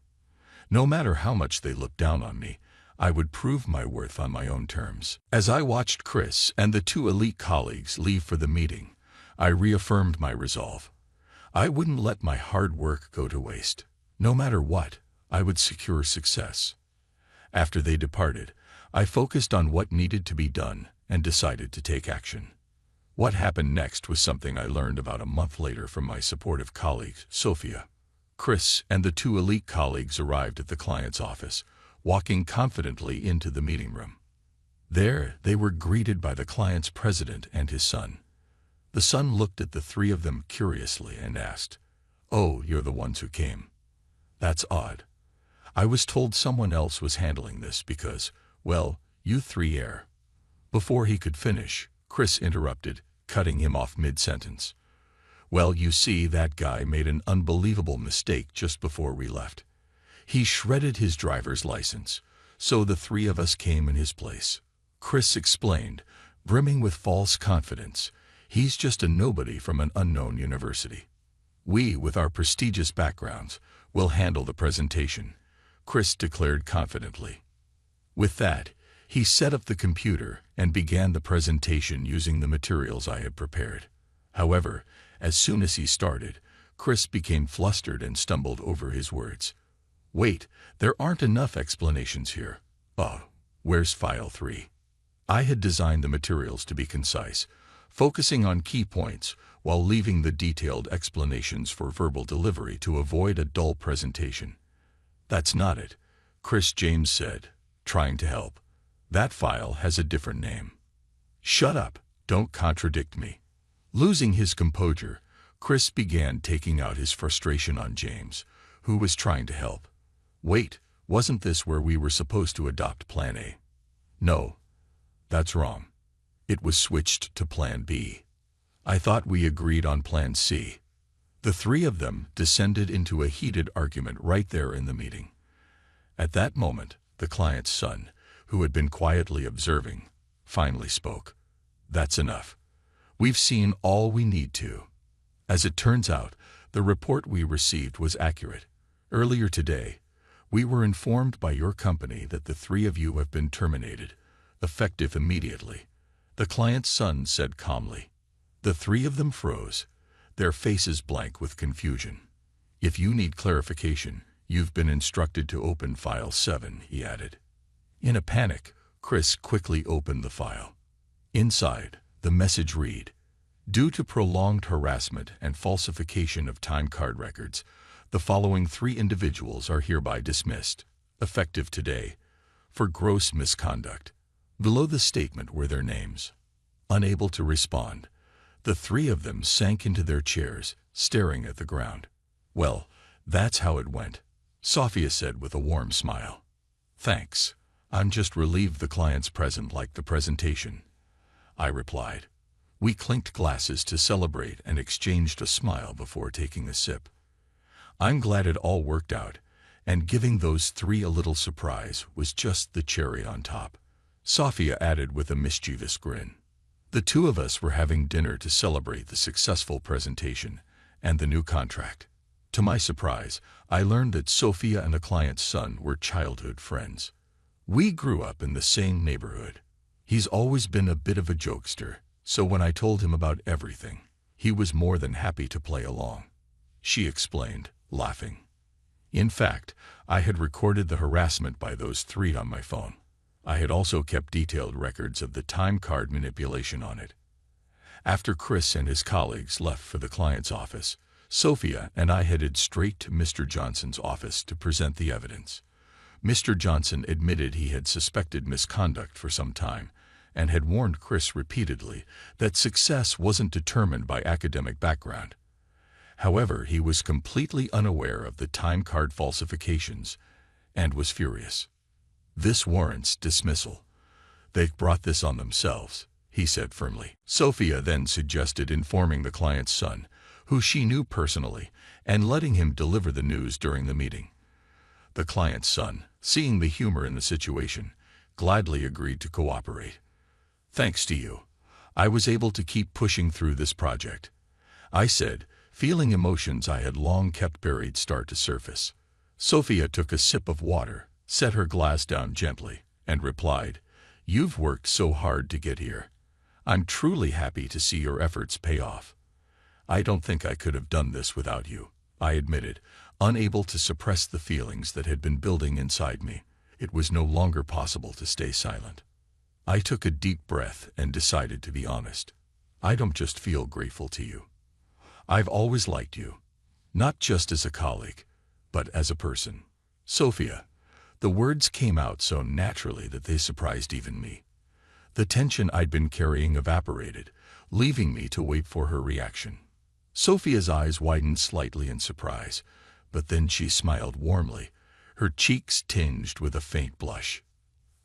No matter how much they looked down on me, I would prove my worth on my own terms. As I watched Chris and the two elite colleagues leave for the meeting, I reaffirmed my resolve. I wouldn't let my hard work go to waste. No matter what, I would secure success. After they departed, I focused on what needed to be done and decided to take action. What happened next was something I learned about a month later from my supportive colleague, Sophia. Chris and the two elite colleagues arrived at the client's office, walking confidently into the meeting room. There, they were greeted by the client's president and his son. The son looked at the three of them curiously and asked, "Oh, you're the ones who came. That's odd. I was told someone else was handling this because, well, you three are." Before he could finish, Chris interrupted, cutting him off mid-sentence. "Well, you see, that guy made an unbelievable mistake just before we left. He shredded his driver's license, so the three of us came in his place." Chris explained, brimming with false confidence. "He's just a nobody from an unknown university. We, with our prestigious backgrounds, will handle the presentation," Chris declared confidently. With that, he set up the computer and began the presentation using the materials I had prepared. However, as soon as he started, Chris became flustered and stumbled over his words. "Wait, there aren't enough explanations here. Where's file 3? I had designed the materials to be concise, focusing on key points while leaving the detailed explanations for verbal delivery to avoid a dull presentation. "That's not it," Chris James said, trying to help. "That file has a different name." "Shut up, don't contradict me." Losing his composure, Chris began taking out his frustration on James, who was trying to help. "Wait, wasn't this where we were supposed to adopt Plan A?" "No, that's wrong. It was switched to Plan B. I thought we agreed on Plan C." The three of them descended into a heated argument right there in the meeting. At that moment, the client's son, who had been quietly observing, finally spoke. "That's enough. We've seen all we need to." As it turns out, the report we received was accurate. Earlier today, we were informed by your company that the three of you have been terminated, effective immediately, the client's son said calmly. The three of them froze, their faces blank with confusion. "If you need clarification, you've been instructed to open File 7, he added. In a panic, Chris quickly opened the file. Inside, the message read, "Due to prolonged harassment and falsification of time card records, the following three individuals are hereby dismissed, effective today, for gross misconduct." Below the statement were their names. Unable to respond, the three of them sank into their chairs, staring at the ground. "Well, that's how it went," Sophia said with a warm smile. "Thanks. I'm just relieved the client's present liked the presentation," I replied. We clinked glasses to celebrate and exchanged a smile before taking a sip. I'm glad it all worked out, and giving those three a little surprise was just the cherry on top, Sophia added with a mischievous grin. The two of us were having dinner to celebrate the successful presentation and the new contract. To my surprise, I learned that Sophia and the client's son were childhood friends. We grew up in the same neighborhood. He's always been a bit of a jokester, so when I told him about everything, he was more than happy to play along. She explained, laughing. In fact, I had recorded the harassment by those three on my phone. I had also kept detailed records of the time card manipulation on it. After Chris and his colleagues left for the client's office, Sophia and I headed straight to Mr. Johnson's office to present the evidence. Mr. Johnson admitted he had suspected misconduct for some time and had warned Chris repeatedly that success wasn't determined by academic background. However, he was completely unaware of the time card falsifications and was furious. "This warrants dismissal. They've brought this on themselves," he said firmly. Sophia then suggested informing the client's son, who she knew personally, and letting him deliver the news during the meeting. The client's son, seeing the humor in the situation, gladly agreed to cooperate. "Thanks to you, I was able to keep pushing through this project," I said, feeling emotions I had long kept buried start to surface. Sophia took a sip of water, set her glass down gently, and replied, "You've worked so hard to get here. I'm truly happy to see your efforts pay off." "I don't think I could have done this without you," I admitted, unable to suppress the feelings that had been building inside me. It was no longer possible to stay silent. I took a deep breath and decided to be honest. "I don't just feel grateful to you. I've always liked you, not just as a colleague, but as a person." "Sophia," the words came out so naturally that they surprised even me. The tension I'd been carrying evaporated, leaving me to wait for her reaction. Sophia's eyes widened slightly in surprise, but then she smiled warmly, her cheeks tinged with a faint blush.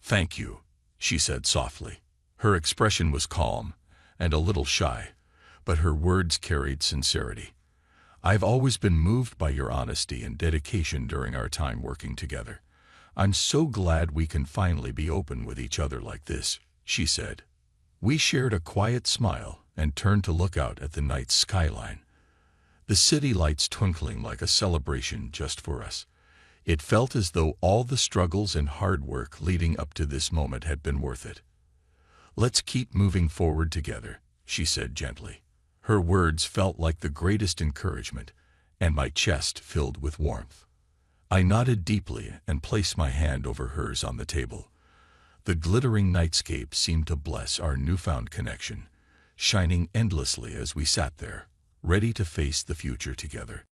"Thank you," she said softly. Her expression was calm and a little shy, but her words carried sincerity. "I've always been moved by your honesty and dedication during our time working together. I'm so glad we can finally be open with each other like this," she said. We shared a quiet smile and turned to look out at the night skyline. The city lights twinkling like a celebration just for us. It felt as though all the struggles and hard work leading up to this moment had been worth it. "Let's keep moving forward together," she said gently. Her words felt like the greatest encouragement, and my chest filled with warmth. I nodded deeply and placed my hand over hers on the table. The glittering nightscape seemed to bless our newfound connection, shining endlessly as we sat there, ready to face the future together.